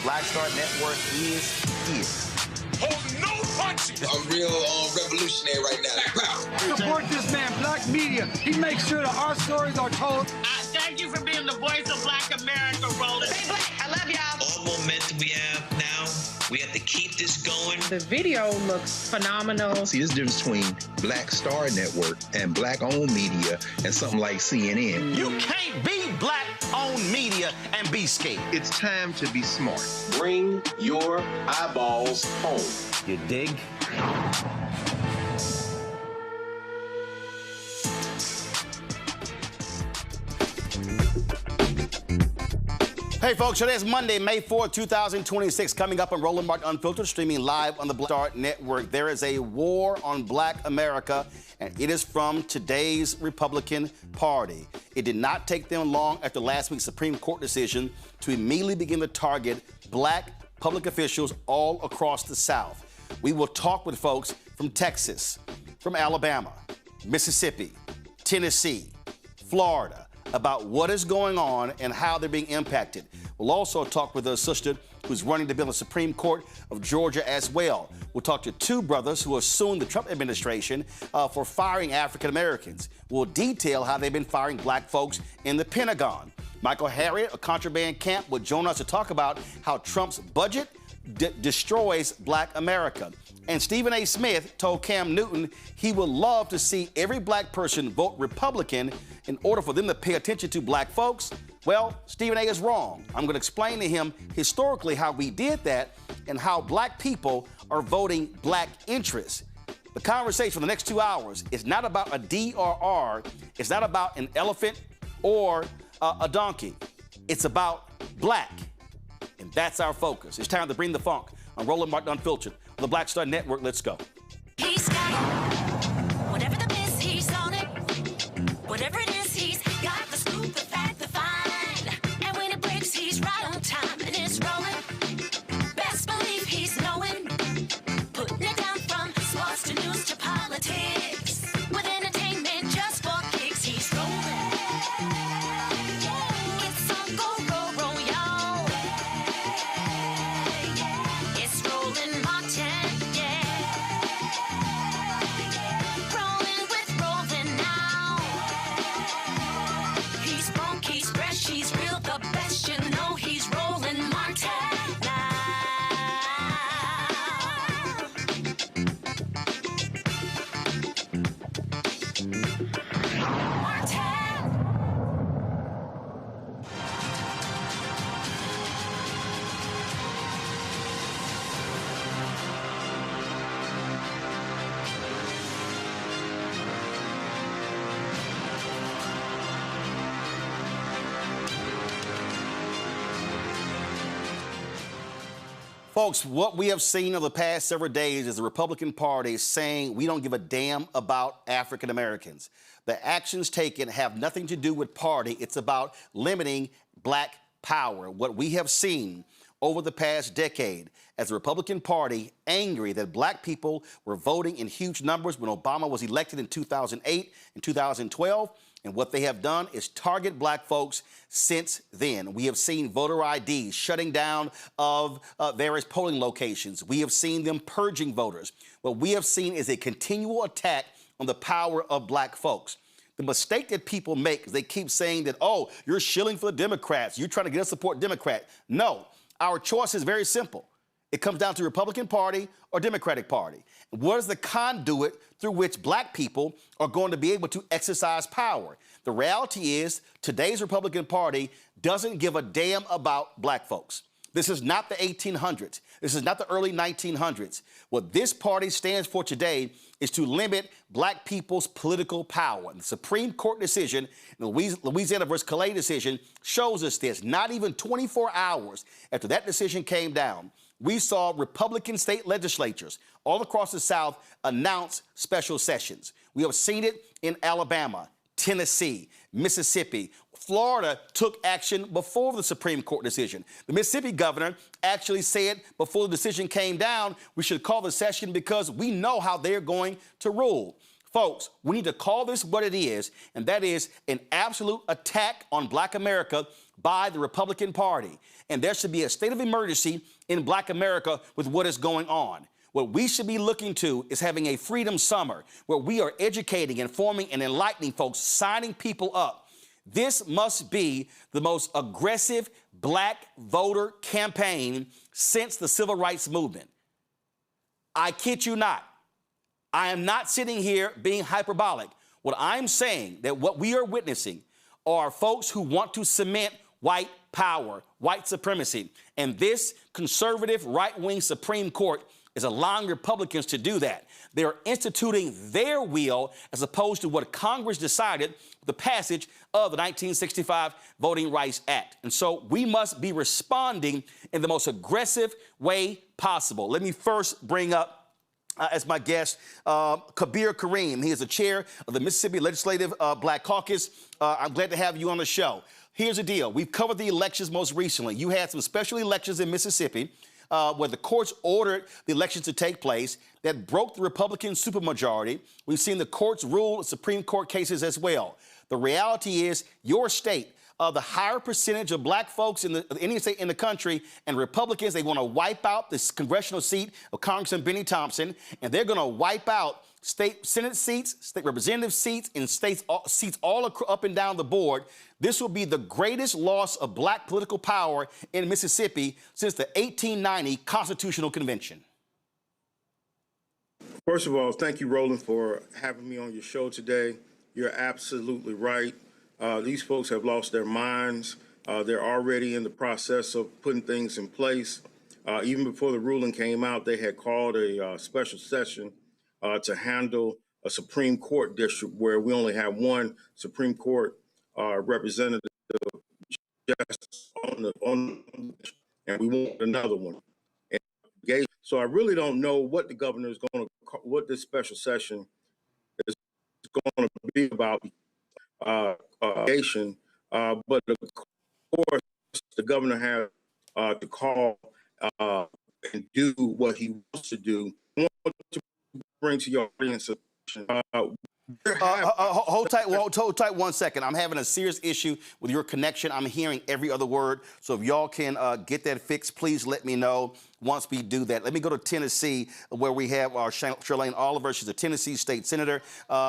Black Star Network is here. Hold no punches. I'm real revolutionary right now. Support this man, Black Media. He makes sure that our stories are told. Thank you for being the voice of Black America, Roland. Stay black. I love y'all. All momentum we have now, we have to keep this going. The video looks phenomenal. See, this difference between Black Star Network and Black-owned media and something like CNN. You can't be Black-owned media and be scared. It's time to be smart. Bring your eyeballs home. You dig? Hey folks, today is Monday, May 4th, 2026. Coming up on Roland Martin Unfiltered, streaming live on the Black Star Network. There is a war on Black America, and it is from today's Republican Party. It did not take them long after last week's Supreme Court decision to immediately begin to target Black public officials all across the South. We will talk with folks from Texas, from Alabama, Mississippi, Tennessee, Florida, about what is going on and how they're being impacted. We'll also talk with a sister who's running to be on the Supreme Court of Georgia as well. We'll talk to two brothers who are suing the Trump administration for firing African Americans. We'll detail how they've been firing Black folks in the Pentagon. Michael Harriot of Contraband Camp will join us to talk about how Trump's budget destroys Black America. And Stephen A. Smith told Cam Newton he would love to see every Black person vote Republican in order for them to pay attention to Black folks. Well, Stephen A. is wrong. I'm going to explain to him historically how we did that and how Black people are voting Black interests. The conversation for the next 2 hours is not about a D or R. It's not about an elephant or a donkey. It's about Black. And that's our focus. It's time to bring the funk on Roland Martin Unfiltered on the Black Star Network. Let's go. He's got it. Whatever the miss, he's on it. Whatever it is, he's got the scoop, the fact, the find. And when it breaks, he's right on time and it's rolling. Best believe he's knowing. Putting it down from sports to news to politics. With entertainment just for kicks, he's rolling. It's on go, roll, y'all. It's Roland Martin, yeah. Rolling with Roland now. Folks, what we have seen over the past several days is the Republican Party saying we don't give a damn about African Americans. The actions taken have nothing to do with party. It's about limiting black power. What we have seen over the past decade as the Republican Party angry that black people were voting in huge numbers when Obama was elected in 2008 and 2012. And what they have done is target black folks since then. We have seen voter IDs shutting down of various polling locations. We have seen them purging voters. What we have seen is a continual attack on the power of black folks. The mistake that people make is they keep saying that, oh, you're shilling for the Democrats. You're trying to get us to support Democrat. No, our choice is very simple. It comes down to Republican Party or Democratic Party. What is the conduit through which black people are going to be able to exercise power? The reality is today's Republican Party doesn't give a damn about black folks. This is not the 1800s. This is not the early 1900s. What this party stands for today is to limit black people's political power. The Supreme Court decision, the Louisiana versus Calais decision, shows us this. Not even 24 hours after that decision came down, we saw Republican state legislatures all across the South announce special sessions. We have seen it in Alabama, Tennessee, Mississippi. Florida took action before the Supreme Court decision. The Mississippi governor actually said before the decision came down, we should call the session because we know how they're going to rule. Folks, we need to call this what it is, and that is an absolute attack on black America by the Republican Party. And there should be a state of emergency in black America with what is going on. What we should be looking to is having a freedom summer where we are educating, informing, and enlightening folks, signing people up. This must be the most aggressive black voter campaign since the civil rights movement. I kid you not. I am not sitting here being hyperbolic. What I'm saying that what we are witnessing are folks who want to cement white power, white supremacy. And this conservative right-wing Supreme Court is allowing Republicans to do that. They are instituting their will as opposed to what Congress decided with the passage of the 1965 Voting Rights Act. And so we must be responding in the most aggressive way possible. Let me first bring up as my guest, Kabir Kareem. He is the chair of the Mississippi Legislative Black Caucus. I'm glad to have you on the show. Here's the deal. We've covered the elections most recently. You had some special elections in Mississippi where the courts ordered the elections to take place that broke the Republican supermajority. We've seen the courts rule Supreme Court cases as well. The reality is your state, the higher percentage of black folks in any state in the country, and Republicans, they want to wipe out this congressional seat of Congressman Benny Thompson, and they're going to wipe out state Senate seats, state representative seats, and seats all up and down the board. This will be the greatest loss of black political power in Mississippi since the 1890 Constitutional Convention. First of all, thank you, Roland, for having me on your show today. You're absolutely right. These folks have lost their minds. They're already in the process of putting things in place. Even before the ruling came out, they had called a special session to handle a Supreme Court district where we only have one Supreme Court representative just on and we want another one. And so I really don't know what the governor is going to, what this special session is going to be about. But of course, the governor has to call and do what he wants to do. I want to bring to your audience hold tight 1 second. I'm having a serious issue with your connection. I'm hearing every other word. So if y'all can get that fixed, please let me know once we do that. Let me go to Tennessee, where we have our Charlene Oliver. She's a Tennessee state senator.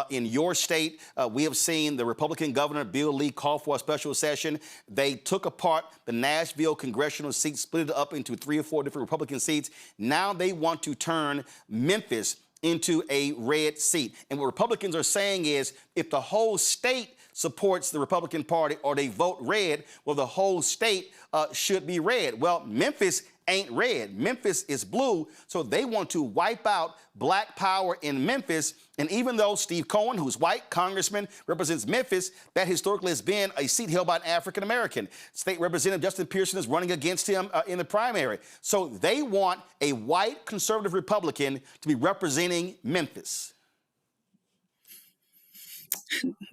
In your state, we have seen the Republican governor, Bill Lee, call for a special session. They took apart the Nashville congressional seat, split it up into 3 or 4 different Republican seats. Now they want to turn Memphis into a red seat. And what Republicans are saying is if the whole state supports the Republican Party or they vote red, well, the whole state should be red. Well, Memphis ain't red. Memphis is blue, so they want to wipe out black power in Memphis. And even though Steve Cohen, who's white, congressman, represents Memphis, that historically has been a seat held by an African-American. State Representative Justin Pearson is running against him in the primary. So they want a white conservative Republican to be representing Memphis.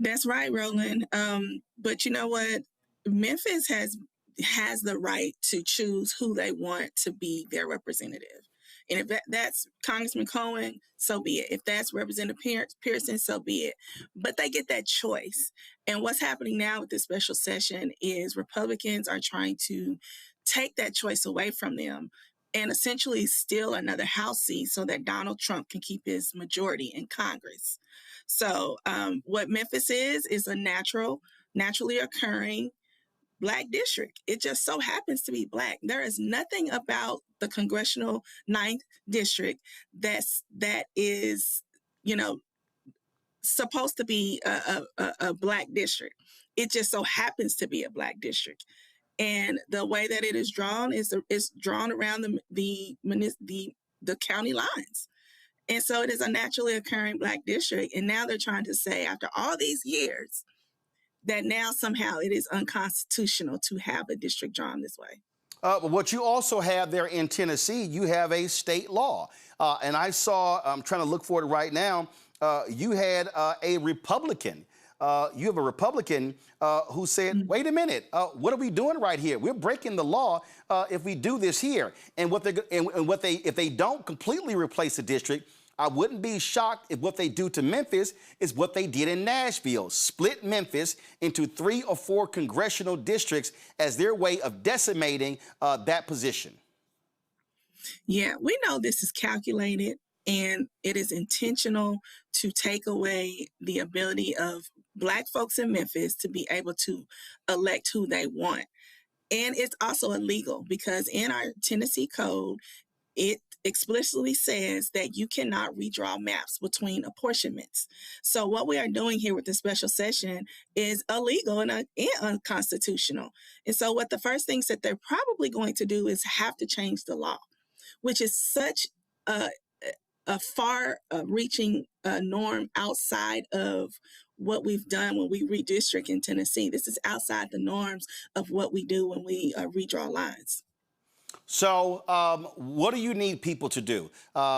That's right, Roland. But you know what? Memphis has the right to choose who they want to be their representative. And if that's Congressman Cohen, so be it. If that's Representative Pearson, so be it. But they get that choice. And what's happening now with this special session is Republicans are trying to take that choice away from them and essentially steal another House seat so that Donald Trump can keep his majority in Congress. So what Memphis is a naturally occurring Black district. It just so happens to be Black. There is nothing about the congressional 9th district that is, supposed to be a Black district. It just so happens to be a Black district. And the way that it is drawn is drawn around the county lines. And so it is a naturally occurring Black district. And now they're trying to say, after all these years, that now somehow it is unconstitutional to have a district drawn this way. But what you also have there in Tennessee, you have a state law. And I saw, I'm trying to look for it right now, you had a Republican. You have a Republican who said, wait a minute, what are we doing right here? We're breaking the law if we do this here. And if they don't completely replace the district, I wouldn't be shocked if what they do to Memphis is what they did in Nashville, split Memphis into 3 or 4 congressional districts as their way of decimating that position. Yeah, we know this is calculated and it is intentional to take away the ability of Black folks in Memphis to be able to elect who they want. And it's also illegal because in our Tennessee code, it explicitly says that you cannot redraw maps between apportionments. So what we are doing here with the special session is illegal and unconstitutional. And so what the first things that they're probably going to do is have to change the law, which is such a far-reaching norm outside of what we've done when we redistrict in Tennessee. This is outside the norms of what we do when we redraw lines. So what do you need people to do?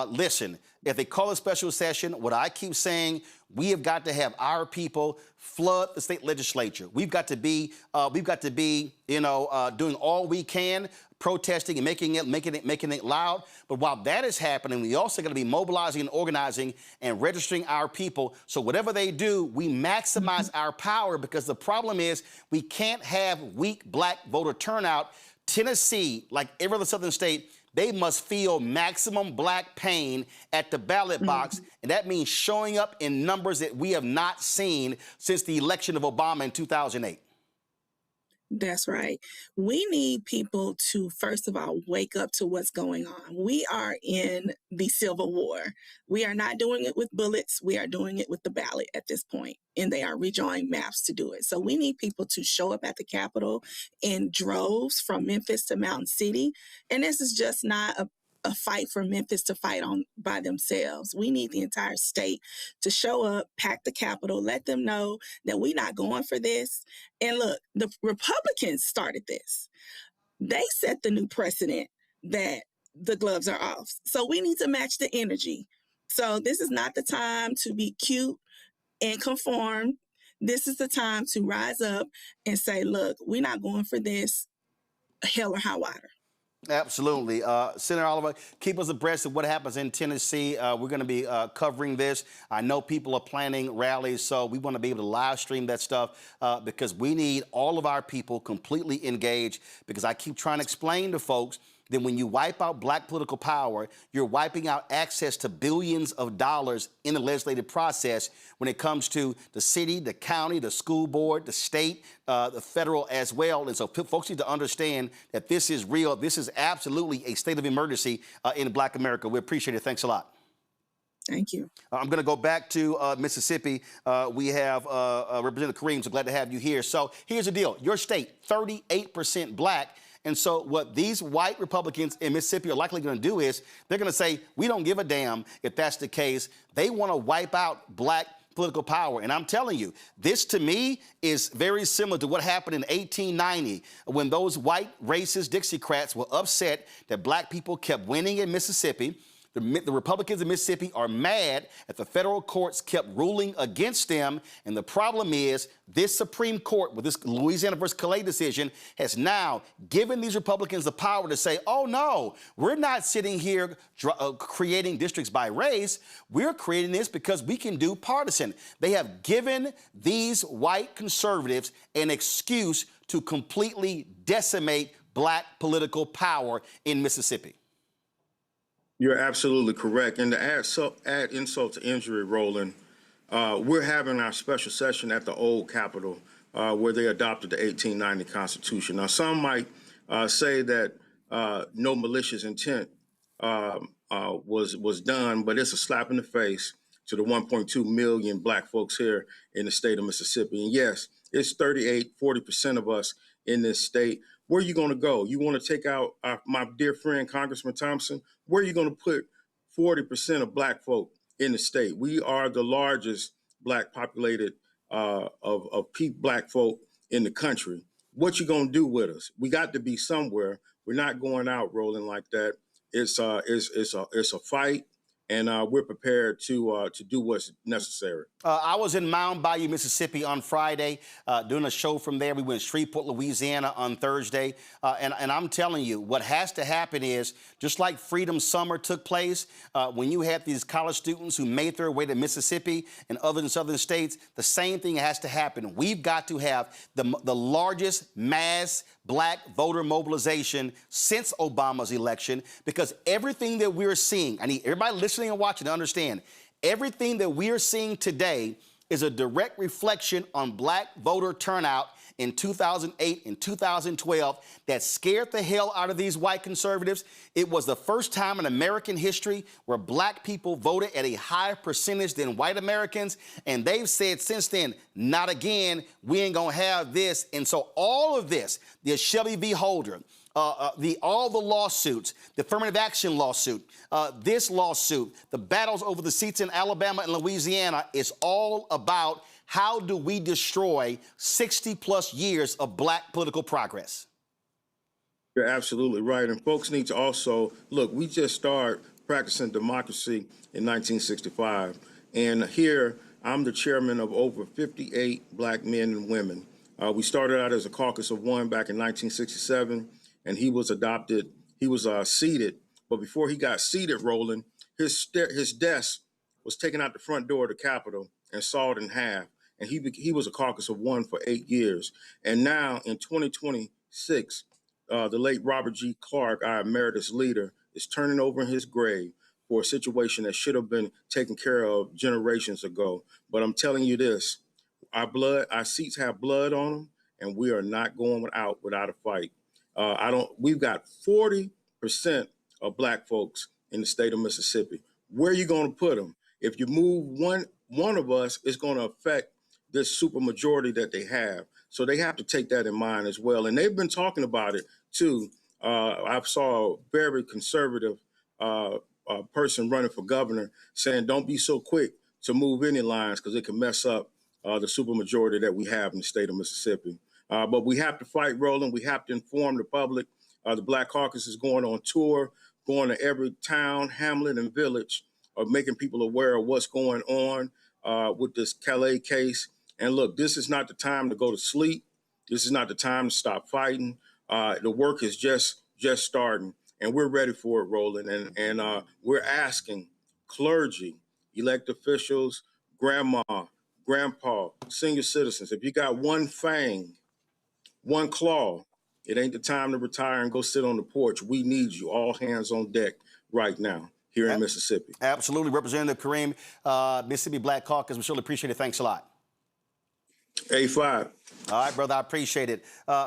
Listen, if they call a special session, what I keep saying, we have got to have our people flood the state legislature. We've got to be doing all we can, protesting and making it loud. But while that is happening, we also got to be mobilizing and organizing and registering our people. So whatever they do, we maximize our power, because the problem is we can't have weak Black voter turnout. Tennessee, like every other southern state, they must feel maximum Black pain at the ballot box. And that means showing up in numbers that we have not seen since the election of Obama in 2008. That's right. We need people to, first of all, wake up to what's going on. We are in the Civil War. We are not doing it with bullets. We are doing it with the ballot at this point, and they are redrawing maps to do it. So we need people to show up at the Capitol in droves from Memphis to Mountain City. And this is just not a fight for Memphis to fight on by themselves. We need the entire state to show up, pack the Capitol, let them know that we're not going for this. And look, the Republicans started this. They set the new precedent that the gloves are off. So we need to match the energy. So this is not the time to be cute and conform. This is the time to rise up and say, look, we're not going for this, hell or high water. Absolutely. Senator Oliver, keep us abreast of what happens in Tennessee. We're going to be covering this. I know people are planning rallies, so we want to be able to live stream that stuff because we need all of our people completely engaged, because I keep trying to explain to folks that when you wipe out Black political power, you're wiping out access to billions of dollars in the legislative process when it comes to the city, the county, the school board, the state, the federal as well. And so folks need to understand that this is real. This is absolutely a state of emergency in Black America. We appreciate it. Thanks a lot. Thank you. I'm going to go back to Mississippi. We have Representative Kareem, so glad to have you here. So here's the deal. Your state, 38% Black. And so what these white Republicans in Mississippi are likely going to do is they're going to say, we don't give a damn if that's the case. They want to wipe out black political power. And I'm telling you, this to me is very similar to what happened in 1890 when those white racist Dixiecrats were upset that black people kept winning in Mississippi. The Republicans in Mississippi are mad that the federal courts kept ruling against them. And the problem is this Supreme Court, with this Louisiana versus Calais decision, has now given these Republicans the power to say, oh, no, we're not sitting here creating districts by race. We're creating this because we can do partisan. They have given these white conservatives an excuse to completely decimate black political power in Mississippi. You're absolutely correct. And to add insult to injury, Roland, we're having our special session at the old Capitol where they adopted the 1890 Constitution. Now, some might say that no malicious intent was done, but it's a slap in the face to the 1.2 million black folks here in the state of Mississippi. And yes, it's 40% of us in this state. Where are you going to go? You want to take out my dear friend, Congressman Thompson? Where are you going to put 40% of black folk in the state? We are the largest black populated of black folk in the country. What you going to do with us? We got to be somewhere. We're not going out rolling like that. It's a fight. And we're prepared to do what's necessary. I was in Mound Bayou, Mississippi on Friday, doing a show from there. We went to Shreveport, Louisiana on Thursday. And I'm telling you, what has to happen is, just like Freedom Summer took place, when you had these college students who made their way to Mississippi and other southern states, the same thing has to happen. We've got to have the largest mass black voter mobilization since Obama's election, because everything that we're seeing, I need everybody listening and watching to understand, everything that we're seeing today is a direct reflection on black voter turnout in 2008 and 2012 that scared the hell out of these white conservatives. It was the first time in American history where black people voted at a higher percentage than white Americans. And they've said since then, not again, we ain't gonna have this. And so all of this, the Shelby v. Holder, all the lawsuits, the affirmative action lawsuit, this lawsuit, the battles over the seats in Alabama and Louisiana is all about how do we destroy 60-plus years of black political progress? You're absolutely right. And folks need to also, look, we just started practicing democracy in 1965. And here, I'm the chairman of over 58 black men and women. We started out as a caucus of one back in 1967, and he was adopted. He was seated. But before he got seated, Roland, his desk was taken out the front door of the Capitol and sawed in half. And he was a caucus of one for 8 years. And now in 2026, the late Robert G. Clark, our emeritus leader, is turning over in his grave for a situation that should have been taken care of generations ago. But I'm telling you this, our seats have blood on them, and we are not going out without a fight. We've got 40% of black folks in the state of Mississippi. Where are you going to put them? If you move one of us, it's going to affect this supermajority that they have. So they have to take that in mind as well. And they've been talking about it too. I saw a very conservative person running for governor saying, don't be so quick to move any lines because it can mess up the supermajority that we have in the state of Mississippi. But we have to fight, Roland. We have to inform the public. The Black Caucus is going on tour, going to every town, hamlet, and village, making people aware of what's going on with this Calais case. And look, this is not the time to go to sleep. This is not the time to stop fighting. The work is just starting, and we're ready for it, Roland. And we're asking clergy, elected officials, grandma, grandpa, senior citizens, if you got one fang, one claw, it ain't the time to retire and go sit on the porch. We need you, all hands on deck right now here in Mississippi. Absolutely. Representative Kareem, Mississippi Black Caucus, we surely appreciate it. Thanks a lot. A5. All right, brother, I appreciate it.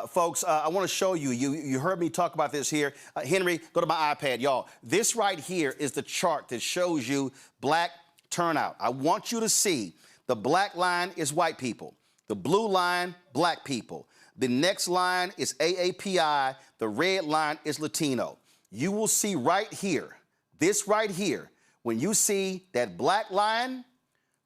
Folks, I want to show you. You heard me talk about this here. Henry, go to my iPad, y'all. This right here is the chart that shows you black turnout. I want you to see the black line is white people. The blue line, black people. The next line is AAPI. The red line is Latino. You will see right here, this right here, when you see that black line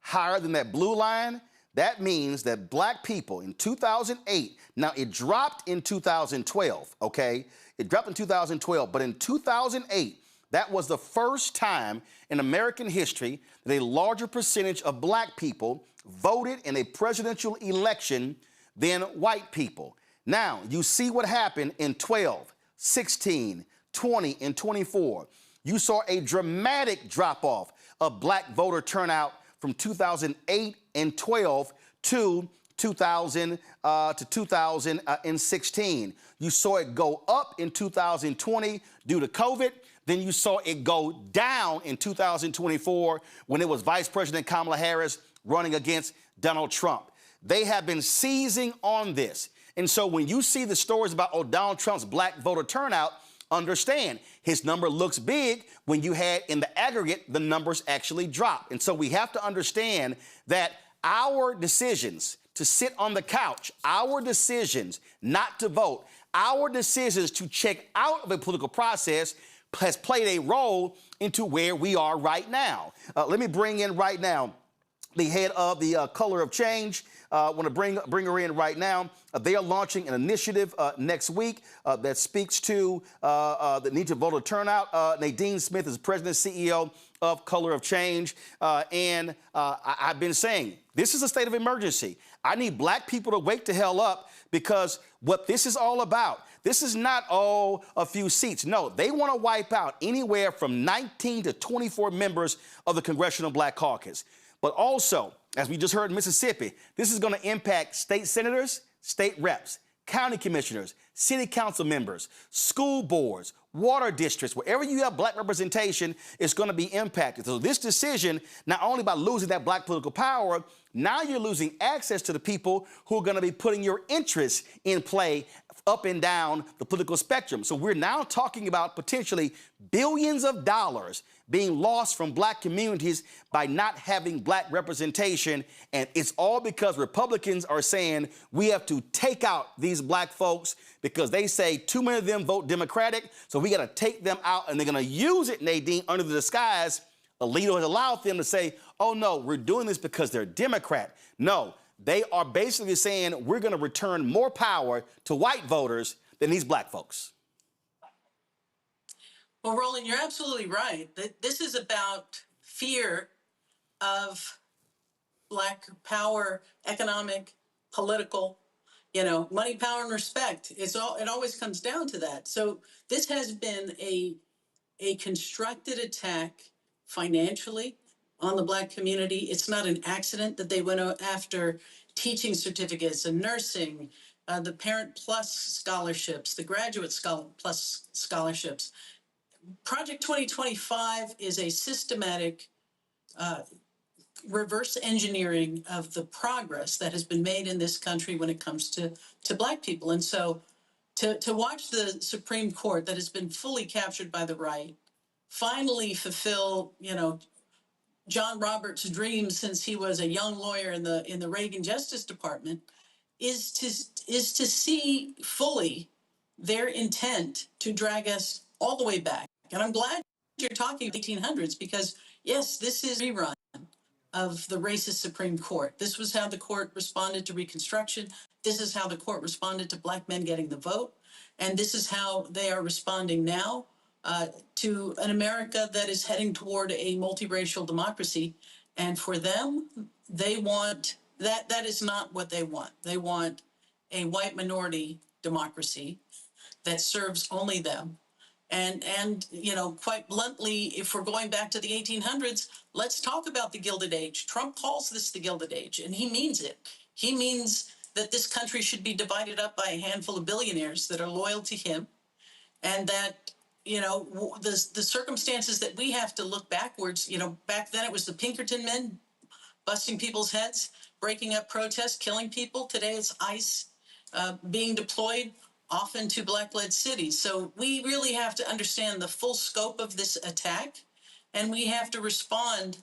higher than that blue line, that means that black people in 2008, now it dropped in 2012, okay? It dropped in 2012, but in 2008, that was the first time in American history that a larger percentage of black people voted in a presidential election than white people. Now, you see what happened in 12, 16, 20, and 24. You saw a dramatic drop-off of black voter turnout from 2008 and 12 to 2016. You saw it go up in 2020 due to COVID. Then you saw it go down in 2024 when it was Vice President Kamala Harris running against Donald Trump. They have been seizing on this. And so when you see the stories about Donald Trump's black voter turnout, understand his number looks big when you had in the aggregate the numbers actually drop. And so we have to understand that our decisions to sit on the couch, our decisions not to vote, our decisions to check out of a political process has played a role into where we are right now. Let me bring in right now the head of the Color of Change. I want to bring her in right now. They are launching an initiative next week that speaks to the need to voter turnout. Nadine Smith is president and CEO of Color of Change. I've been saying, this is a state of emergency. I need black people to wake the hell up, because what this is all about, this is not, a few seats. No, they want to wipe out anywhere from 19 to 24 members of the Congressional Black Caucus. But also, as we just heard in Mississippi, this is going to impact state senators, state reps, county commissioners, city council members, school boards, water districts. Wherever you have black representation, it's going to be impacted. So this decision, not only by losing that black political power, now you're losing access to the people who are going to be putting your interests in play up and down the political spectrum. So we're now talking about potentially billions of dollars being lost from black communities by not having black representation. And it's all because Republicans are saying we have to take out these black folks because they say too many of them vote Democratic. So we got to take them out, and they're going to use it, Nadine, under the disguise. Alito has allowed them to say, oh, no, we're doing this because they're Democrat. No, they are basically saying we're going to return more power to white voters than these black folks. Well, Roland, you're absolutely right. This is about fear of black power, economic, political, money, power, and respect. It always comes down to that. So this has been a constructed attack financially on the black community. It's not an accident that they went after teaching certificates and nursing, the Parent Plus scholarships, the Graduate Plus scholarships. Project 2025 is a systematic reverse engineering of the progress that has been made in this country when it comes to black people. And so to watch the Supreme Court that has been fully captured by the right finally fulfill, John Roberts' dream since he was a young lawyer in the Reagan Justice Department is to see fully their intent to drag us all the way back. And I'm glad you're talking 1800s, because yes, this is a rerun of the racist Supreme Court. This was how the court responded to Reconstruction. This is how the court responded to black men getting the vote. And this is how they are responding now to an America that is heading toward a multiracial democracy. And for them, they want that is not what they want. They want a white minority democracy that serves only them. And quite bluntly, if we're going back to the 1800s, let's talk about the Gilded Age. Trump calls this the Gilded Age, and he means it. He means that this country should be divided up by a handful of billionaires that are loyal to him, and that, the circumstances that we have to look backwards, back then it was the Pinkerton men busting people's heads, breaking up protests, killing people. Today it's ICE being deployed often to black-led cities. So we really have to understand the full scope of this attack, and we have to respond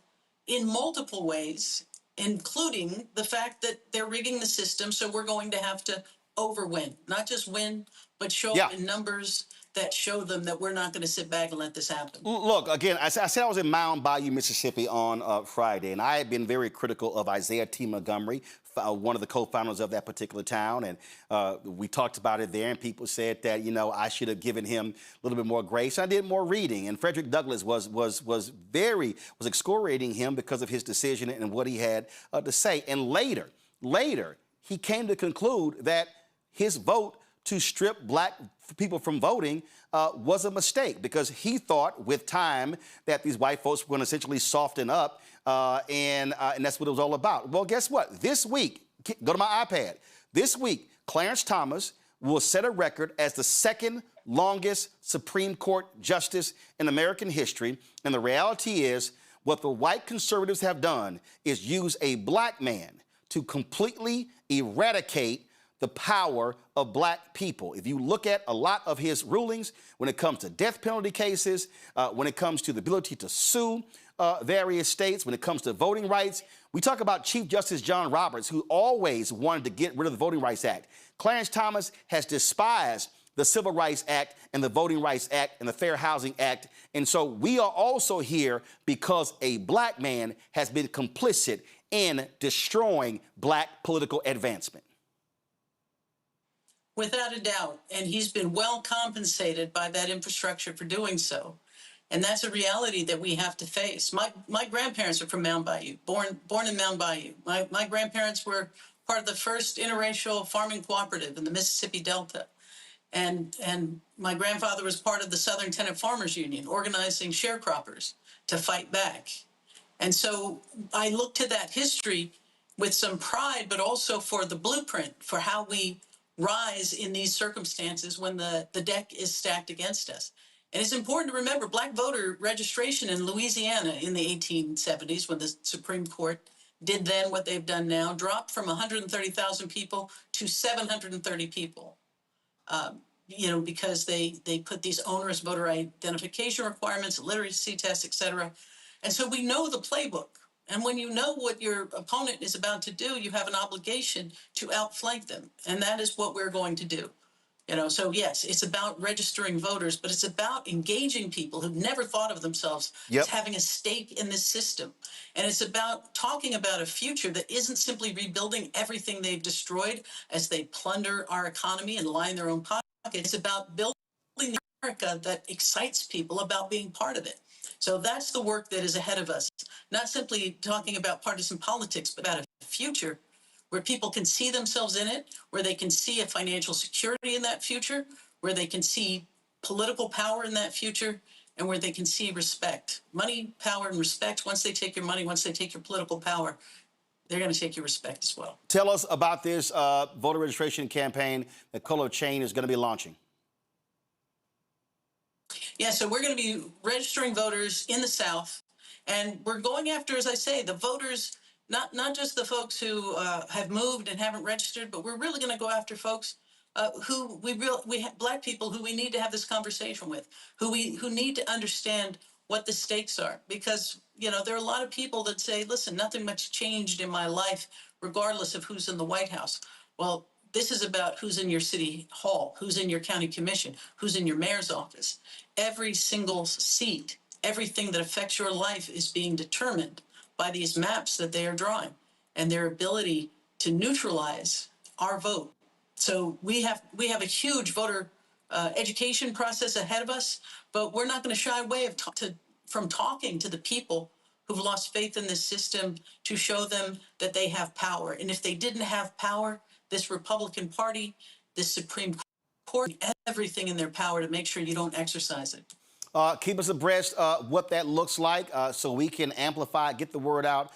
in multiple ways, including the fact that they're rigging the system, so we're going to have to overwin, not just win, but show Yeah. up in numbers that show them that we're not going to sit back and let this happen. Look, again, I said I was in Mound Bayou, Mississippi on Friday, and I had been very critical of Isaiah T. Montgomery, one of the co-founders of that particular town, and we talked about it there, and people said that, you know, I should have given him a little bit more grace. I did more reading, and Frederick Douglass was excoriating him because of his decision and what he had to say. And later, he came to conclude that his vote to strip black people from voting was a mistake, because he thought with time that these white folks were going to essentially soften up, and that's what it was all about. Well, guess what? This week, go to my iPad. This week, Clarence Thomas will set a record as the second longest Supreme Court justice in American history. And the reality is, what the white conservatives have done is use a black man to completely eradicate the power of black people. If you look at a lot of his rulings, when it comes to death penalty cases, when it comes to the ability to sue various states, when it comes to voting rights, we talk about Chief Justice John Roberts, who always wanted to get rid of the Voting Rights Act. Clarence Thomas has despised the Civil Rights Act and the Voting Rights Act and the Fair Housing Act. And so we are also here because a black man has been complicit in destroying black political advancement. Without a doubt. And he's been well compensated by that infrastructure for doing so. And that's a reality that we have to face. My grandparents are from Mound Bayou, born in Mound Bayou. My grandparents were part of the first interracial farming cooperative in the Mississippi Delta. And my grandfather was part of the Southern Tenant Farmers Union, organizing sharecroppers to fight back. And so I look to that history with some pride, but also for the blueprint for how we rise in these circumstances when the deck is stacked against us. And it's important to remember black voter registration in Louisiana in the 1870s, when the Supreme Court did then what they've done now, dropped from 130,000 people to 730 people. Because they put these onerous voter identification requirements, literacy tests, et cetera. And so we know the playbook. And when you know what your opponent is about to do, you have an obligation to outflank them. And that is what we're going to do. So yes, it's about registering voters, but it's about engaging people who've never thought of themselves as having a stake in this system. And it's about talking about a future that isn't simply rebuilding everything they've destroyed as they plunder our economy and line their own pockets. It's about building the America that excites people about being part of it. So that's the work that is ahead of us. Not simply talking about partisan politics, but about a future where people can see themselves in it, where they can see a financial security in that future, where they can see political power in that future, and where they can see respect. Money, power, and respect. Once they take your money, once they take your political power, they're going to take your respect as well. Tell us about this voter registration campaign that Color Chain is going to be launching. Yeah, so we're going to be registering voters in the South, and we're going after, as I say, the voters, not just the folks who have moved and haven't registered, but we're really going to go after folks who black people who we need to have this conversation with, who need to understand what the stakes are. Because, there are a lot of people that say, listen, nothing much changed in my life, regardless of who's in the White House. Well, this is about who's in your city hall, who's in your county commission, who's in your mayor's office. Every single seat, everything that affects your life is being determined by these maps that they are drawing and their ability to neutralize our vote. So we have a huge voter education process ahead of us, but we're not going to shy away from talking to the people who've lost faith in this system to show them that they have power. And if they didn't have power, this Republican Party, this Supreme Court, everything in their power to make sure you don't exercise it. Keep us abreast what that looks like so we can amplify, get the word out,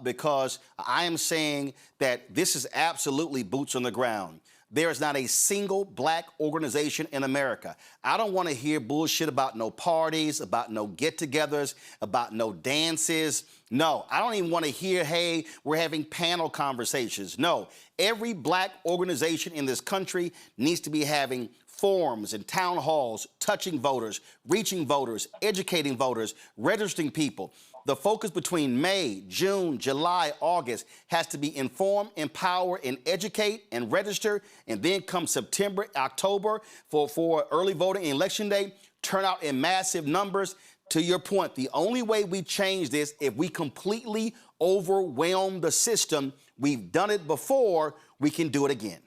because I am saying that this is absolutely boots on the ground. There is not a single black organization in America. I don't want to hear bullshit about no parties, about no get-togethers, about no dances. No, I don't even want to hear, hey, we're having panel conversations. No, every black organization in this country needs to be having forums and town halls, touching voters, reaching voters, educating voters, registering people. the focus between May, June, July, August has to be inform, empower, and educate and register. And then come September, October for early voting and election day, turn out in massive numbers. To your point, the only way we change this if we completely overwhelm the system. We've done it before, we can do it again.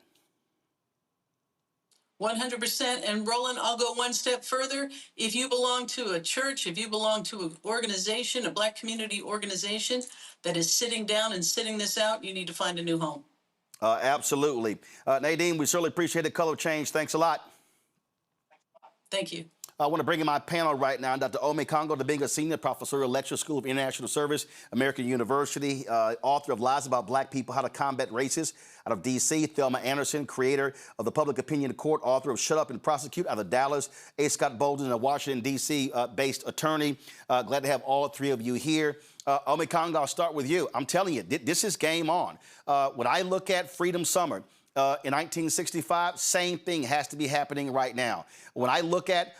100%. And Roland, I'll go one step further. If you belong to a church, if you belong to an organization, a Black community organization that is sitting down and sitting this out, you need to find a new home. Absolutely. Nadine, we certainly appreciate the color change. Thanks a lot. Thank you. I want to bring in my panel right now, Dr. Ome Congo, being a senior professor at Lecture School of International Service, American University, author of Lies About Black People, How to Combat Racism out of D.C., Thelma Anderson, creator of the Public Opinion Court, author of Shut Up and Prosecute out of Dallas, A. Scott Bolden, a Washington, D.C. Based attorney. Glad to have all three of you here. Ome Congo, I'll start with you. I'm telling you, this is game on. When I look at Freedom Summer, in 1965, same thing has to be happening right now. When I look at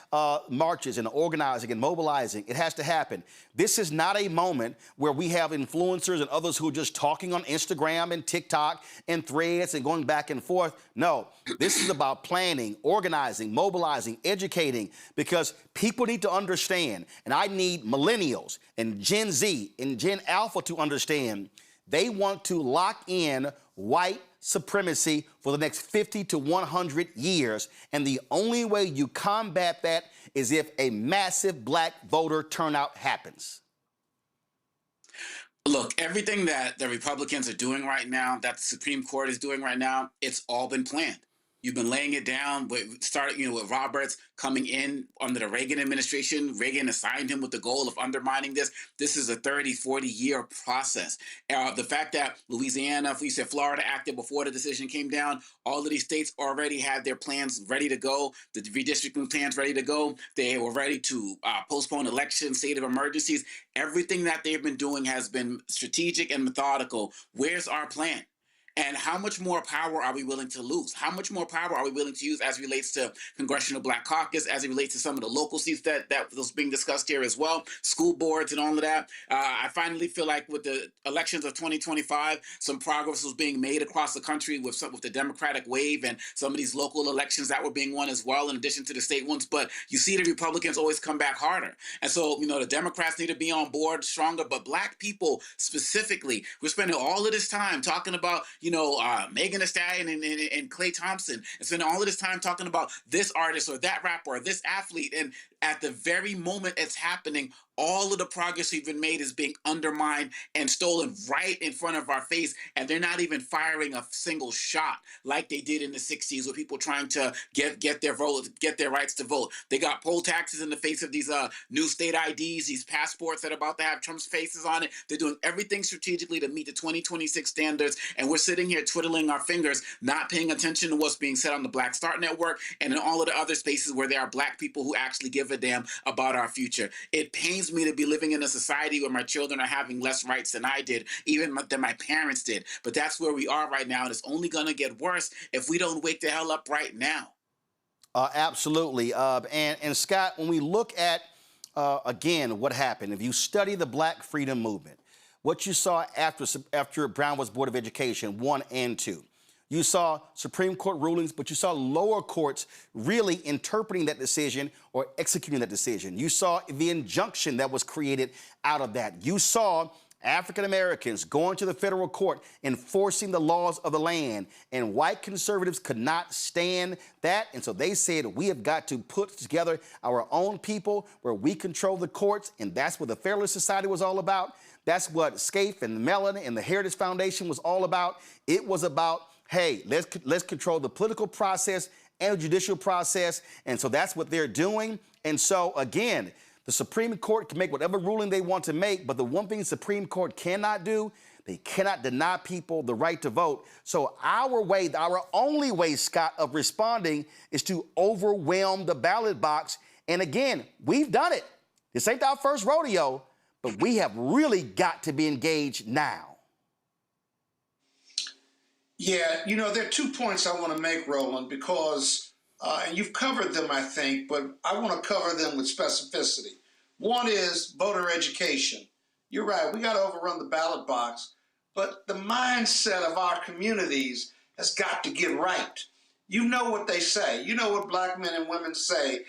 marches and organizing and mobilizing, it has to happen. This is not a moment where we have influencers and others who are just talking on Instagram and TikTok and threads and going back and forth. No, this is about planning, organizing, mobilizing, educating, because people need to understand, and I need millennials and Gen Z and Gen Alpha to understand, they want to lock in white supremacy for the next 50 to 100 years. And the only way you combat that is if a massive Black voter turnout happens. Look, everything that the Republicans are doing right now, that the Supreme Court is doing right now, it's all been planned. You've been laying it down, starting with Roberts coming in under the Reagan administration. Reagan assigned him with the goal of undermining this. This is a 30, 40-year process. The fact that Louisiana, we said Florida acted before the decision came down, all of these states already had their plans ready to go, the redistricting plans ready to go. They were ready to postpone elections, state of emergencies. Everything that they've been doing has been strategic and methodical. Where's our plan? And how much more power are we willing to lose? How much more power are we willing to use as it relates to Congressional Black Caucus, as it relates to some of the local seats that was being discussed here as well, school boards and all of that? I finally feel like with the elections of 2025, some progress was being made across the country with the Democratic wave and some of these local elections that were being won as well, in addition to the state ones. But you see the Republicans always come back harder. And so, the Democrats need to be on board stronger, but Black people specifically, we're spending all of this time talking about, Megan Thee Stallion and Klay Thompson, and spending all of this time talking about this artist or that rapper or this athlete. And at the very moment it's happening, all of the progress we've been made is being undermined and stolen right in front of our face. And they're not even firing a single shot like they did in the 60s with people trying to get their vote, get their rights to vote. They got poll taxes in the face of these new state IDs, these passports that are about to have Trump's faces on it. They're doing everything strategically to meet the 2026 standards. And we're sitting here twiddling our fingers, not paying attention to what's being said on the Black Start Network and in all of the other spaces where there are Black people who actually give a damn about our future. It pains me to be living in a society where my children are having less rights than I did, even than my parents did. But that's where we are right now, and it's only going to get worse if we don't wake the hell up right now. Absolutely. And Scott, when we look at, again, what happened, if you study the Black freedom movement, what you saw after Brown was Board of Education 1 and 2, you saw Supreme Court rulings, but you saw lower courts really interpreting that decision or executing that decision. You saw the injunction that was created out of that. You saw African Americans going to the federal court, enforcing the laws of the land, and white conservatives could not stand that. And so they said, we have got to put together our own people where we control the courts. And that's what the Federalist Society was all about. That's what SCAFE and Mellon and the Heritage Foundation was all about. It was about, hey, let's control the political process and the judicial process. And so that's what they're doing. And so, again, the Supreme Court can make whatever ruling they want to make, but the one thing the Supreme Court cannot do, they cannot deny people the right to vote. So our way, our only way, Scott, of responding is to overwhelm the ballot box. And again, we've done it. This ain't our first rodeo, but we have really got to be engaged now. Yeah, there are 2 points I want to make, Roland, because and you've covered them, I think, but I want to cover them with specificity. One is voter education. You're right. We got to overrun the ballot box. But the mindset of our communities has got to get right. You know what they say. You know what black men and women say.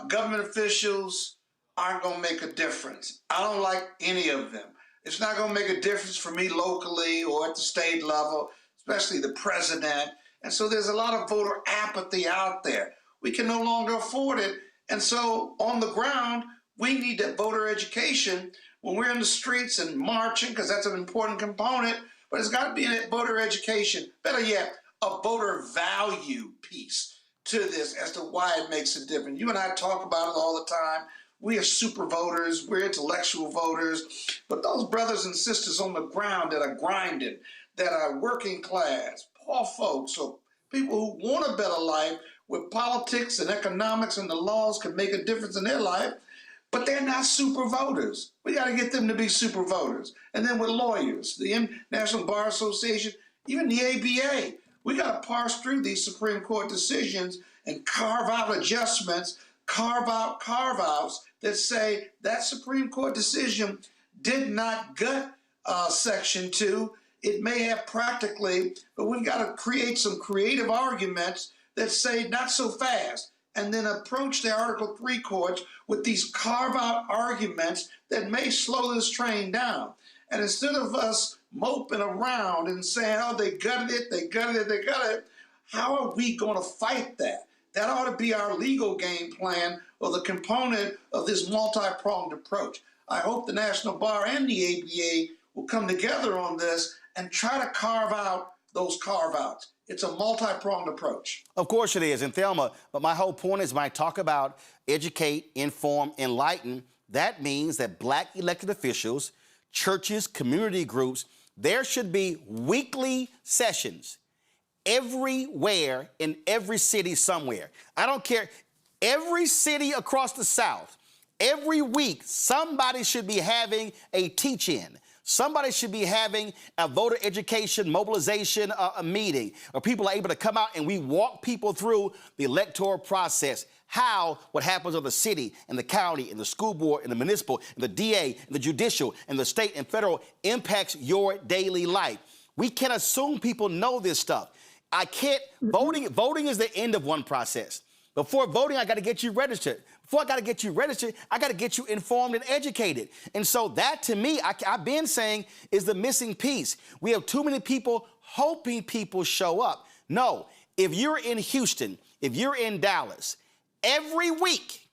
Government officials aren't going to make a difference. I don't like any of them. It's not going to make a difference for me locally or at the state level, especially the president. And so there's a lot of voter apathy out there. We can no longer afford it. And so on the ground, we need that voter education when we're in the streets and marching, because that's an important component, but it's got to be in that voter education. Better yet, a voter value piece to this as to why it makes a difference. You and I talk about it all the time. We are super voters, we're intellectual voters, but those brothers and sisters on the ground that are grinding, that are working class, poor folks, or people who want a better life where politics and economics and the laws can make a difference in their life, but they're not super voters. We got to get them to be super voters. And then with lawyers, the National Bar Association, even the ABA, we got to parse through these Supreme Court decisions and carve out adjustments, carve out carve-outs that say that Supreme Court decision did not gut Section 2. It may have practically, but we've got to create some creative arguments that say not so fast, and then approach the Article 3 courts with these carve-out arguments that may slow this train down. And instead of us moping around and saying, oh, they gutted it, they gutted it, they gutted it, how are we going to fight that? That ought to be our legal game plan or the component of this multi-pronged approach. I hope the National Bar and the ABA will come together on this and try to carve out those carve-outs. It's a multi-pronged approach. Of course it is. And Thelma, but my whole point is when I talk about educate, inform, enlighten, that means that black elected officials, churches, community groups, there should be weekly sessions everywhere in every city somewhere. I don't care. Every city across the South, every week, somebody should be having a teach-in. Somebody should be having a voter education mobilization a meeting where people are able to come out and we walk people through the electoral process, how what happens on the city and the county and the school board and the municipal and the DA and the judicial and the state and federal impacts your daily life. We can't assume people know this stuff. I can't, voting is the end of one process. Before voting, I got to get you registered. Before I got to get you registered, I got to get you informed and educated. And so that, to me, I've been saying is the missing piece. We have too many people hoping people show up. No, if you're in Houston, if you're in Dallas, every week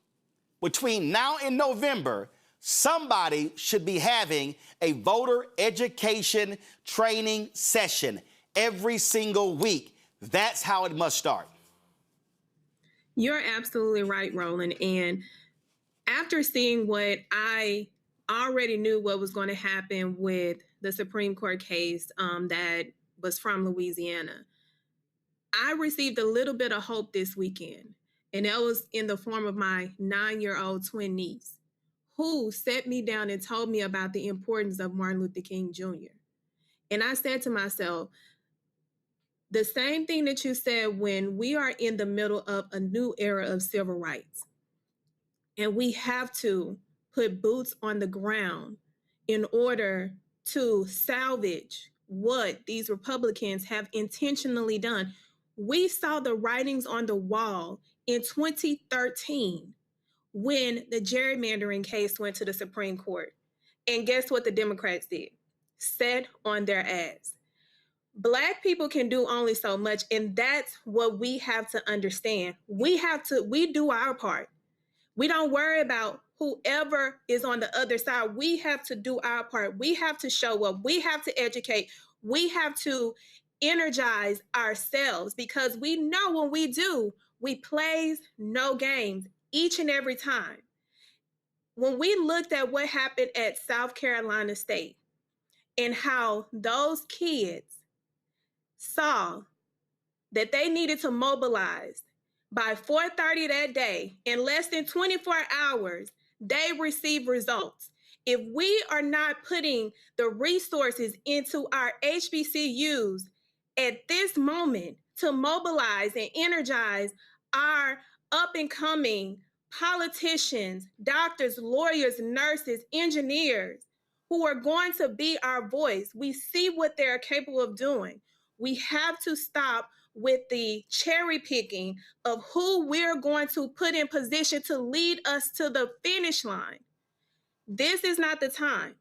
between now and November, somebody should be having a voter education training session every single week. That's how it must start. You're absolutely right, Roland. And after seeing what I already knew what was going to happen with the Supreme Court case that was from Louisiana, I received a little bit of hope this weekend. And that was in the form of my 9-year-old twin niece, who sat me down and told me about the importance of Martin Luther King Jr. And I said to myself, the same thing that you said when we are in the middle of a new era of civil rights, and we have to put boots on the ground in order to salvage what these Republicans have intentionally done. We saw the writings on the wall in 2013 when the gerrymandering case went to the Supreme Court. And guess what the Democrats did? Sat on their ass. Black people can do only so much, and that's what we have to understand. We do our part. We don't worry about whoever is on the other side. We have to do our part. We have to show up. We have to educate. We have to energize ourselves, because we know when we do, we plays no games each and every time. When we looked at what happened at South Carolina State and how those kids saw that they needed to mobilize by 4:30 that day, in less than 24 hours, they received results. If we are not putting the resources into our HBCUs at this moment to mobilize and energize our up-and-coming politicians, doctors, lawyers, nurses, engineers, who are going to be our voice. We see what they're capable of doing. We have to stop with the cherry picking of who we're going to put in position to lead us to the finish line. This is not the time.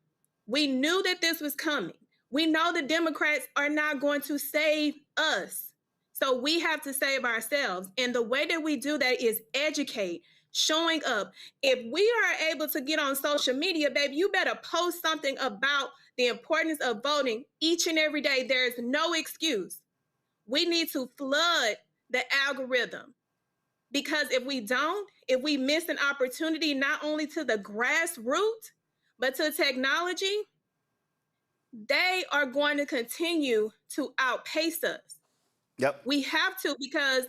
We knew that this was coming. We know the Democrats are not going to save us. So we have to save ourselves. And the way that we do that is educate, showing up. If we are able to get on social media, baby, you better post something about the importance of voting each and every day. There is no excuse. We need to flood the algorithm, because if we don't, if we miss an opportunity not only to the grassroots, but to technology, they are going to continue to outpace us. Yep. We have to, because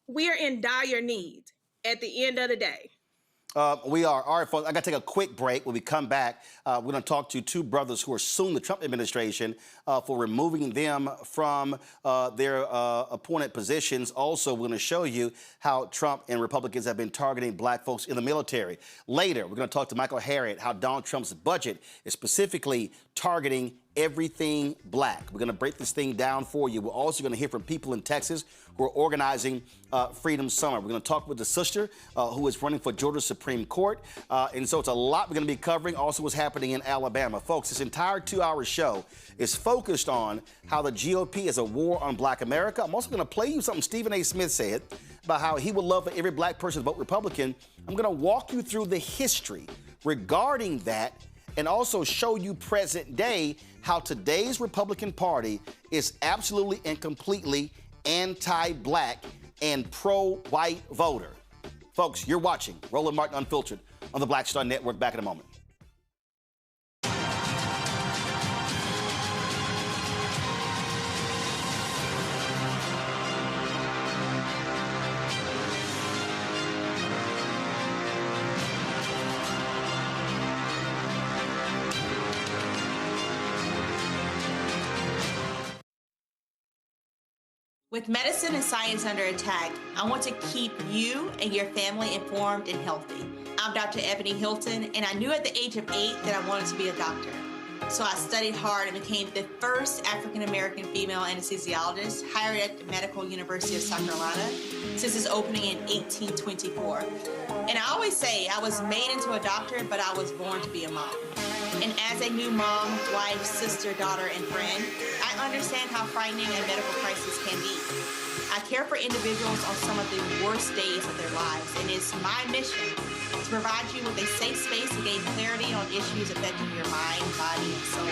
we are in dire need at the end of the day. We are. All right, folks, I got to take a quick break. When we come back, we're going to talk to two brothers who are suing the Trump administration for removing them from their appointed positions. Also, we're going to show you how Trump and Republicans have been targeting black folks in the military. Later, we're going to talk to Michael Harriot, how Donald Trump's budget is specifically targeting everything black. We're going to break this thing down for you. We're also going to hear from people in Texas who are organizing Freedom Summer. We're going to talk with the sister who is running for Georgia Supreme Court. And so it's a lot we're going to be covering. Also what's happening in Alabama. Folks, this entire 2-hour show is focused on how the GOP is a war on black America. I'm also going to play you something Stephen A. Smith said about how he would love for every black person to vote Republican. I'm going to walk you through the history regarding that, and also show you present day how today's Republican Party is absolutely and completely anti-black and pro-white voter. Folks, you're watching Roland Martin Unfiltered on the Black Star Network. Back in a moment. With medicine and science under attack, I want to keep you and your family informed and healthy. I'm Dr. Ebony Hilton, and I knew at the age of 8 that I wanted to be a doctor. So I studied hard and became the first African-American female anesthesiologist hired at the Medical University of South Carolina since its opening in 1824. And I always say I was made into a doctor, but I was born to be a mom. And as a new mom, wife, sister, daughter, and friend, I understand how frightening a medical crisis can be. I care for individuals on some of the worst days of their lives, and it's my mission to provide you with a safe space to gain clarity on issues affecting your mind, body, and soul.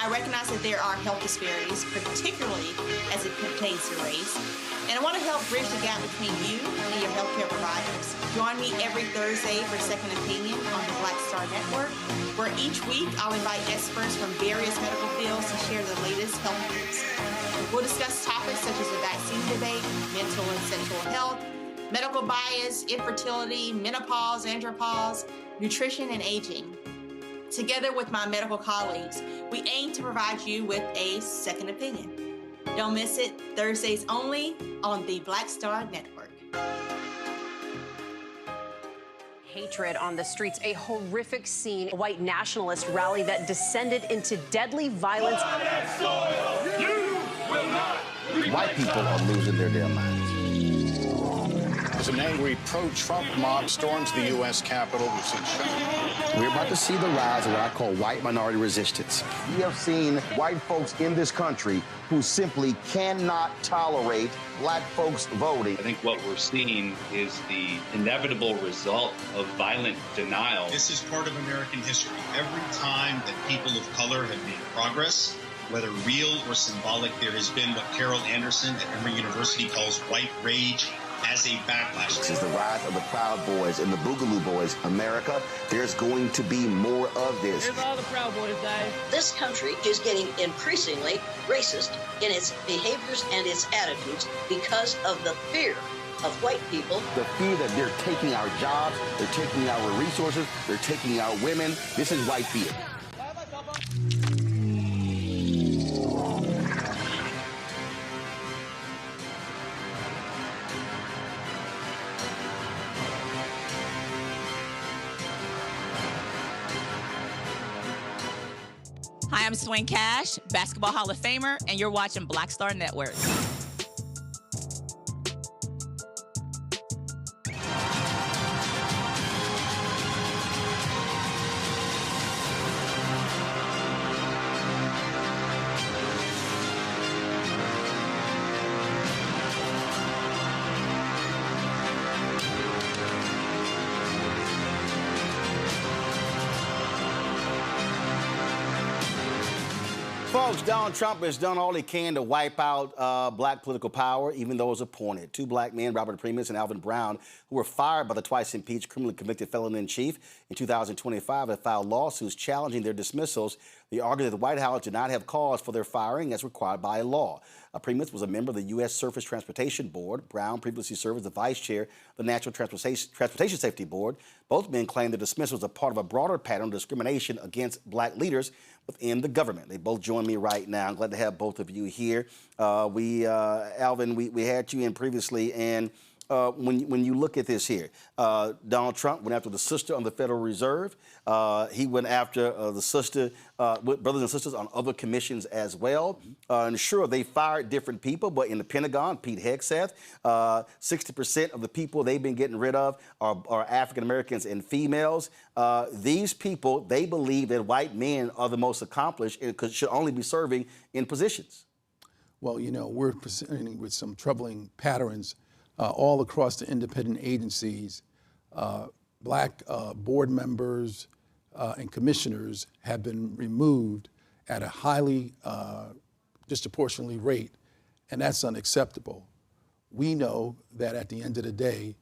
I recognize that there are health disparities, particularly as it pertains to race, and I want to help bridge the gap between you and your healthcare providers. Join me every Thursday for Second Opinion on the Black Star Network, where each week I'll invite experts from various medical fields to share the latest health news. We'll discuss topics such as the vaccine debate, mental and sexual health, medical bias, infertility, menopause, andropause, nutrition, and aging. Together with my medical colleagues, we aim to provide you with a second opinion. Don't miss it, Thursdays only on the Black Star Network. Hatred on the streets, a horrific scene, a white nationalist rally that descended into deadly violence. White people are losing their damn minds. As an angry pro-Trump mob storms the U.S. Capitol, we've seen shootings. We're about to see the rise of what I call white minority resistance. We have seen white folks in this country who simply cannot tolerate black folks voting. I think what we're seeing is the inevitable result of violent denial. This is part of American history. Every time that people of color have made progress, whether real or symbolic, there has been what Carol Anderson at Emory University calls white rage as a backlash. This is the rise of the Proud Boys and the Boogaloo Boys. America, there's going to be more of this. Here's all the Proud Boys, guys. This country is getting increasingly racist in its behaviors and its attitudes because of the fear of white people. The fear that they're taking our jobs, they're taking our resources, they're taking our women. This is white fear. I am Swing Cash, Basketball Hall of Famer, and you're watching Black Star Network. Folks, Donald Trump has done all he can to wipe out black political power, even though it was appointed. Two black men, Robert Primus and Alvin Brown, who were fired by the twice-impeached, criminally convicted felon-in-chief in 2025, have filed lawsuits challenging their dismissals. They argue that the White House did not have cause for their firing as required by law. Primus was a member of the U.S. Surface Transportation Board. Brown previously served as the vice chair of the National Transportation Safety Board. Both men claimed the dismissal was a part of a broader pattern of discrimination against black leaders within the government. They both join me right now. I'm glad to have both of you here. Alvin, we had you in previously, and when you look at this here, Donald Trump went after the sister on the Federal Reserve. He went after the sister, brothers and sisters on other commissions as well. And sure, they fired different people, but in the Pentagon, Pete Hegseth, 60% of the people they've been getting rid of are African Americans and females. These people, they believe that white men are the most accomplished and should only be serving in positions. Well, you know, we're presenting with some troubling patterns all across the independent agencies. Black board members and commissioners have been removed at a highly disproportionately rate, and that's unacceptable. We know that at the end of the day,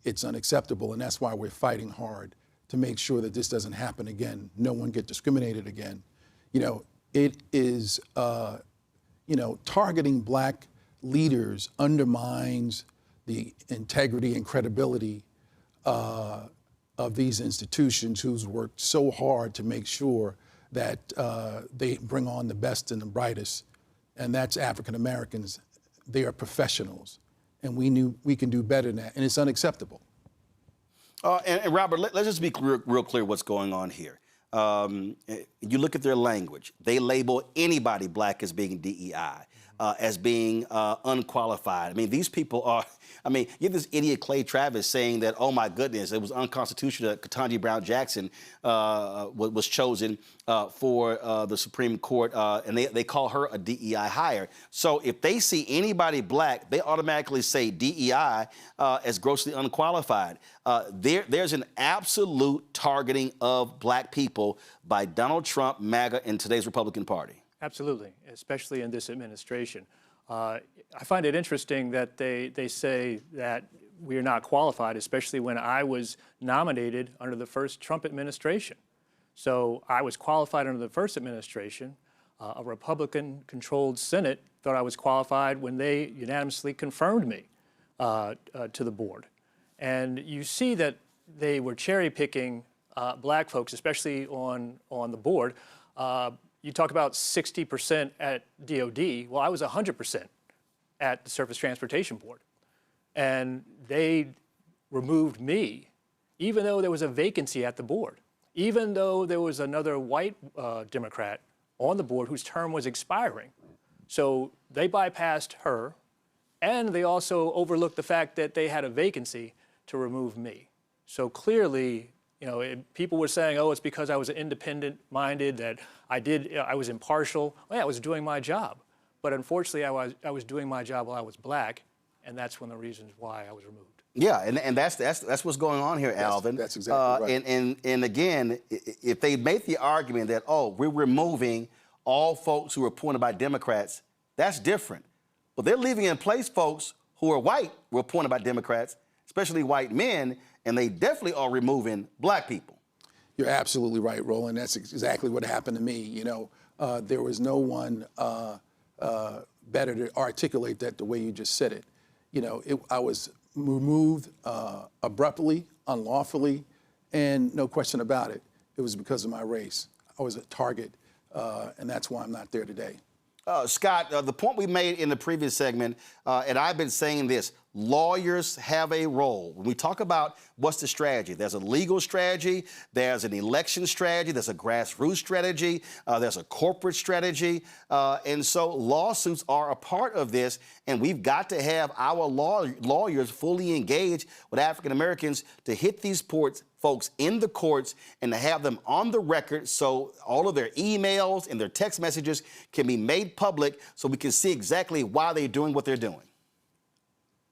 it's unacceptable, and that's why we're fighting hard to make sure that this doesn't happen again. No one get discriminated again. You know, it is, targeting black leaders undermines the integrity and credibility of these institutions who's worked so hard to make sure that they bring on the best and the brightest, and that's African Americans. They are professionals, and we can do better than that, and it's unacceptable. And Robert, let's just be real clear what's going on here. You look at their language. They label anybody black as being DEI. As being unqualified. I mean, these people are, you have this idiot Clay Travis saying that, oh my goodness, it was unconstitutional that Ketanji Brown Jackson was chosen for the Supreme Court, and they call her a DEI hire. So if they see anybody black, they automatically say DEI as grossly unqualified. There's an absolute targeting of black people by Donald Trump, MAGA, and today's Republican Party. Absolutely, especially in this administration. I find it interesting that they say that we are not qualified, especially when I was nominated under the first Trump administration. So I was qualified under the first administration. A Republican-controlled Senate thought I was qualified when they unanimously confirmed me to the board. And you see that they were cherry-picking black folks, especially on the board. You talk about 60% at DOD. Well, I was 100% at the Surface Transportation Board. And they removed me, even though there was a vacancy at the board, even though there was another white Democrat on the board whose term was expiring. So they bypassed her, and they also overlooked the fact that they had a vacancy to remove me. So clearly, people were saying, oh, it's because I was independent-minded, that I was impartial. Well, yeah, I was doing my job. But unfortunately, I was doing my job while I was black, and that's one of the reasons why I was removed. Yeah, and that's what's going on here, Alvin. That's exactly right. And again, if they make the argument that, oh, we're removing all folks who are appointed by Democrats, that's different. But they're leaving in place folks who are white, were appointed by Democrats, especially white men, and they definitely are removing black people. You're absolutely right, Roland. That's exactly what happened to me. There was no one better to articulate that the way you just said it. I was removed abruptly, unlawfully, and no question about it. It was because of my race. I was a target, and that's why I'm not there today. Scott, the point we made in the previous segment, and I've been saying this, lawyers have a role. When we talk about what's the strategy, there's a legal strategy, there's an election strategy, there's a grassroots strategy, there's a corporate strategy. And so lawsuits are a part of this. And we've got to have our lawyers fully engaged with African Americans to hit these folks in the courts and to have them on the record so all of their emails and their text messages can be made public so we can see exactly why they're doing what they're doing.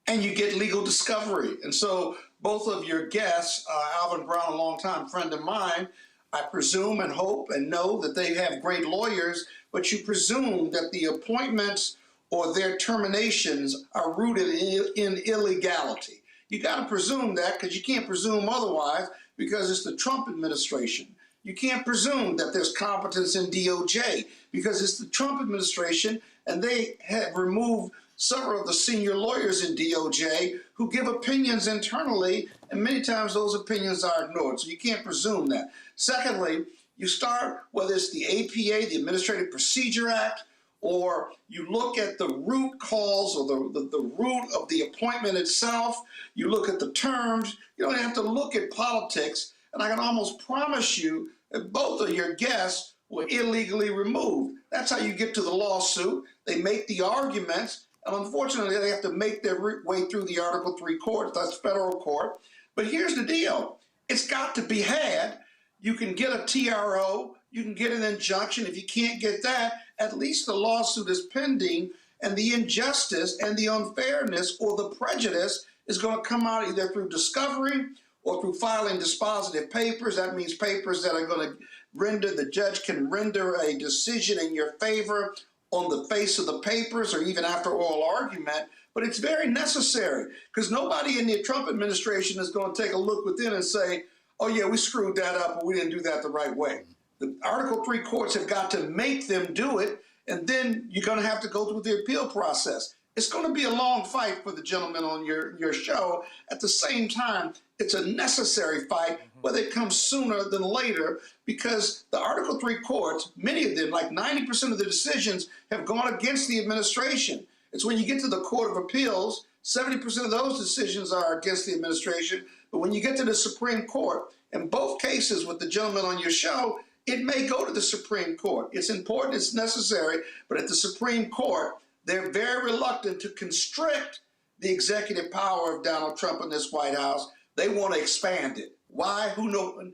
And you get legal discovery. And so both of your guests, Alvin Brown, a longtime friend of mine, I presume and hope and know that they have great lawyers, but you presume that the appointments or their terminations are rooted in illegality. You got to presume that because you can't presume otherwise because it's the Trump administration. You can't presume that there's competence in DOJ because it's the Trump administration and they have removed several of the senior lawyers in DOJ who give opinions internally, and many times those opinions are ignored. So you can't presume that. Secondly, you start, whether it's the APA, the Administrative Procedure Act, or you look at the root cause or the root of the appointment itself, you look at the terms, you don't have to look at politics, and I can almost promise you that both of your guests were illegally removed. That's how you get to the lawsuit. They make the arguments, and unfortunately, they have to make their way through the Article 3 court, that's federal court. But here's the deal. It's got to be had. You can get a TRO. You can get an injunction. If you can't get that, at least the lawsuit is pending, and the injustice and the unfairness or the prejudice is going to come out either through discovery or through filing dispositive papers. That means papers that are going to render, the judge can render a decision in your favor on the face of the papers or even after oral argument, but it's very necessary because nobody in the Trump administration is going to take a look within and say, oh yeah, we screwed that up or we didn't do that the right way. The Article 3 courts have got to make them do it, and then you're going to have to go through the appeal process. It's going to be a long fight for the gentleman on your show. At the same time, it's a necessary fight, whether it comes sooner than later, because the Article 3 courts, many of them, like 90% of the decisions, have gone against the administration. It's when you get to the Court of Appeals, 70% of those decisions are against the administration. But when you get to the Supreme Court, in both cases with the gentleman on your show, it may go to the Supreme Court. It's important, it's necessary, but at the Supreme Court, they're very reluctant to constrict the executive power of Donald Trump in this White House. They want to expand it. Why? Who knows?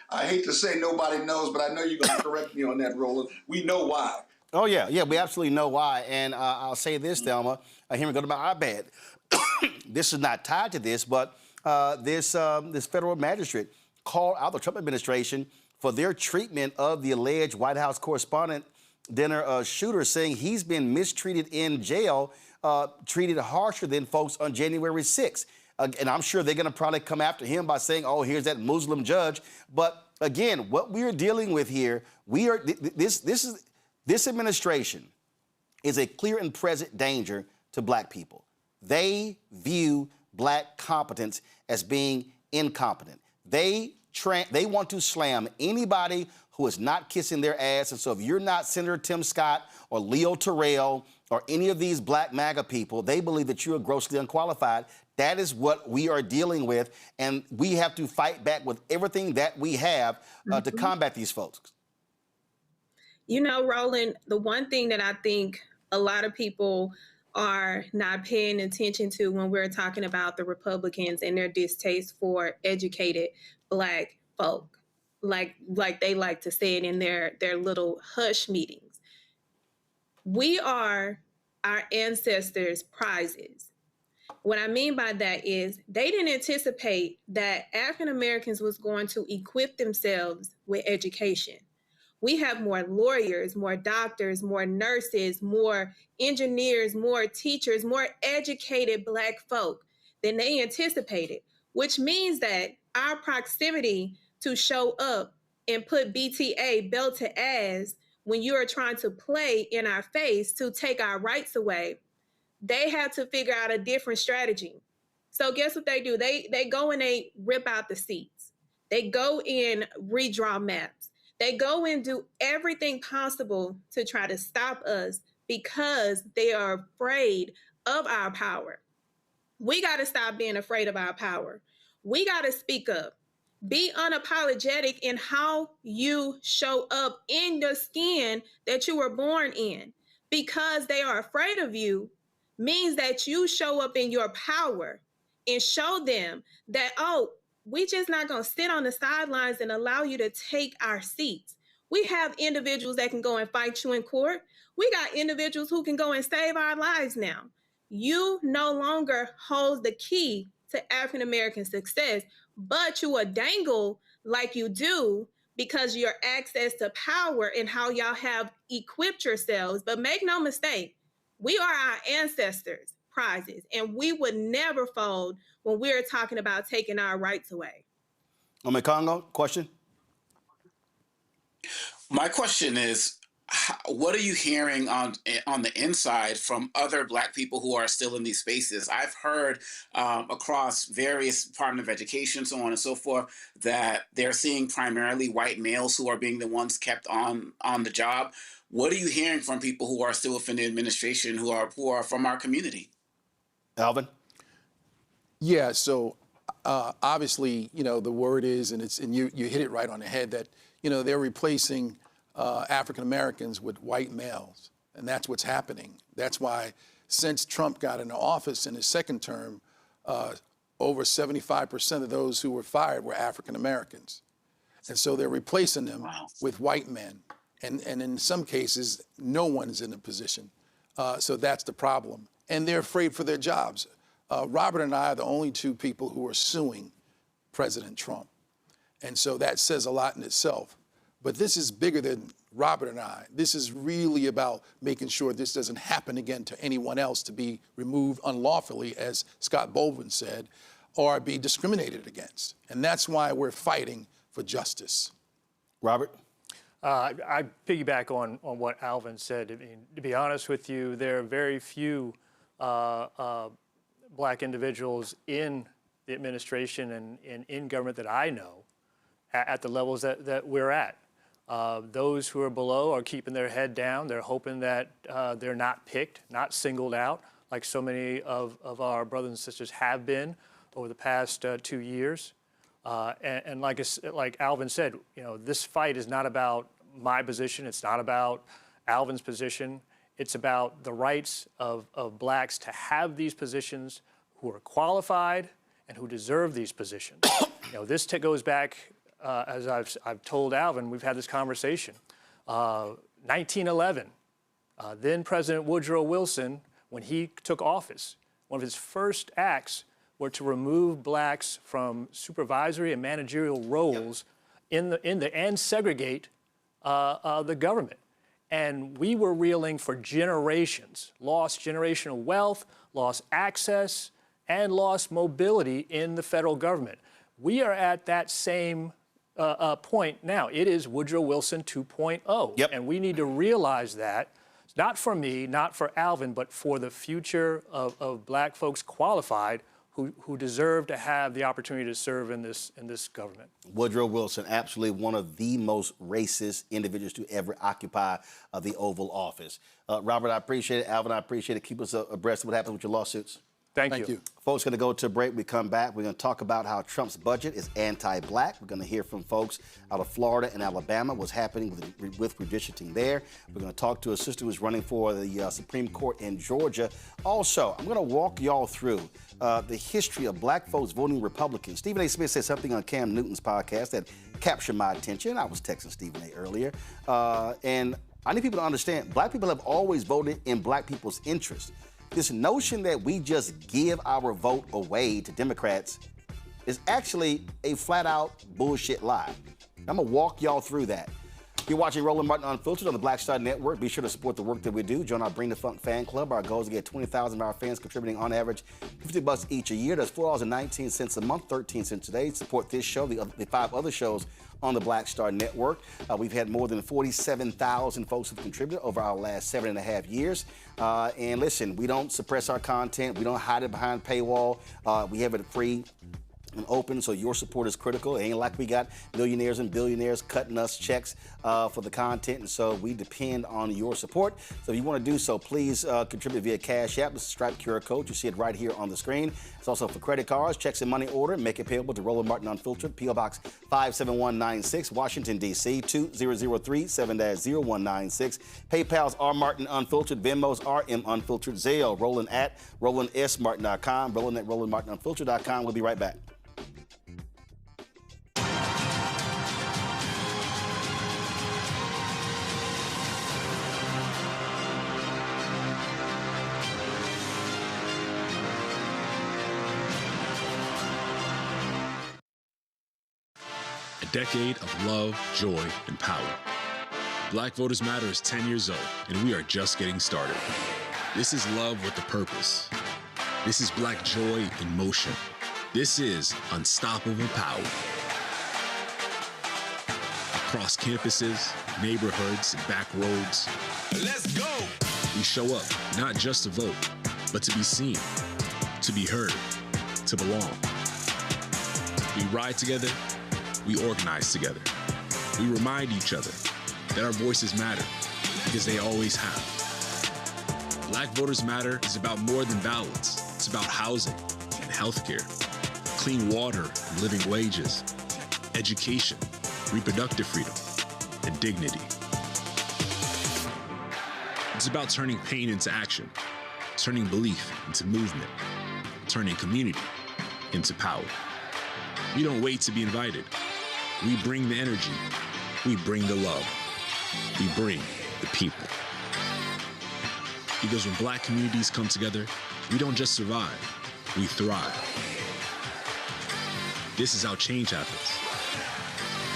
I hate to say nobody knows, but I know you're going to correct me on that, Roland. We know why. Oh, yeah, we absolutely know why. And I'll say this, Thelma. Here we go to my iPad. This is not tied to this, but this federal magistrate called out the Trump administration for their treatment of the alleged White House correspondent dinner shooter, saying he's been mistreated in jail, treated harsher than folks on January 6th. And I'm sure they're going to probably come after him by saying, oh, here's that Muslim judge. But again, what we're dealing with here, this administration is a clear and present danger to black people. They view black competence as being incompetent. They want to slam anybody who is not kissing their ass. And so if you're not Senator Tim Scott or Leo Terrell or any of these black MAGA people, they believe that you are grossly unqualified. That is what we are dealing with. And we have to fight back with everything that we have to combat these folks. You know, Roland, the one thing that I think a lot of people are not paying attention to when we're talking about the Republicans and their distaste for educated black folk, like they like to say it in their little hush meetings. We are our ancestors' prizes. What I mean by that is they didn't anticipate that African Americans was going to equip themselves with education. We have more lawyers, more doctors, more nurses, more engineers, more teachers, more educated black folk than they anticipated, which means that our proximity to show up and put BTA, belt to ass, when you are trying to play in our face to take our rights away, they have to figure out a different strategy. So guess what they do? They go and they rip out the seats. They go and redraw maps. They go and do everything possible to try to stop us because they are afraid of our power. We got to stop being afraid of our power. We got to speak up. Be unapologetic in how you show up in the skin that you were born in. Because they are afraid of you means that you show up in your power and show them that, oh, we just not going to sit on the sidelines and allow you to take our seats. We have individuals that can go and fight you in court. We got individuals who can go and save our lives now. You no longer hold the key to African American success, but you will dangle like you do because your access to power and how y'all have equipped yourselves. But make no mistake, we are our ancestors' prizes, and we would never fold when we're talking about taking our rights away. Congo, question? My question is, what are you hearing on the inside from other Black people who are still in these spaces? I've heard across various Department of Education, so on and so forth, that they're seeing primarily white males who are being the ones kept on the job. What are you hearing from people who are still within the administration who are from our community? Alvin? Yeah, so obviously, the word is, and you hit it right on the head, that, they're replacing African Americans with white males, and that's what's happening. That's why since Trump got into office in his second term, over 75% of those who were fired were African Americans. And so they're replacing them with white men. And in some cases, no one's in a position. So that's the problem. And they're afraid for their jobs. Robert and I are the only two people who are suing President Trump. And so that says a lot in itself. But this is bigger than Robert and I. This is really about making sure this doesn't happen again to anyone else, to be removed unlawfully, as Scott Baldwin said, or be discriminated against. And that's why we're fighting for justice. Robert? I piggyback on what Alvin said. I mean, to be honest with you, there are very few Black individuals in the administration and in government that I know at the levels that we're at. Those who are below are keeping their head down. They're hoping that they're not picked, not singled out, like so many of our brothers and sisters have been over the past 2 years. And like Alvin said, this fight is not about my position. It's not about Alvin's position. It's about the rights of Blacks to have these positions, who are qualified and who deserve these positions. This goes back, as I've told Alvin, we've had this conversation. 1911, then President Woodrow Wilson, when he took office, one of his first acts were to remove Blacks from supervisory and managerial roles and segregate the government. And we were reeling for generations, lost generational wealth, lost access, and lost mobility in the federal government. We are at that same point now. It is Woodrow Wilson 2.0. Yep. And we need to realize that, not for me, not for Alvin, but for the future of Black folks qualified who deserve to have the opportunity to serve in this government. Woodrow Wilson, absolutely one of the most racist individuals to ever occupy the Oval Office. Robert, I appreciate it. Alvin, I appreciate it. Keep us abreast of what happens with your lawsuits. Thank you. Folks, going to go to a break. We come back. We're going to talk about how Trump's budget is anti-Black. We're going to hear from folks out of Florida and Alabama, what's happening with redistricting there. We're going to talk to a sister who's running for the Supreme Court in Georgia. Also, I'm going to walk y'all through the history of Black folks voting Republican. Stephen A. Smith said something on Cam Newton's podcast that captured my attention. I was texting Stephen A. earlier. And I need people to understand, Black people have always voted in Black people's interests. This notion that we just give our vote away to Democrats is actually a flat-out bullshit lie. I'm going to walk y'all through that. You're watching Roland Martin Unfiltered on the Black Star Network. Be sure to support the work that we do. Join our Bring the Funk fan club. Our goal is to get 20,000 of our fans contributing on average $50 each a year. That's $4.19 a month, 13 cents a day. Support this show, the 5 other shows on the Black Star Network. We've had more than 47,000 folks who've contributed over our last 7.5 years. And listen, we don't suppress our content. We don't hide it behind paywall. We have it free and open, so your support is critical. It ain't like we got millionaires and billionaires cutting us checks for the content, and so we depend on your support. So if you want to do so, please contribute via Cash App. This is Stripe QR code. You see it right here on the screen. It's also for credit cards, checks and money order. Make it payable to Roland Martin Unfiltered, P.O. Box 57196, Washington, D.C. 20037 7-0196. PayPal's R Martin Unfiltered, Venmo's RM Unfiltered, Zelle, Roland at RolandSMartin.com, Roland at RolandMartinUnfiltered.com. We'll be right back. A decade of love, joy, and power. Black Voters Matter is 10 years old, and we are just getting started. This is love with a purpose. This is Black joy in motion. This is unstoppable power. Across campuses, neighborhoods, and back roads. Let's go! We show up not just to vote, but to be seen, to be heard, to belong. We ride together. We organize together. We remind each other that our voices matter, because they always have. Black Voters Matter is about more than ballots. It's about housing and healthcare, clean water and living wages, education, reproductive freedom, and dignity. It's about turning pain into action, turning belief into movement, turning community into power. We don't wait to be invited. We bring the energy. We bring the love. We bring the people. Because when Black communities come together, we don't just survive, we thrive. This is how change happens.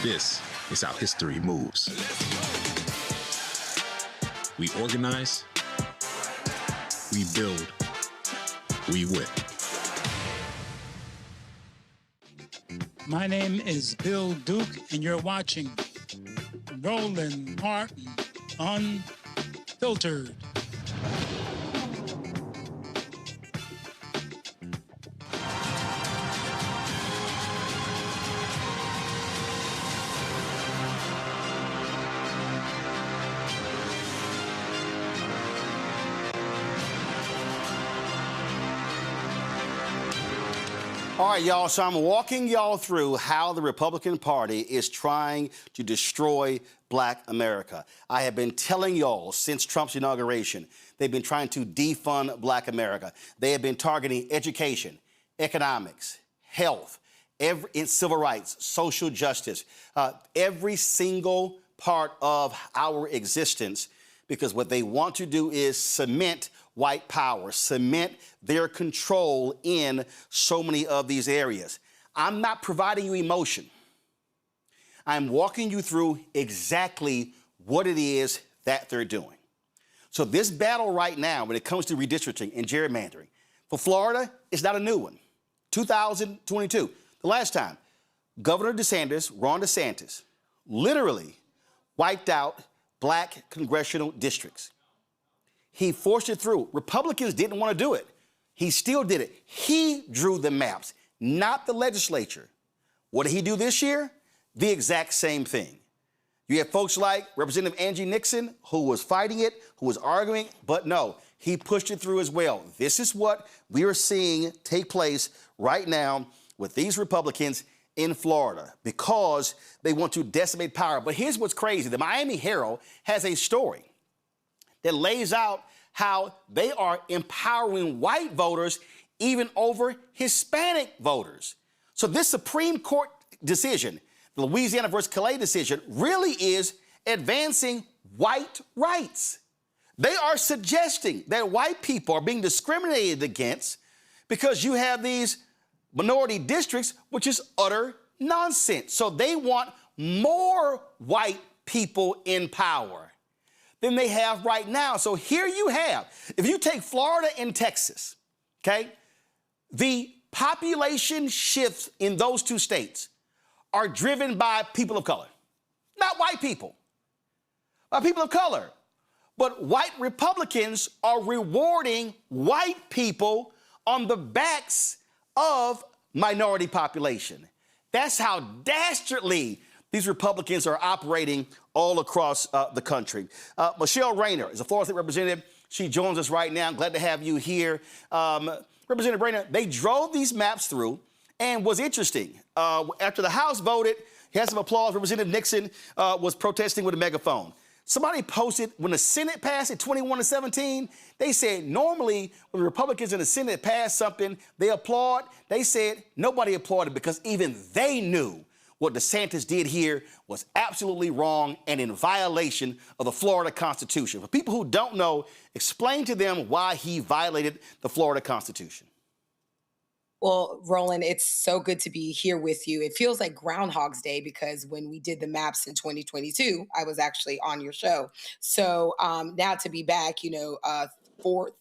This is how history moves. We organize, we build, we win. My name is Bill Duke, and you're watching Roland Martin Unfiltered. All right, y'all, so I'm walking y'all through how the Republican Party is trying to destroy Black America. I have been telling y'all since Trump's inauguration, they've been trying to defund Black America. They have been targeting education, economics, health, civil rights, social justice, every single part of our existence, because what they want to do is cement white power, cement their control in so many of these areas. I'm not providing you emotion. I'm walking you through exactly what it is that they're doing. So this battle right now, when it comes to redistricting and gerrymandering, for Florida, it's not a new one. 2022, the last time, Governor Ron DeSantis, literally wiped out Black congressional districts. He forced it through. Republicans didn't want to do it. He still did it. He drew the maps, not the legislature. What did he do this year? The exact same thing. You have folks like Representative Angie Nixon, who was fighting it, who was arguing, but no, he pushed it through as well. This is what we are seeing take place right now with these Republicans in Florida, because they want to decimate power. But here's what's crazy. The Miami Herald has a story that lays out how they are empowering white voters even over Hispanic voters. So this Supreme Court decision, the Louisiana versus Calais decision, really is advancing white rights. They are suggesting that white people are being discriminated against because you have these minority districts, which is utter nonsense. So they want more white people in power than they have right now. So here you have, if you take Florida and Texas, okay, the population shifts in those two states are driven by people of color, not white people, by people of color. But white Republicans are rewarding white people on the backs of minority population. That's how dastardly these Republicans are operating all across the country. Michelle Rayner is a Florida State Representative. She joins us right now. I'm glad to have you here. Representative Rayner, they drove these maps through, and what's interesting, after the House voted, he had some applause. Representative Nixon was protesting with a megaphone. Somebody posted when the Senate passed it 21-17, they said normally when the Republicans in the Senate pass something, they applaud. They said nobody applauded because even they knew what DeSantis did here was absolutely wrong and in violation of the Florida Constitution. For people who don't know, explain to them why he violated the Florida Constitution. Well, Roland, it's so good to be here with you. It feels like Groundhog's Day because when we did the maps in 2022, I was actually on your show. So now to be back, 4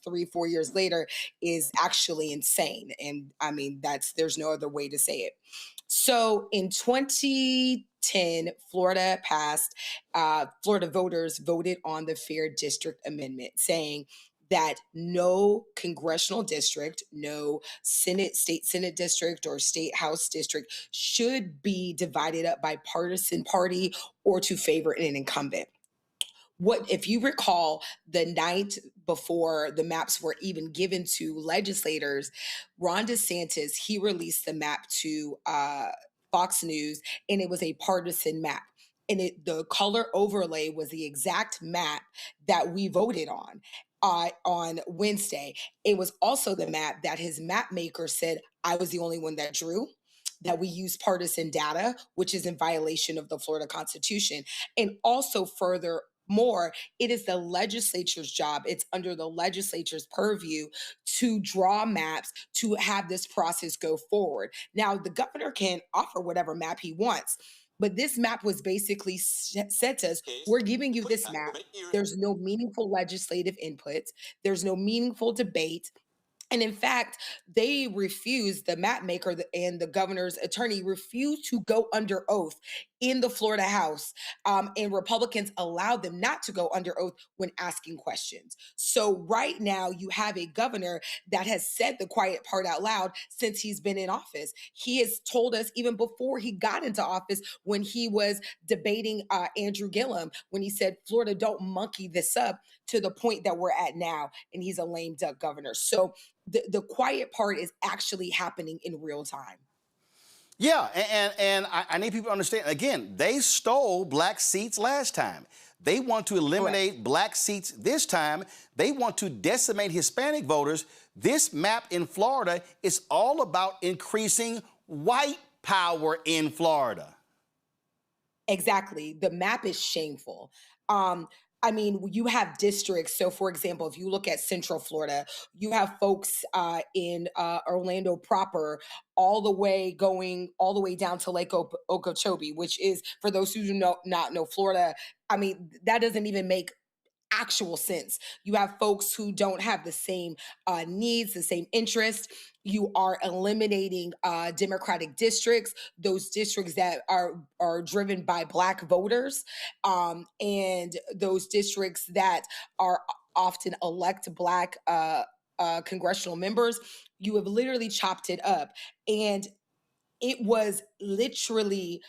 years later is actually insane. And I mean, there's no other way to say it. So in 2010, Florida passed, Florida voters voted on the Fair District Amendment saying that no congressional district, no state Senate district or state House district should be divided up by partisan party or to favor an incumbent. If you recall, the night before the maps were even given to legislators, Ron DeSantis, he released the map to Fox News, and it was a partisan map. And the color overlay was the exact map that we voted on Wednesday. It was also the map that his map maker said I was the only one that drew, that we use partisan data, which is in violation of the Florida Constitution. And also furthermore, it is the legislature's job. It's under the legislature's purview to draw maps to have this process go forward. Now, the governor can offer whatever map he wants. But this map was basically said to us, we're giving you this map. There's no meaningful legislative input. There's no meaningful debate. And in fact, they refused, the map maker and the governor's attorney refused to go under oath in the Florida House. And Republicans allowed them not to go under oath when asking questions. So right now you have a governor that has said the quiet part out loud since he's been in office. He has told us even before he got into office when he was debating Andrew Gillum, when he said, Florida, don't monkey this up to the point that we're at now. And he's a lame duck governor. So the quiet part is actually happening in real time. Yeah, and I need people to understand, again, they stole black seats last time. They want to eliminate black seats this time. They want to decimate Hispanic voters. This map in Florida is all about increasing white power in Florida. Exactly. The map is shameful. I mean, you have districts. So, for example, if you look at Central Florida, you have folks in Orlando proper, all the way down to Lake Okeechobee, which is, for those who do not know Florida, I mean, that doesn't even make actual sense. You have folks who don't have the same needs, the same interests. You are eliminating Democratic districts, those districts that are driven by Black voters, and those districts that are often elect Black congressional members. You have literally chopped it up. And it was literally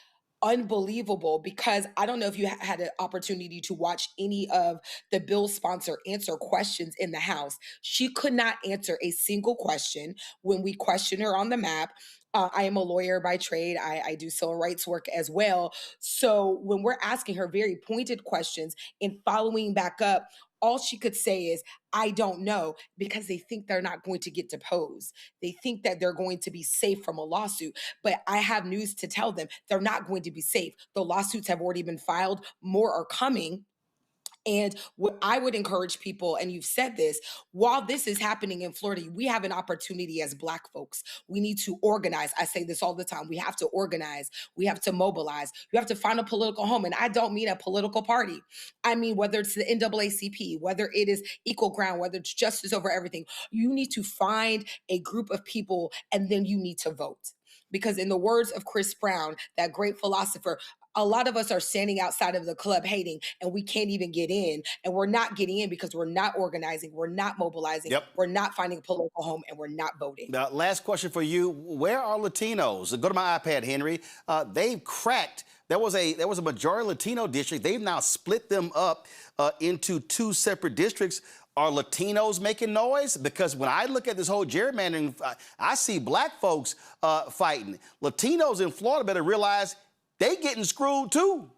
unbelievable because I don't know if you had an opportunity to watch any of the bill sponsor answer questions in the House. She could not answer a single question when we questioned her on the map. I am a lawyer by trade. I do civil rights work as well. So when we're asking her very pointed questions and following back up, all she could say is, I don't know, because they think they're not going to get deposed. They think that they're going to be safe from a lawsuit. But I have news to tell them. They're not going to be safe. The lawsuits have already been filed. More are coming. And what I would encourage people, and you've said this, while this is happening in Florida, we have an opportunity as Black folks. We need to organize. I say this all the time. We have to organize. We have to mobilize. You have to find a political home. And I don't mean a political party. I mean, whether it's the NAACP, whether it is Equal Ground, whether it's Justice Over Everything, you need to find a group of people and then you need to vote. Because in the words of Chris Brown, that great philosopher, a lot of us are standing outside of the club hating, and we can't even get in. And we're not getting in because we're not organizing, we're not mobilizing, we're not finding a political home, and we're not voting. Now, last question for you. Where are Latinos? Go to my iPad, Henry. They've cracked. There was a majority Latino district. They've now split them up into 2 separate districts. Are Latinos making noise? Because when I look at this whole gerrymandering, I see black folks fighting. Latinos in Florida better realize they getting screwed too.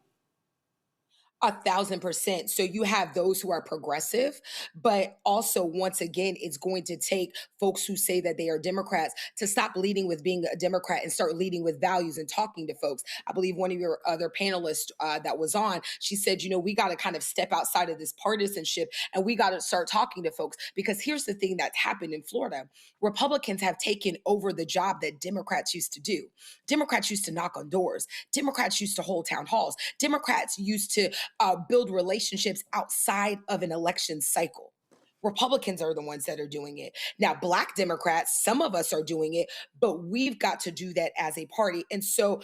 1,000%. So you have those who are progressive, but also, once again, it's going to take folks who say that they are Democrats to stop leading with being a Democrat and start leading with values and talking to folks. I believe one of your other panelists that was on, she said, you know, we got to kind of step outside of this partisanship and we got to start talking to folks, because here's the thing that's happened in Florida. Republicans have taken over the job that Democrats used to do. Democrats used to knock on doors. Democrats used to hold town halls. Democrats used to build relationships outside of an election cycle. Republicans are the ones that are doing it. Now, Black Democrats, some of us are doing it, but we've got to do that as a party. And so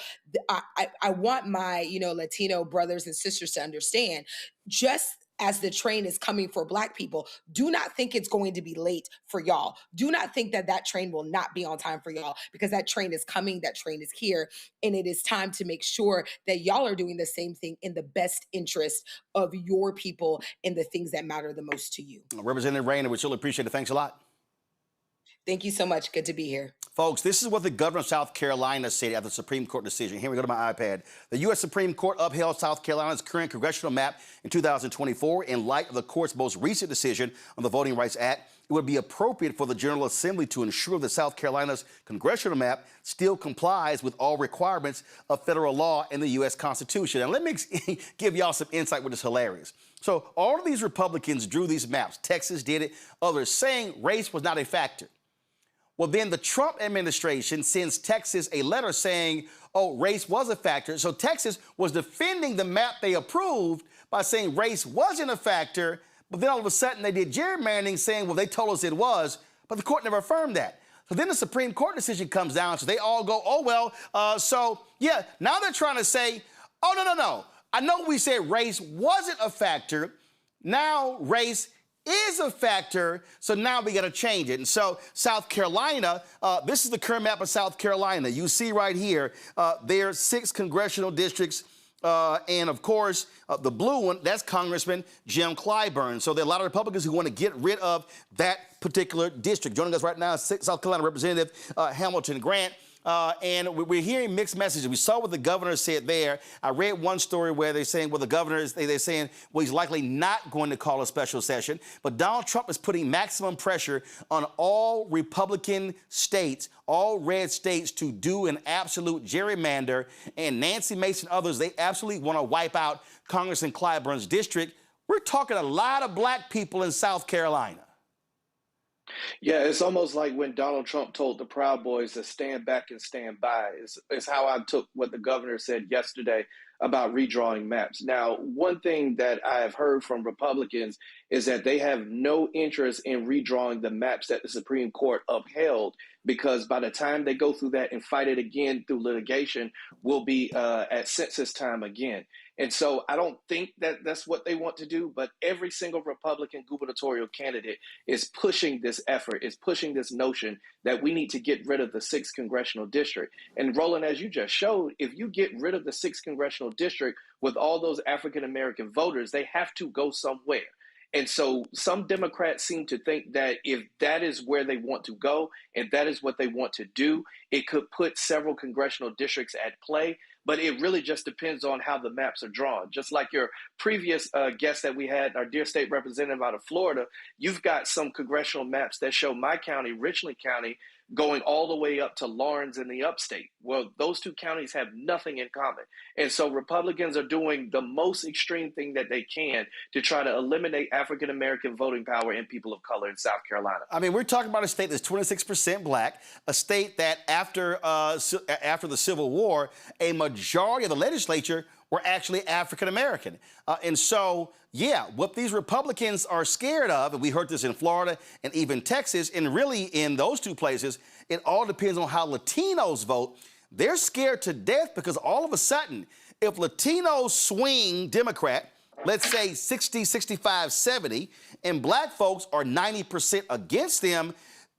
I want my, Latino brothers and sisters to understand, just as the train is coming for Black people, do not think it's going to be late for y'all. Do not think that that train will not be on time for y'all, because that train is coming, that train is here, and it is time to make sure that y'all are doing the same thing in the best interest of your people and the things that matter the most to you. Representative Rayner, we still appreciate it. Thanks a lot. Thank you so much. Good to be here. Folks, this is what the governor of South Carolina said after the Supreme Court decision. Here we go to my iPad. The U.S. Supreme Court upheld South Carolina's current congressional map in 2024 in light of the court's most recent decision on the Voting Rights Act. It would be appropriate for the General Assembly to ensure that South Carolina's congressional map still complies with all requirements of federal law and the U.S. Constitution. And let me give y'all some insight, which is hilarious. So all of these Republicans drew these maps. Texas did it, others, saying race was not a factor. Well, then the Trump administration sends Texas a letter saying, oh, race was a factor. So Texas was defending the map they approved by saying race wasn't a factor. But then all of a sudden they did gerrymandering, saying, well, they told us it was. But the court never affirmed that. So then the Supreme Court decision comes down. So they all go, oh, well, now they're trying to say, oh, no. I know we said race wasn't a factor. Now race is a factor, so now we got to change it. And so South Carolina, this is the current map of South Carolina. You see right here, there are 6 congressional districts, and of course, the blue one, that's Congressman Jim Clyburn. So there are a lot of Republicans who want to get rid of that particular district. Joining us right now is South Carolina Representative Hamilton Grant. And we're hearing mixed messages. We saw what the governor said there. I read one story where they're saying, well, the governor is they're saying, well, he's likely not going to call a special session. But Donald Trump is putting maximum pressure on all Republican states, all red states, to do an absolute gerrymander. And Nancy Mace and others, they absolutely want to wipe out Congressman Clyburn's district. We're talking a lot of Black people in South Carolina. Yeah, it's almost like when Donald Trump told the Proud Boys to stand back and stand by. It's how I took what the governor said yesterday about redrawing maps. Now, one thing that I have heard from Republicans is that they have no interest in redrawing the maps that the Supreme Court upheld, because by the time they go through that and fight it again through litigation, we'll be at census time again. And so I don't think that that's what they want to do, but every single Republican gubernatorial candidate is pushing this effort, is pushing this notion that we need to get rid of the 6th congressional district. And Roland, as you just showed, if you get rid of the 6th congressional district with all those African-American voters, they have to go somewhere. And so some Democrats seem to think that if that is where they want to go and that is what they want to do, it could put several congressional districts at play. But it really just depends on how the maps are drawn. Just like your previous guest that we had, our dear state representative out of Florida, you've got some congressional maps that show my county, Richland County, going all the way up to Lawrence in the upstate. Well, those two counties have nothing in common. And so Republicans are doing the most extreme thing that they can to try to eliminate African-American voting power and people of color in South Carolina. I mean, we're talking about a state that's 26% Black, a state that after the Civil War, a majority of the legislature were actually African-American. And so, yeah, what these Republicans are scared of, and we heard this in Florida and even Texas, and really in those two places, it all depends on how Latinos vote. They're scared to death because all of a sudden, if Latinos swing Democrat, let's say 60, 65, 70, and black folks are 90% against them,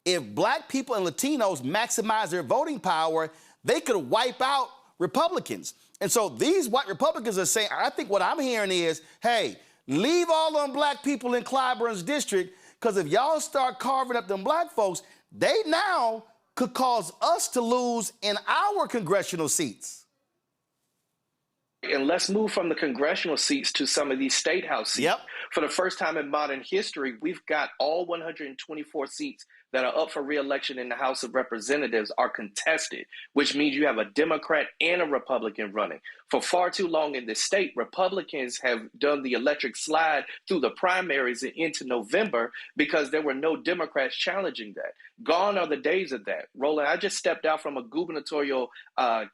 if black people and Latinos maximize their voting power, they could wipe out Republicans. And so these white Republicans are saying, I think what I'm hearing is, hey, leave all them black people in Clyburn's district, because if y'all start carving up them black folks, they now could cause us to lose in our congressional seats. And let's move from the congressional seats to some of these state house seats. Yep. For the first time in modern history, we've got all 124 seats that are up for re-election in the House of Representatives are contested, which means you have a Democrat and a Republican running. For far too long in this state, Republicans have done the electric slide through the primaries and into November because there were no Democrats challenging that. Gone are the days of that. Roland, I just stepped out from a gubernatorial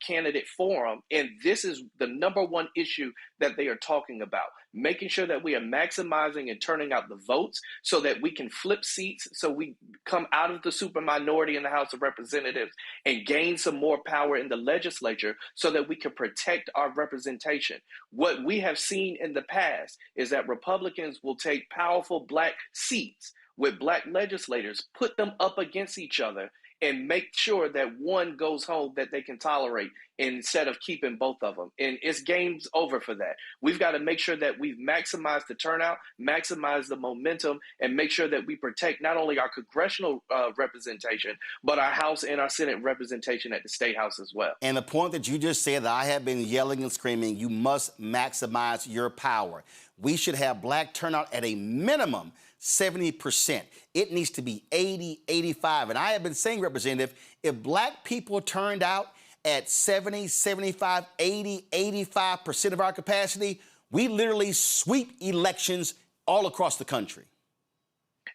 candidate forum, and this is the number one issue that they are talking about, making sure that we are maximizing and turning out the votes so that we can flip seats, so we come out of the super minority in the House of Representatives and gain some more power in the legislature so that we can protect our representation. What we have seen in the past is that Republicans will take powerful black seats with black legislators, put them up against each other, and make sure that one goes home that they can tolerate instead of keeping both of them. And it's game's over for that. We've got to make sure that we've maximized the turnout, maximize the momentum, and make sure that we protect not only our congressional representation, but our House and our Senate representation at the State House as well. And the point that you just said that I have been yelling and screaming, you must maximize your power. We should have black turnout at a minimum 70%. It needs to be 80, 85. And I have been saying, Representative, if black people turned out at 70, 75, 80, 85% of our capacity, we literally sweep elections all across the country.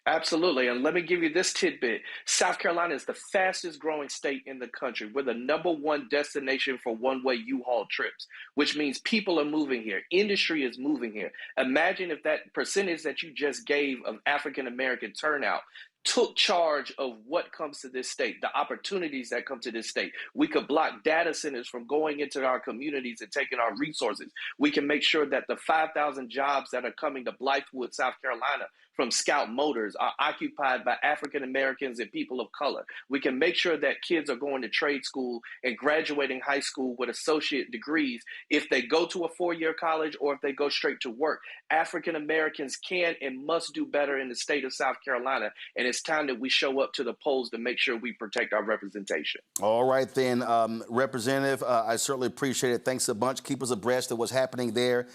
Absolutely. And let me give you this tidbit. South Carolina is the fastest growing state in the country. We're the #1 destination for one-way U-Haul trips, which means people are moving here. Industry is moving here. Imagine if that percentage that you just gave of African-American turnout took charge of what comes to this state, the opportunities that come to this state. We could block data centers from going into our communities and taking our resources. We can make sure that the 5,000 jobs that are coming to Blythewood, South Carolina, from Scout Motors are occupied by African Americans and people of color. We can make sure that kids are going to trade school and graduating high school with associate degrees if they go to a 4-year college or if they go straight to work. African Americans can and must do better in the state of South Carolina, and it's time that we show up to the polls to make sure we protect our representation. All right, then, Representative, I certainly appreciate it. Thanks a bunch. Keep us abreast of what's happening there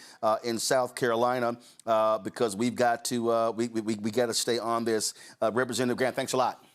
in South Carolina because we've got to we got to stay on this. Representative Grant, thanks a lot.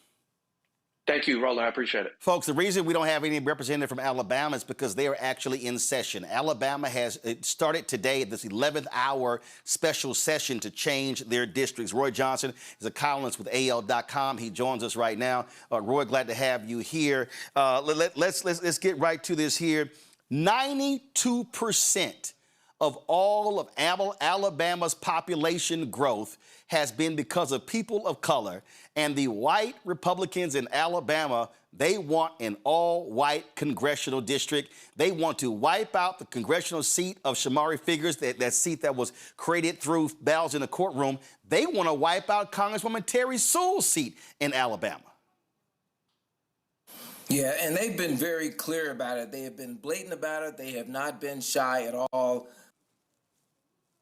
Thank you, Roland. I appreciate it. Folks, the reason we don't have any representative from Alabama is because they are actually in session. Alabama has started today, this 11th hour special session to change their districts. Roy Johnson is a columnist with AL.com. He joins us right now. Roy, glad to have you here. Let's get right to this here. 92% of all of Alabama's population growth has been because of people of color. And the white Republicans in Alabama, they want an all-white congressional district. They want to wipe out the congressional seat of Shamari Figures, that seat that was created through battles in the courtroom. They want to wipe out Congresswoman Terry Sewell's seat in Alabama. Yeah, and they've been very clear about it. They have been blatant about it. They have not been shy at all.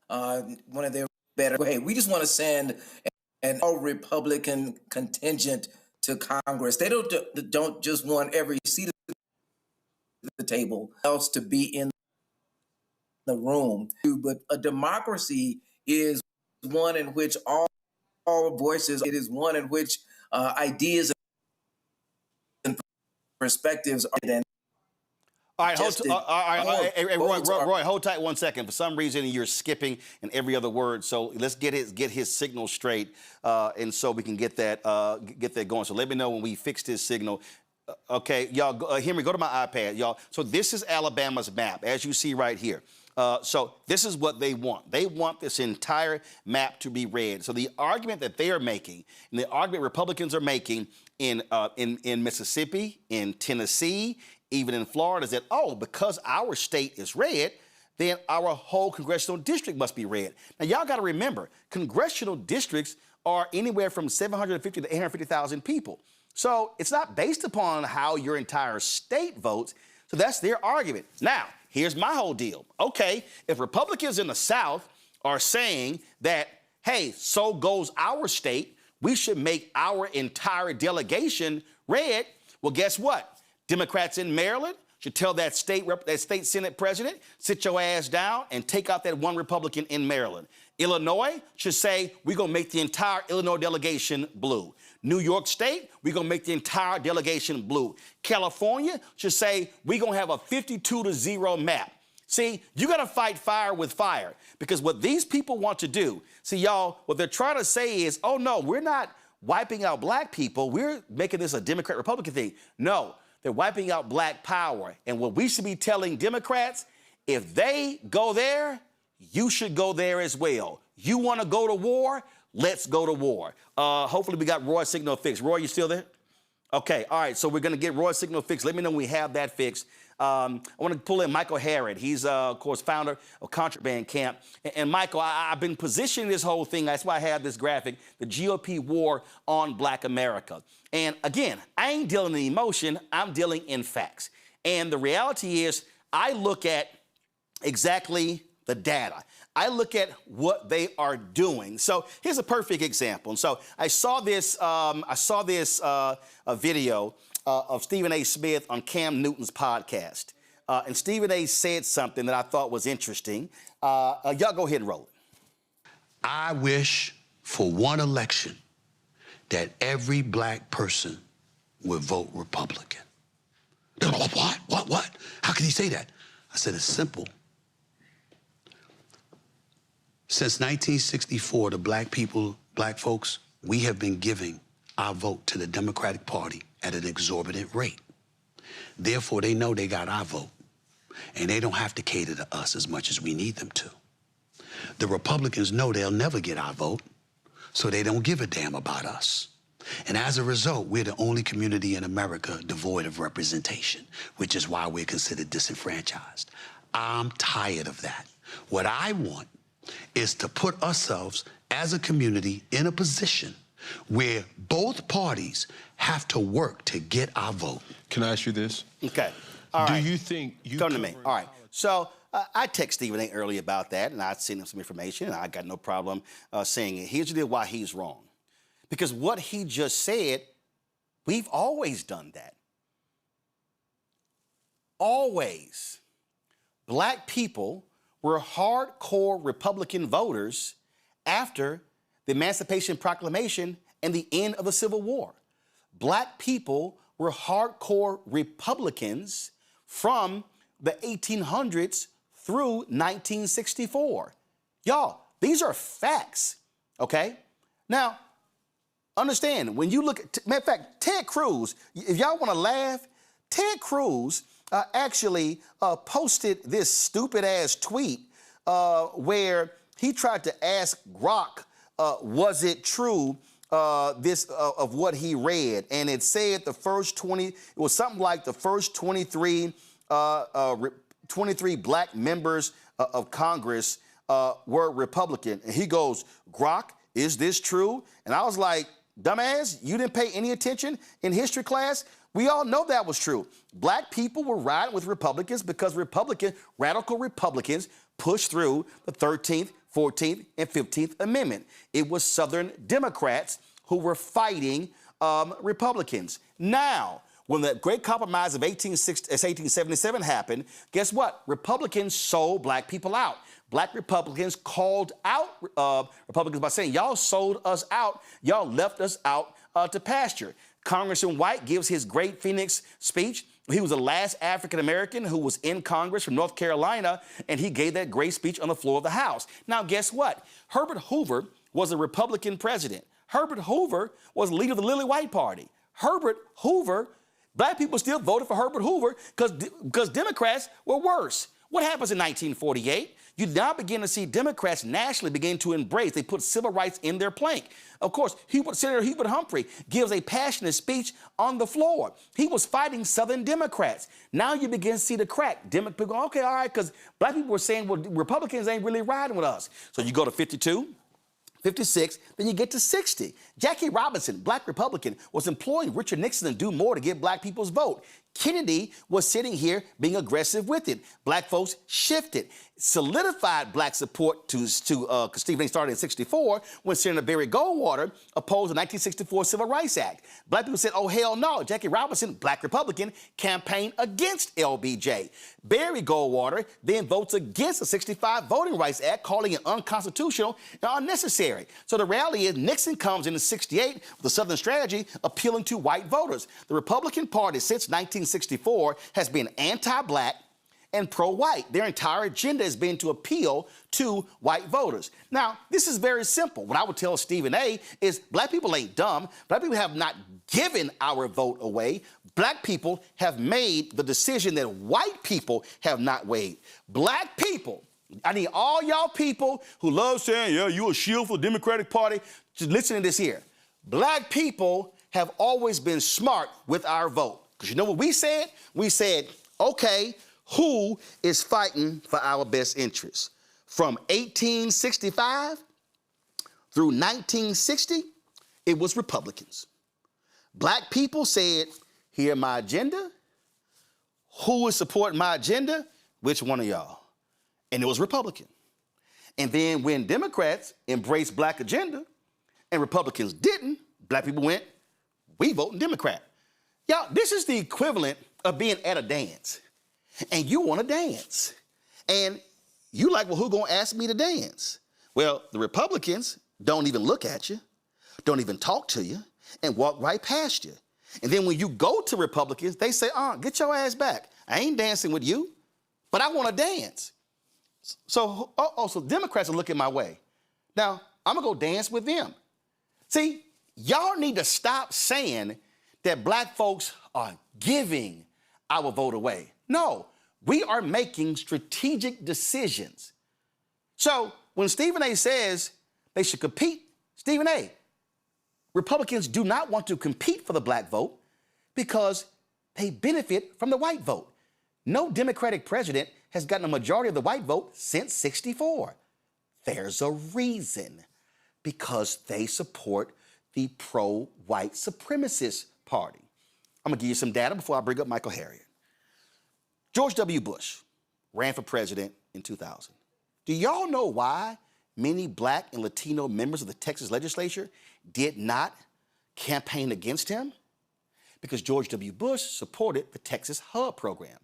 One of their better, hey, we just want to send an all-Republican contingent to Congress. They don't just want every seat at the table else to be in the room. But a democracy is one in which all voices, it is one in which ideas and perspectives are then. All right, Roy, hold tight 1 second. For some reason, you're skipping in every other word. So let's get his signal straight, and so we can get that going. So let me know when we fix this signal. Okay, y'all, hear me. Go to my iPad, y'all. So this is Alabama's map, as you see right here. So this is what they want. They want this entire map to be red. So the argument that they are making, and the argument Republicans are making in Mississippi, in Tennessee, even in Florida, is that, oh, because our state is red, then our whole congressional district must be red. Now, y'all got to remember, congressional districts are anywhere from 750 to 850,000 people. So it's not based upon how your entire state votes. So that's their argument. Now, here's my whole deal. Okay, if Republicans in the South are saying that, hey, so goes our state, we should make our entire delegation red, well, guess what? Democrats in Maryland should tell that state Senate president, sit your ass down and take out that one Republican in Maryland. Illinois should say, we're going to make the entire Illinois delegation blue. New York State, we're going to make the entire delegation blue. California should say, we're going to have a 52-0 map. See, you got to fight fire with fire, because what these people want to do, see, y'all, what they're trying to say is, oh, no, we're not wiping out black people. We're making this a Democrat-Republican thing. No, they're wiping out black power. And what we should be telling Democrats, if they go there, you should go there as well. You want to go to war? Let's go to war. Hopefully we got Roy's signal fixed. Roy, you still there? Okay, all right, so we're going to get Roy's signal fixed. Let me know when we have that fixed. I want to pull in Michael Harrod. He's, of course, founder of Contraband Camp. And Michael, I've been positioning this whole thing. That's why I have this graphic, the GOP war on Black America. And again, I ain't dealing in emotion. I'm dealing in facts. And the reality is, I look at exactly the data. I look at what they are doing. So here's a perfect example. And so I saw this video of Stephen A. Smith on Cam Newton's podcast. And Stephen A. said something that I thought was interesting. Y'all go ahead and roll it. I wish for one election that every black person would vote Republican. What? How can you say that? I said, it's simple. Since 1964, the black folks, we have been giving our vote to the Democratic Party at an exorbitant rate. Therefore, they know they got our vote, and they don't have to cater to us as much as we need them to. The Republicans know they'll never get our vote, so they don't give a damn about us. And as a result, we're the only community in America devoid of representation, which is why we're considered disenfranchised. I'm tired of that. What I want is to put ourselves as a community in a position where both parties have to work to get our vote. Can I ask you this? Okay. All right. Do you think you come to me? All right. So I texted Stephen A. earlier about that, and I sent him some information, and I got no problem saying it. Here's the deal why he's wrong. Because what he just said, we've always done that. Always. Black people were hardcore Republican voters after the Emancipation Proclamation and the end of the Civil War. Black people were hardcore Republicans from the 1800s through 1964. Y'all, these are facts, okay? Now, understand, when you look at, matter of fact, Ted Cruz, if y'all want to laugh, Ted Cruz actually posted this stupid-ass tweet where he tried to ask Grok, was it true, of what he read? And it said the first 20, it was something like the first 23 black members of Congress were Republican. And he goes, Grok, is this true? And I was like, dumbass, you didn't pay any attention in history class? We all know that was true. Black people were riding with Republicans because radical Republicans pushed through the 13th, 14th, and 15th Amendment. It was Southern Democrats who were fighting Republicans. Now, when the Great Compromise of 1877 happened, guess what? Republicans sold black people out. Black Republicans called out Republicans by saying, y'all sold us out, y'all left us out to pasture. Congressman White gives his Great Phoenix speech. He was the last African-American who was in Congress from North Carolina, and he gave that great speech on the floor of the House. Now, guess what? Herbert Hoover was a Republican president. Herbert Hoover was the leader of the Lily White Party. Herbert Hoover, black people still voted for Herbert Hoover because Democrats were worse. What happens in 1948? You now begin to see Democrats nationally begin to embrace. They put civil rights in their plank. Of course, Senator Hubert Humphrey gives a passionate speech on the floor. He was fighting Southern Democrats. Now you begin to see the crack. People go, okay, all right, because black people were saying, well, Republicans ain't really riding with us. So you go to 52. 56, then you get to 60. Jackie Robinson, black Republican, was employing Richard Nixon to do more to get black people's vote. Kennedy was sitting here being aggressive with it. Black folks shifted, solidified black support to Stephen A. started in 64 when Senator Barry Goldwater opposed the 1964 Civil Rights Act. Black people said, oh, hell no. Jackie Robinson, black Republican, campaigned against LBJ. Barry Goldwater then votes against the 65 Voting Rights Act, calling it unconstitutional and unnecessary. So the reality is Nixon comes in 68 with the Southern strategy appealing to white voters. The Republican Party since 1964 has been anti-black and pro-white. Their entire agenda has been to appeal to white voters. Now, this is very simple. What I would tell Stephen A. is black people ain't dumb. Black people have not given our vote away. Black people have made the decision that white people have not weighed. Black people, I need all y'all people who love saying, yeah, you a shield for the Democratic Party. Just listen to this here. Black people have always been smart with our vote. Because you know what we said? We said, okay, who is fighting for our best interests? From 1865 through 1960, it was Republicans. Black people said, here my agenda. Who is supporting my agenda? Which one of y'all? And it was Republican. And then when Democrats embraced black agenda and Republicans didn't, black people went, we voting Democrat. Y'all, this is the equivalent of being at a dance and you want to dance. And you like, well, who gonna ask me to dance? Well, the Republicans don't even look at you, don't even talk to you, and walk right past you. And then when you go to Republicans, they say, get your ass back. I ain't dancing with you, but I want to dance. So Democrats are looking my way. Now, I'm going to go dance with them. See, y'all need to stop saying that black folks are giving our vote away. No, we are making strategic decisions. So when Stephen A. says they should compete, Stephen A., Republicans do not want to compete for the black vote because they benefit from the white vote. No Democratic president has gotten a majority of the white vote since '64. There's a reason, because they support the pro-white supremacist party. I'm gonna give you some data before I bring up Michael Harriot. George W. Bush ran for president in 2000. Do y'all know why many black and Latino members of the Texas legislature did not campaign against him? Because George W. Bush supported the Texas HUB program.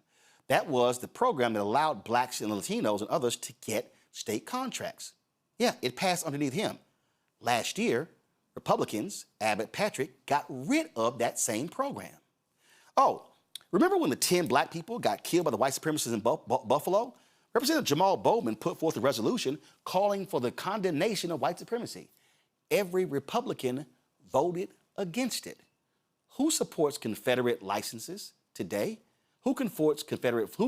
That was the program that allowed blacks and Latinos and others to get state contracts. Yeah, it passed underneath him. Last year, Republicans, Abbott, Patrick, got rid of that same program. Oh, remember when the 10 black people got killed by the white supremacists in Buffalo? Representative Jamal Bowman put forth a resolution calling for the condemnation of white supremacy. Every Republican voted against it. Who supports Confederate licenses today? Who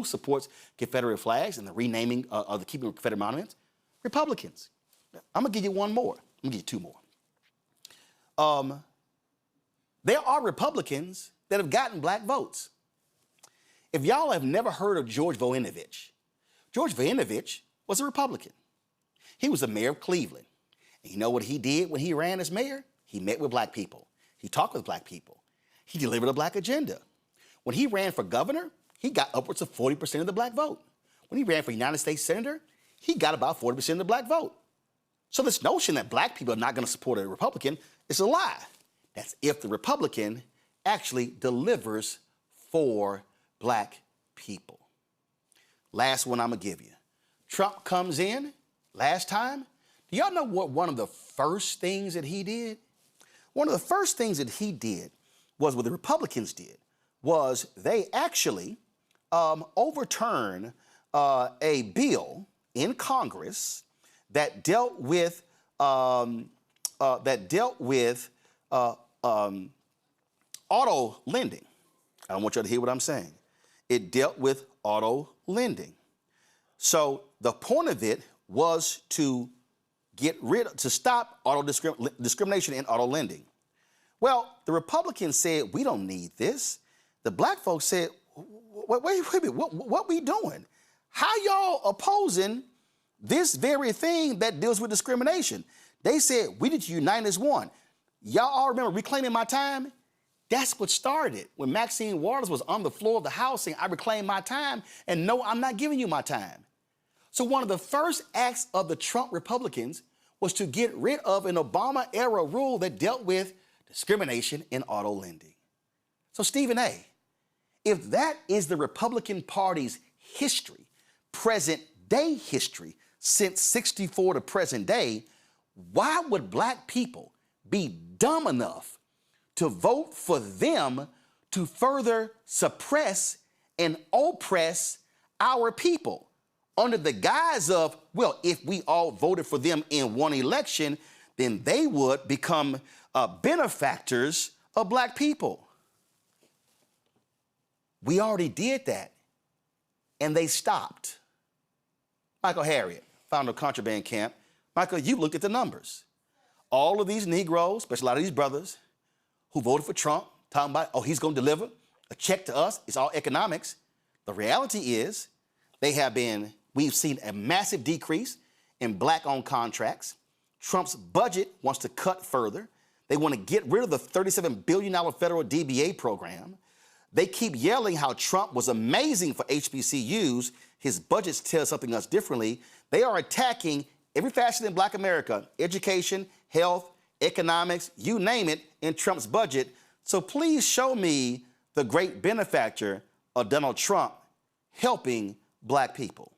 supports Confederate flags and the renaming of the keeping of Confederate monuments? Republicans. I'm gonna give you one more. I'm gonna give you two more. There are Republicans that have gotten black votes. If y'all have never heard of George Voinovich was a Republican. He was the mayor of Cleveland. And you know what he did when he ran as mayor? He met with black people. He talked with black people. He delivered a black agenda. When he ran for governor, he got upwards of 40% of the black vote. When he ran for United States Senator, he got about 40% of the black vote. So this notion that black people are not going to support a Republican is a lie. That's if the Republican actually delivers for black people. Last one I'm going to give you. Trump comes in last time. Do y'all know what one of the first things that he did? One of the first things that he did was what the Republicans did, was they actually overturned a bill in Congress that dealt with auto lending. I don't want you to hear what I'm saying. It dealt with auto lending. So the point of it was to stop discrimination in auto lending. Well, the Republicans said, we don't need this. The black folks said, wait a minute, what we doing? How y'all opposing this very thing that deals with discrimination? They said, we need to unite as one. Y'all all remember Reclaiming My Time? That's what started when Maxine Waters was on the floor of the House saying, I reclaim my time, and no, I'm not giving you my time. So one of the first acts of the Trump Republicans was to get rid of an Obama-era rule that dealt with discrimination in auto lending. So Stephen A., if that is the Republican Party's history, present-day history, since '64 to present day, why would black people be dumb enough to vote for them to further suppress and oppress our people under the guise of, well, if we all voted for them in one election, then they would become benefactors of black people? We already did that, and they stopped. Michael Harriet, founder of Contraband Camp. Michael, you looked at the numbers. All of these Negroes, especially a lot of these brothers who voted for Trump, talking about, oh, he's going to deliver a check to us. It's all economics. The reality is we've seen a massive decrease in black-owned contracts. Trump's budget wants to cut further. They want to get rid of the $37 billion federal DBA program. They keep yelling how Trump was amazing for HBCUs. His budgets tell something else differently. They are attacking every facet in black America, education, health, economics, you name it, in Trump's budget. So please show me the great benefactor of Donald Trump helping black people.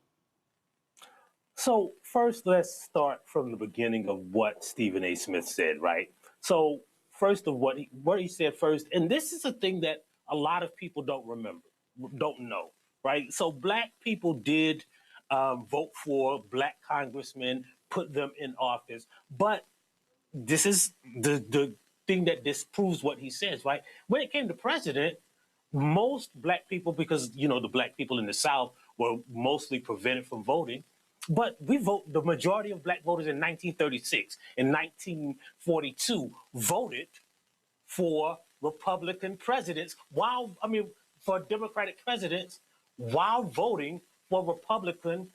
So first, let's start from the beginning of what Stephen A. Smith said, right? So first of what he said first, and this is a thing that a lot of people don't know, right? So black people did vote for black congressmen, put them in office, but this is the thing that disproves what he says, right? When it came to president, most black people, because, you know, the black people in the South were mostly prevented from voting, but the majority of black voters in 1936 and 1942 voted for Republican presidents for Democratic presidents while voting for Republican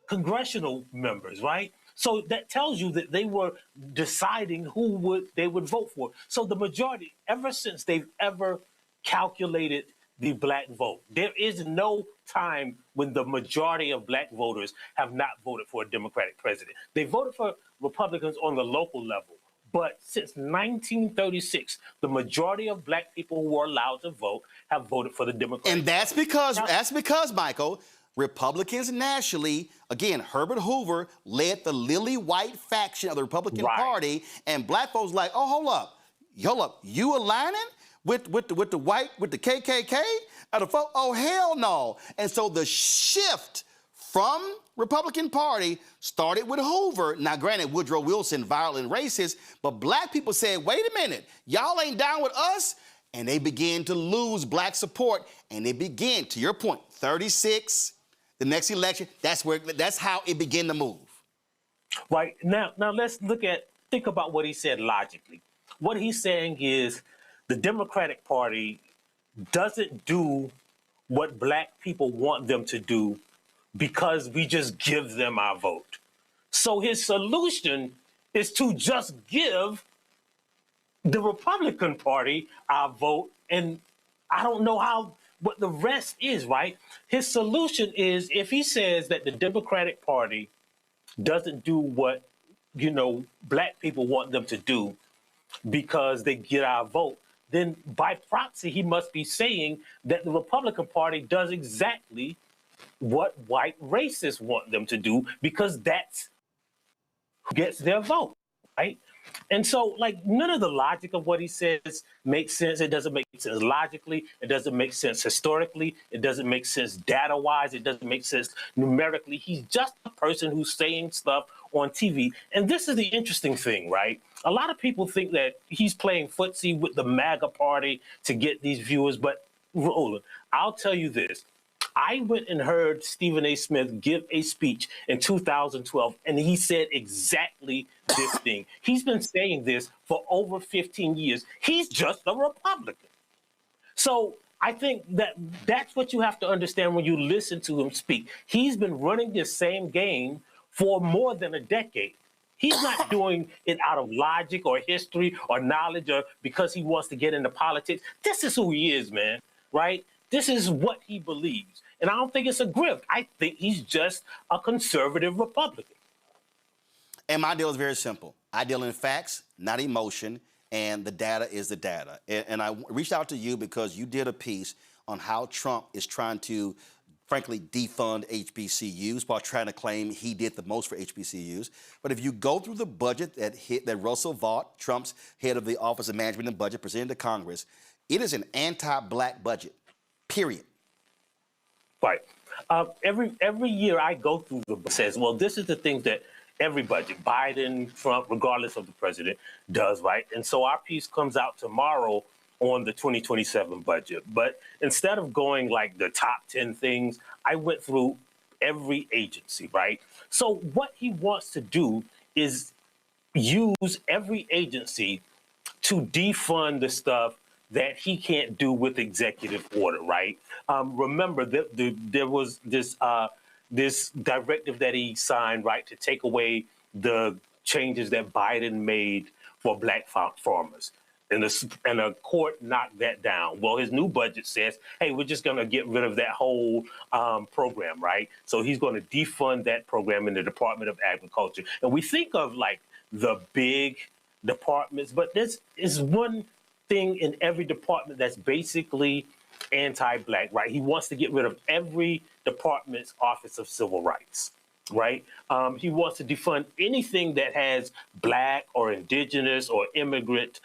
congressional members, right? So that tells you that they were deciding who they would vote for. So the majority, ever since they've ever calculated the black vote, there is no time when the majority of black voters have not voted for a Democratic president. They voted for Republicans on the local level. But since 1936, the majority of black people who are allowed to vote have voted for the Democrats. And that's because, Michael, Republicans nationally, again, Herbert Hoover led the lily white faction of the Republican Party, and black folks like, oh, hold up, you aligning with the white, with the KKK? Oh, hell no. And so the shift from Republican Party started with Hoover. Now, granted, Woodrow Wilson, violent racist, but black people said, wait a minute, y'all ain't down with us? And they began to lose black support, and they began, to your point, 36, the next election, that's how it began to move. Right. Now let's think about what he said logically. What he's saying is the Democratic Party doesn't do what black people want them to do because we just give them our vote. So his solution is to just give the Republican Party our vote, and I don't know what the rest is, right? His solution is, if he says that the Democratic Party doesn't do what, black people want them to do because they get our vote, then by proxy, he must be saying that the Republican Party does exactly what white racists want them to do because that's who gets their vote, right? And so, none of the logic of what he says makes sense. It doesn't make sense logically. It doesn't make sense historically. It doesn't make sense data-wise. It doesn't make sense numerically. He's just a person who's saying stuff on TV. And this is the interesting thing, right? A lot of people think that he's playing footsie with the MAGA party to get these viewers. But, Roland, I'll tell you this. I went and heard Stephen A. Smith give a speech in 2012, and he said exactly this thing. He's been saying this for over 15 years. He's just a Republican. So I think that's what you have to understand when you listen to him speak. He's been running this same game for more than a decade. He's not doing it out of logic or history or knowledge or because he wants to get into politics. This is who he is, man, right? This is what he believes. And I don't think it's a grift. I think he's just a conservative Republican. And my deal is very simple. I deal in facts, not emotion, and the data is the data. And I reached out to you because you did a piece on how Trump is trying to, frankly, defund HBCUs while trying to claim he did the most for HBCUs. But if you go through the budget that Russell Vought, Trump's head of the Office of Management and Budget, presented to Congress, it is an anti-black budget, period. Right. Every year I go through the book says, well, this is the things that every budget, Biden, Trump, regardless of the president, does, right? And so our piece comes out tomorrow on the 2027 budget. But instead of going like the top 10 things, I went through every agency, right? So what he wants to do is use every agency to defund the stuff that he can't do with executive order, right? Remember that there was this directive that he signed, right, to take away the changes that Biden made for black farmers. And the court knocked that down. Well, his new budget says, hey, we're just going to get rid of that whole program, right? So he's going to defund that program in the Department of Agriculture. And we think of like the big departments, but this is one thing in every department that's basically anti-black, right? He wants to get rid of every department's Office of Civil Rights, right? He wants to defund anything that has black or indigenous or immigrant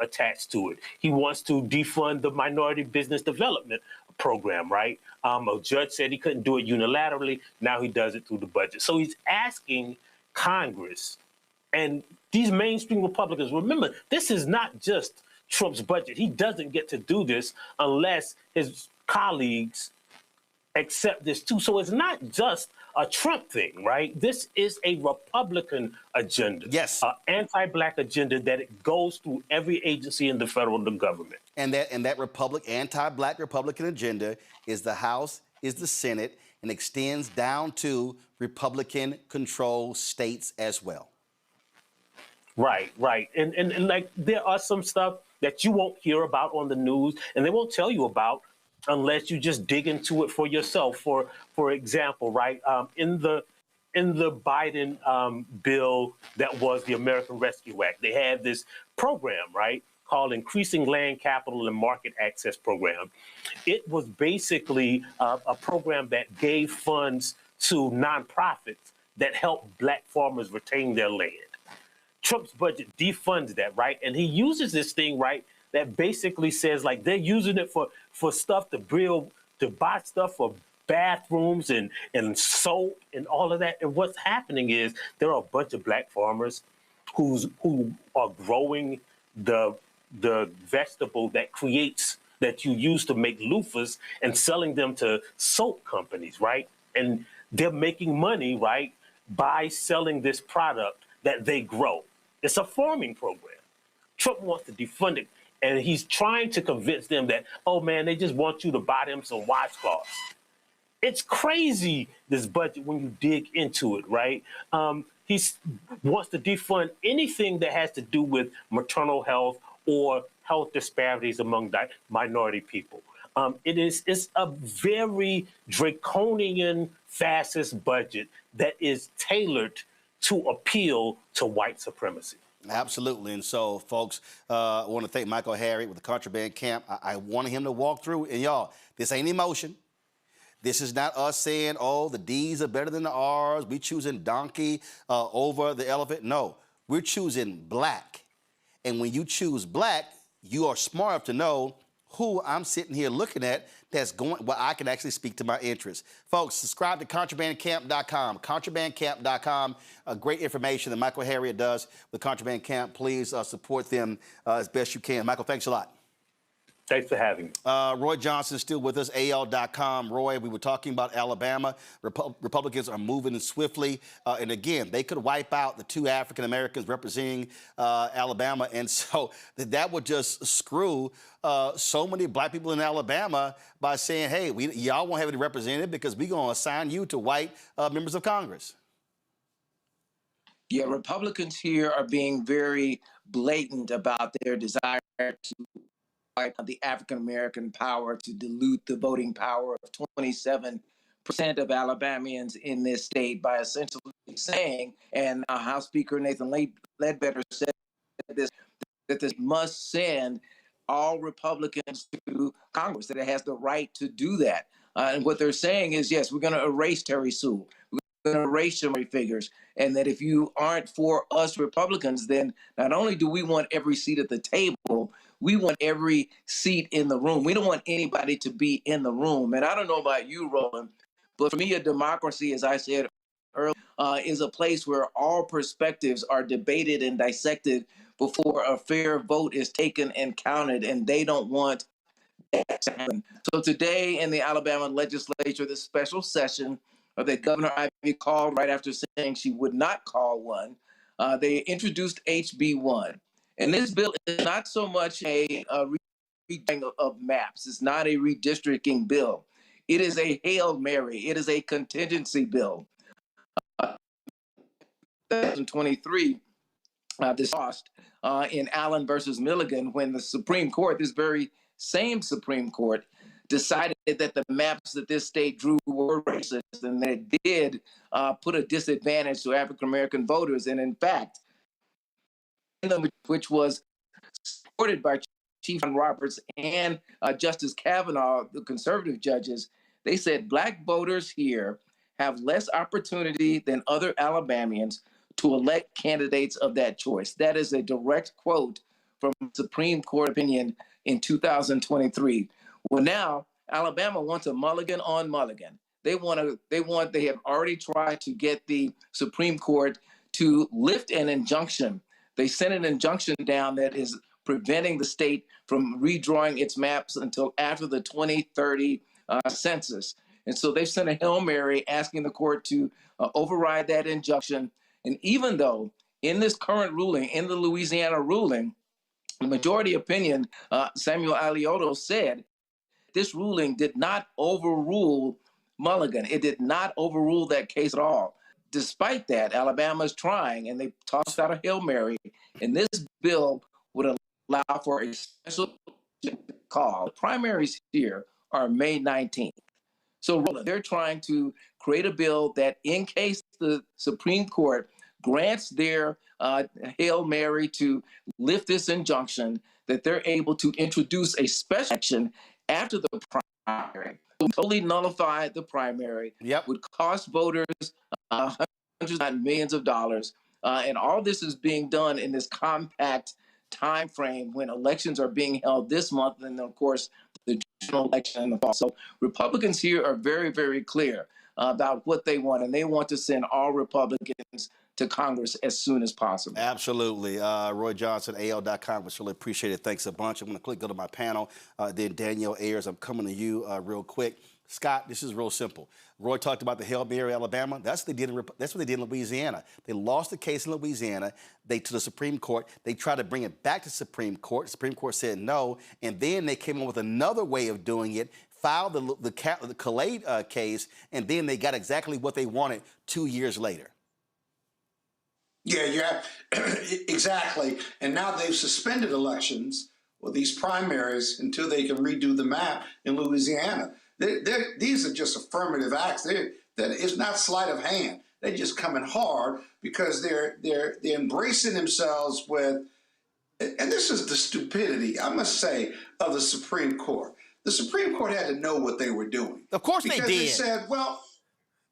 attached to it. He wants to defund the Minority Business Development Program, right? A judge said he couldn't do it unilaterally. Now he does it through the budget. So he's asking Congress and these mainstream Republicans, remember, this is not just Trump's budget. He doesn't get to do this unless his colleagues accept this too. So it's not just a Trump thing, right? This is a Republican agenda. Yes. An anti-black agenda that it goes through every agency in the federal government. And that anti-black Republican agenda is the House, is the Senate, and extends down to Republican-controlled states as well. Right. And like there are some stuff that you won't hear about on the news, and they won't tell you about unless you just dig into it for yourself. For example, right, in the Biden bill that was the American Rescue Act, they had this program, right, called Increasing Land Capital and Market Access Program. It was basically a program that gave funds to nonprofits that helped black farmers retain their land. Trump's budget defunds that, right? And he uses this thing, right, that basically says like they're using it for stuff to buy stuff for bathrooms and soap and all of that. And what's happening is there are a bunch of black farmers who are growing the vegetable that you use to make loofahs and selling them to soap companies, right? And they're making money, right, by selling this product that they grow. It's a farming program. Trump wants to defund it, and he's trying to convince them that, oh, man, they just want you to buy them some washcloths. It's crazy, this budget, when you dig into it, right? He wants to defund anything that has to do with maternal health or health disparities among minority people. It's a very draconian, fascist budget that is tailored to appeal to white supremacy. Absolutely. And so, folks, I want to thank Michael Harriot with the Contraband Camp. I wanted him to walk through. And, y'all, this ain't emotion. This is not us saying, oh, the D's are better than the R's. We choosing donkey over the elephant. No, we're choosing black. And when you choose black, you are smart enough to know who I'm sitting here looking at that's going, well, I can actually speak to my interests. Folks, subscribe to contrabandcamp.com, contrabandcamp.com. Great information that Michael Harriot does with Contraband Camp. Please support them as best you can. Michael, thanks a lot. Thanks for having me. Roy Johnson is still with us, AL.com. Roy, we were talking about Alabama. Republicans are moving swiftly. And again, they could wipe out the 2 African Americans representing Alabama. And so that would just screw so many black people in Alabama by saying, hey, y'all won't have any representative because we're going to assign you to white members of Congress. Yeah, Republicans here are being very blatant about their desire to the African-American power, to dilute the voting power of 27% of Alabamians in this state by essentially saying, and House Speaker Nathan Ledbetter said this, that this must send all Republicans to Congress, that it has the right to do that. And what they're saying is, yes, we're going to erase Terry Sewell. We're going to erase some figures. And that if you aren't for us Republicans, then not only do we want every seat at the table, we want every seat in the room. We don't want anybody to be in the room. And I don't know about you, Roland, but for me, a democracy, as I said earlier, is a place where all perspectives are debated and dissected before a fair vote is taken and counted, and they don't want that to happen. So today in the Alabama legislature, the special session that Governor Ivey called right after saying she would not call one, they introduced HB 1. And this bill is not so much a redrawing of maps. It's not a redistricting bill. It is a Hail Mary. It is a contingency bill. 2023, this lost in Allen versus Milligan when the Supreme Court, this very same Supreme Court, decided that the maps that this state drew were racist and that it did put a disadvantage to African-American voters. And in fact, which was supported by Chief John Roberts and Justice Kavanaugh, the conservative judges, they said black voters here have less opportunity than other Alabamians to elect candidates of that choice. That is a direct quote from Supreme Court opinion in 2023. Well, now Alabama wants a mulligan on mulligan. They have already tried to get the Supreme Court to lift an injunction. They sent an injunction down that is preventing the state from redrawing its maps until after the 2030 census. And so they've sent a Hail Mary asking the court to override that injunction. And even though in this current ruling, in the Louisiana ruling, the majority opinion, Samuel Alioto said, this ruling did not overrule Mulligan. It did not overrule that case at all. Despite that, Alabama's trying, and they tossed out a Hail Mary, and this bill would allow for a special call. The primaries here are May 19th. So Roland, they're trying to create a bill that in case the Supreme Court grants their Hail Mary to lift this injunction, that they're able to introduce a special action after the primary. Totally nullify the primary, would cost voters hundreds, not millions of dollars. And all this is being done in this compact time frame when elections are being held this month, and then, of course, the general election in the fall. So Republicans here are very, very clear about what they want, and they want to send all Republicans to Congress as soon as possible. Absolutely. Roy Johnson, AL.com. Was really appreciate it. Thanks a bunch. I'm going to go to my panel. Then Danielle Ayers, I'm coming to you real quick. Scott, this is real simple. Roy talked about the Hail Mary, Alabama. That's what they did in Louisiana. They lost the case in Louisiana. To the Supreme Court. They tried to bring it back to Supreme Court. The Supreme Court said no, and then they came up with another way of doing it, filed the Khaled case, and then they got exactly what they wanted 2 years later. Yeah, exactly. And now they've suspended elections, or these primaries, until they can redo the map in Louisiana. These are just affirmative acts. That it's not sleight of hand. They're just coming hard because they're embracing themselves with, and this is the stupidity, I must say, of the Supreme Court. The Supreme Court had to know what they were doing. Of course they did. Because they said, well,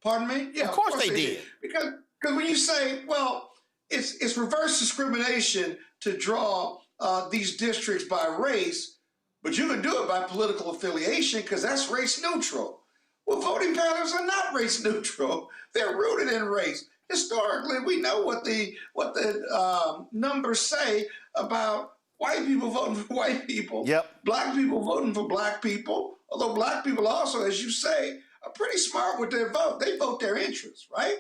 pardon me? Yeah, of course they did. Because when you say, well, it's reverse discrimination to draw these districts by race, but you can do it by political affiliation because that's race neutral. Well, voting patterns are not race neutral. They're rooted in race. Historically, we know what the numbers say about white people voting for white people, Yep. black people voting for black people, although black people also, as you say, are pretty smart with their vote. They vote their interests, right?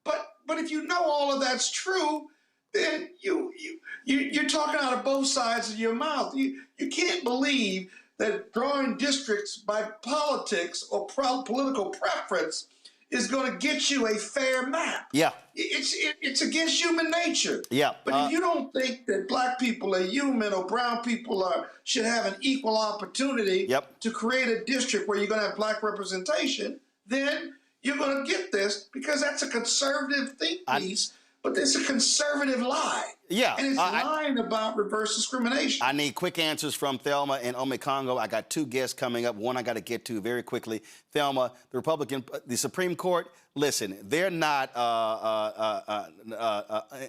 But if you know all of that's true, then you're talking out of both sides of your mouth. You can't believe that drawing districts by politics or political preference is going to get you a fair map. Yeah. It's against human nature. Yeah. But if you don't think that black people are human or brown people should have an equal opportunity to create a district where you're going to have black representation, then you're going to get this because that's a conservative think piece, but it's a conservative lie. Yeah. And it's lying about reverse discrimination. I need quick answers from Thelma and Omekongo. I got two guests coming up. One I got to get to very quickly. Thelma, the Supreme Court, listen, they're not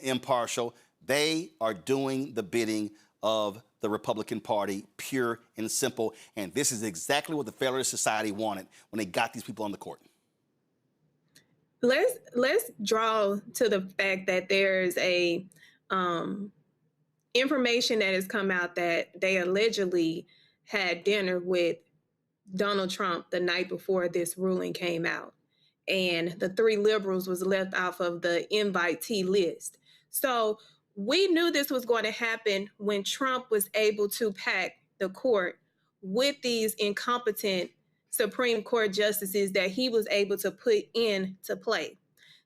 impartial. They are doing the bidding of the Republican Party, pure and simple. And this is exactly what the Federalist Society wanted when they got these people on the court. Let's draw to the fact that there's a information that has come out that they allegedly had dinner with Donald Trump the night before this ruling came out, and the three liberals was left off of the invitee list. So we knew this was going to happen when Trump was able to pack the court with these incompetent Supreme Court justices that he was able to put into play.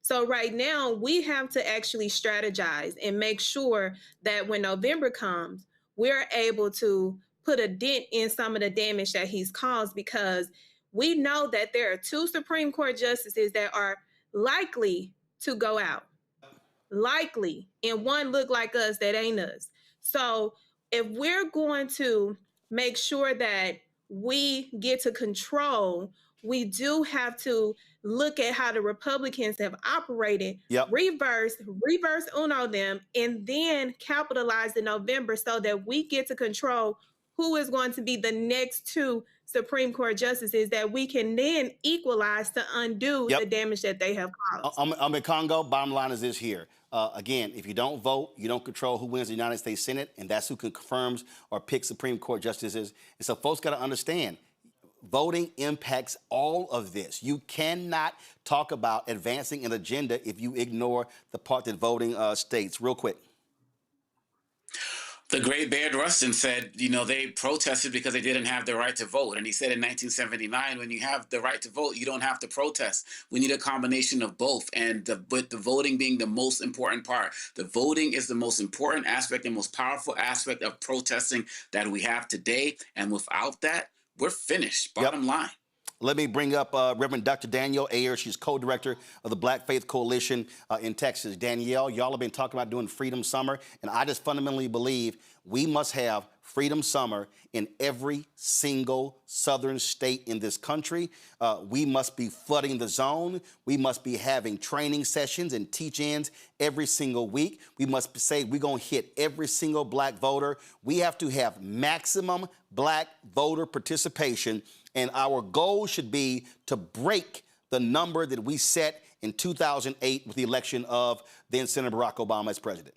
So right now, we have to actually strategize and make sure that when November comes, we're able to put a dent in some of the damage that he's caused, because we know that there are two Supreme Court justices that are likely to go out. Likely. And one look like us that ain't us. So if we're going to make sure that we get to control, we do have to look at how the Republicans have operated, reverse uno them, and then capitalize in November so that we get to control who is going to be the next two Supreme Court justices that we can then equalize to undo the damage that they have caused. Congo, bottom line is this here. Again, if you don't vote, you don't control who wins the United States Senate, and that's who confirms or picks Supreme Court justices. And so folks got to understand, voting impacts all of this. You cannot talk about advancing an agenda if you ignore the part that voting states. Real quick. The great Bayard Rustin said, they protested because they didn't have the right to vote. And he said in 1979, when you have the right to vote, you don't have to protest. We need a combination of both. And with the voting being the most important part. The voting is the most important aspect and most powerful aspect of protesting that we have today. And without that, we're finished. Bottom line. Let me bring up Reverend Dr. Danielle Ayers. She's co-director of the Black Faith Coalition in Texas. Danielle, y'all have been talking about doing Freedom Summer, and I just fundamentally believe we must have Freedom Summer in every single southern state in this country. We must be flooding the zone. We must be having training sessions and teach-ins every single week. We must say we're going to hit every single black voter. We have to have maximum black voter participation. And our goal should be to break the number that we set in 2008 with the election of then Senator Barack Obama as president.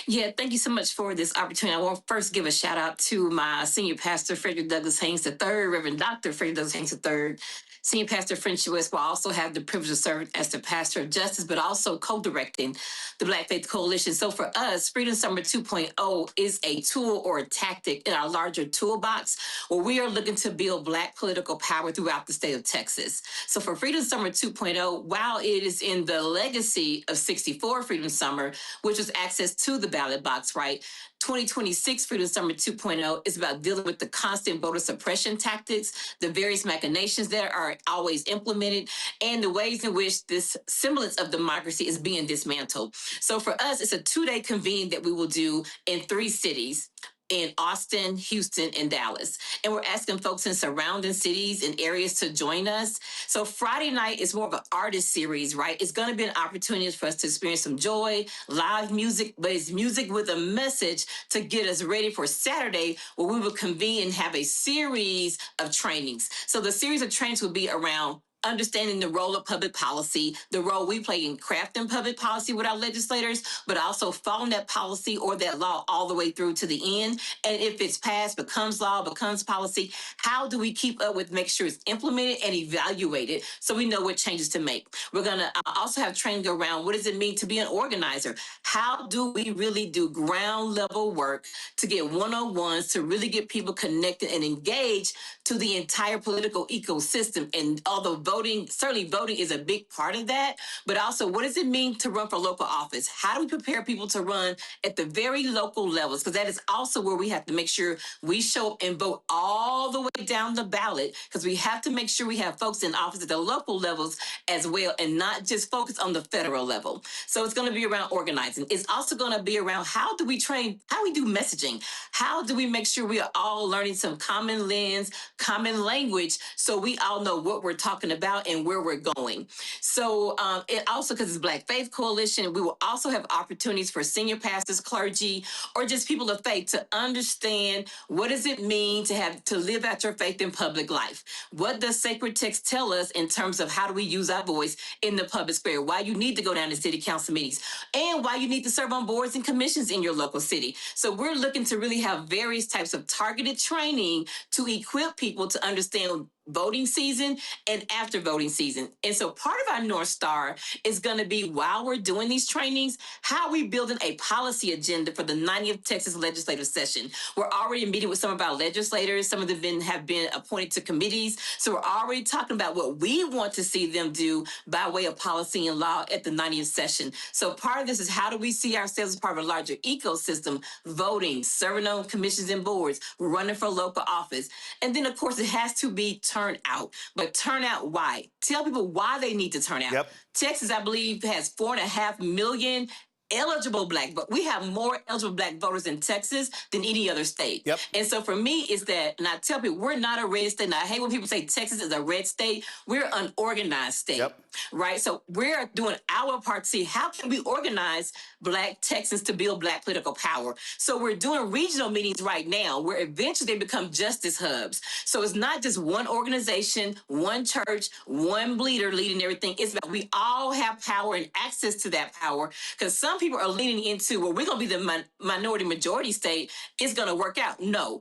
Yeah, thank you so much for this opportunity. I want to first give a shout out to my senior pastor, Frederick Douglass Haynes III, Reverend Dr. Frederick Douglass Haynes III, Senior Pastor French West, where I also have the privilege of serving as the pastor of justice, but also co-directing the Black Faith Coalition. So for us, Freedom Summer 2.0 is a tool or a tactic in our larger toolbox where we are looking to build Black political power throughout the state of Texas. So for Freedom Summer 2.0, while it is in the legacy of 64 Freedom Summer, which was access to the ballot box, right? 2026 Freedom Summer 2.0 is about dealing with the constant voter suppression tactics, the various machinations that are always implemented, and the ways in which this semblance of democracy is being dismantled. So for us, it's a 2-day convene that we will do in 3 cities. In Austin, Houston, and Dallas. And we're asking folks in surrounding cities and areas to join us. So Friday night is more of an artist series, right? It's going to be an opportunity for us to experience some joy, live music, but it's music with a message to get us ready for Saturday, where we will convene and have a series of trainings. So the series of trainings will be around understanding the role of public policy, the role we play in crafting public policy with our legislators, but also following that policy or that law all the way through to the end. And if it's passed, becomes law, becomes policy, how do we keep up with, make sure it's implemented and evaluated so we know what changes to make? We're going to also have training around what does it mean to be an organizer? How do we really do ground level work to get one-on-ones, to really get people connected and engaged to the entire political ecosystem? And although voting, certainly voting is a big part of that, but also what does it mean to run for local office? How do we prepare people to run at the very local levels? Because that is also where we have to make sure we show up and vote all the way down the ballot, because we have to make sure we have folks in office at the local levels as well, and not just focus on the federal level. So it's going to be around organizing. It's also going to be around how do we train, how do we do messaging? How do we make sure we are all learning some common lens, common language, so we all know what we're talking about and where we're going. So it also, because it's Black Faith Coalition, we will also have opportunities for senior pastors, clergy, or just people of faith to understand what does it mean to live out your faith in public life. What does sacred text tell us in terms of how do we use our voice in the public square? Why you need to go down to city council meetings, and why you need to serve on boards and commissions in your local city. So we're looking to really have various types of targeted training to equip people to understand voting season and after voting season. And so part of our North Star is going to be, while we're doing these trainings, how are we building a policy agenda for the 90th Texas legislative session? We're already meeting with some of our legislators. Some of them have been appointed to committees. So we're already talking about what we want to see them do by way of policy and law at the 90th session. So part of this is, how do we see ourselves as part of a larger ecosystem, voting, serving on commissions and boards, running for local office. And then, of course, it has to be turnout. But turnout why? Tell people why they need to turn out. Yep. Texas, I believe, has 4.5 million eligible Black voters. We have more eligible Black voters in Texas than any other state. Yep. And so for me, is that, and I tell people, we're not a red state. And I hate when people say Texas is a red state. We're an organized state. Yep. Right? So we're doing our part to see how can we organize Black Texans to build Black political power. So we're doing regional meetings right now where eventually they become justice hubs. So it's not just one organization, one church, one leader leading everything. It's about we all have power and access to that power, because some people are leaning into, well, we're going to be the minority majority state. It's going to work out. No.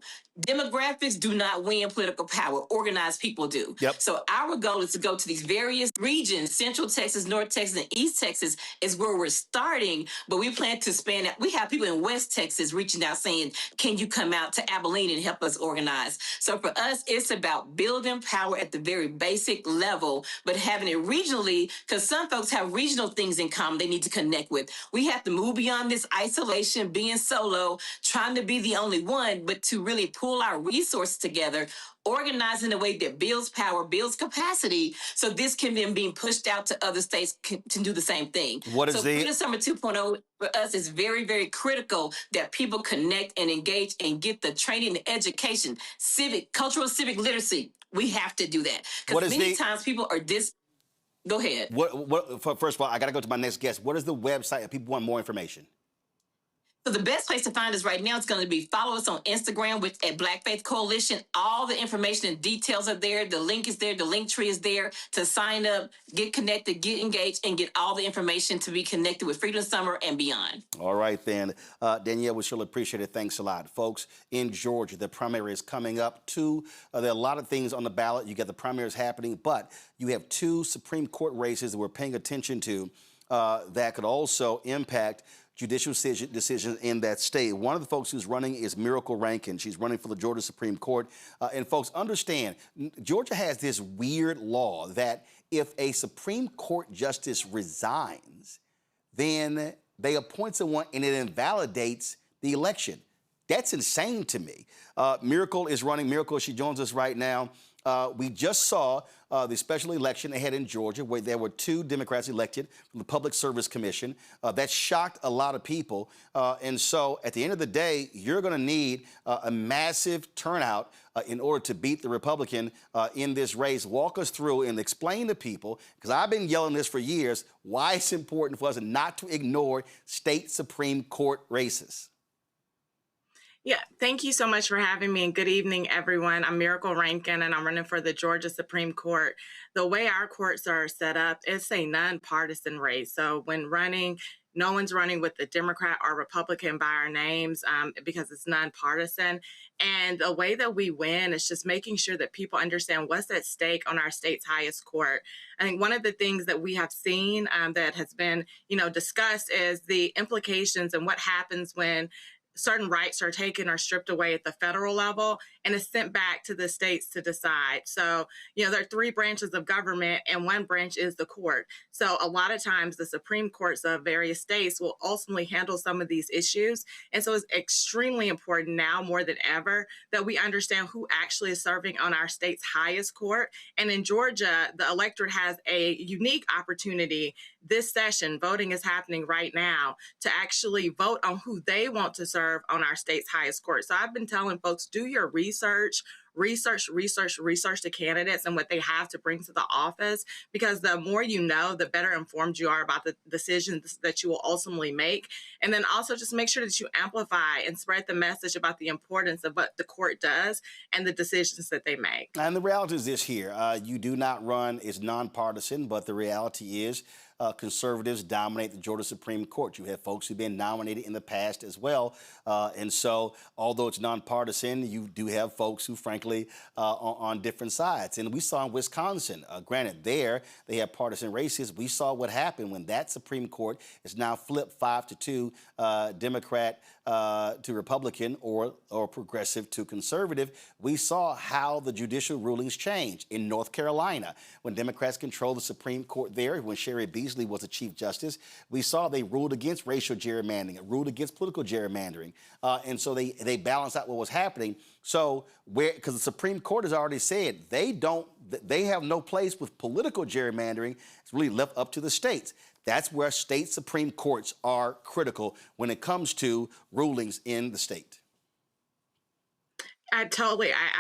Demographics do not win political power. Organized people do. Yep. So our goal is to go to these various regions. Central Texas, North Texas, and East Texas is where we're starting, but we plan to span out. We have people in West Texas reaching out saying, can you come out to Abilene and help us organize? So for us, it's about building power at the very basic level, but having it regionally, because some folks have regional things in common they need to connect with. We have to move beyond this isolation, being solo, trying to be the only one, but to really pull our resources together, organize in a way that builds power, builds capacity, so this can then be pushed out to other states to do the same thing. What is Freedom Summer 2.0 for us is very, very critical that people connect and engage and get the training and education, cultural civic literacy. We have to do that. Because many times people are Go ahead. First of all, I got to go to my next guest. What is the website if people want more information? So the best place to find us right now is going to be follow us on Instagram at Black Faith Coalition. All the information and details are there. The link is there. The link tree is there to sign up, get connected, get engaged, and get all the information to be connected with Freedom Summer and beyond. All right, then. Danielle, we surely appreciate it. Thanks a lot. Folks, in Georgia, the primary is coming up. There are a lot of things on the ballot. You got the primaries happening, but you have 2 Supreme Court races that we're paying attention to that could also impact judicial decisions in that state. One of the folks who's running is Miracle Rankin. She's running for the Georgia Supreme Court. And folks, understand, Georgia has this weird law that if a Supreme Court justice resigns, then they appoint someone and it invalidates the election. That's insane to me. Miracle is running. Miracle, she joins us right now. We just saw the special election they had in Georgia where there were 2 Democrats elected from the Public Service Commission. That shocked a lot of people. And so at the end of the day, you're going to need a massive turnout in order to beat the Republican in this race. Walk us through and explain to people, because I've been yelling this for years, why it's important for us not to ignore state Supreme Court races. Yeah, thank you so much for having me, and good evening, everyone. I'm Miracle Rankin, and I'm running for the Georgia Supreme Court. The way our courts are set up, it's a nonpartisan race. So when running, no one's running with the Democrat or Republican by our names because it's nonpartisan. And the way that we win is just making sure that people understand what's at stake on our state's highest court. I think one of the things that we have seen that has been, discussed is the implications and what happens when certain rights are taken or stripped away at the federal level and is sent back to the states to decide. So, there are three branches of government and one branch is the court. So a lot of times the Supreme Courts of various states will ultimately handle some of these issues. And so it's extremely important now more than ever that we understand who actually is serving on our state's highest court. And in Georgia, the electorate has a unique opportunity this session. Voting is happening right now to actually vote on who they want to serve on our state's highest court. So I've been telling folks, do your research the candidates and what they have to bring to the office, because the more you know, the better informed you are about the decisions that you will ultimately make. And then also just make sure that you amplify and spread the message about the importance of what the court does and the decisions that they make. And the reality is this here. You do not run as nonpartisan, but the reality is conservatives dominate the Georgia Supreme Court. You have folks who've been nominated in the past as well. And so, although it's nonpartisan, you do have folks who, frankly, on different sides. And we saw in Wisconsin, granted, there they have partisan races. We saw what happened when that Supreme Court is now flipped 5-2, Democrat to Republican or progressive to conservative. We saw how the judicial rulings changed in North Carolina when Democrats controlled the Supreme Court there, when Sherry Beasley was the Chief Justice. We saw they ruled against racial gerrymandering, ruled against political gerrymandering. And so they balanced out what was happening. So because the Supreme Court has already said they have no place with political gerrymandering. It's really left up to the states. That's where state Supreme Courts are critical when it comes to rulings in the state. I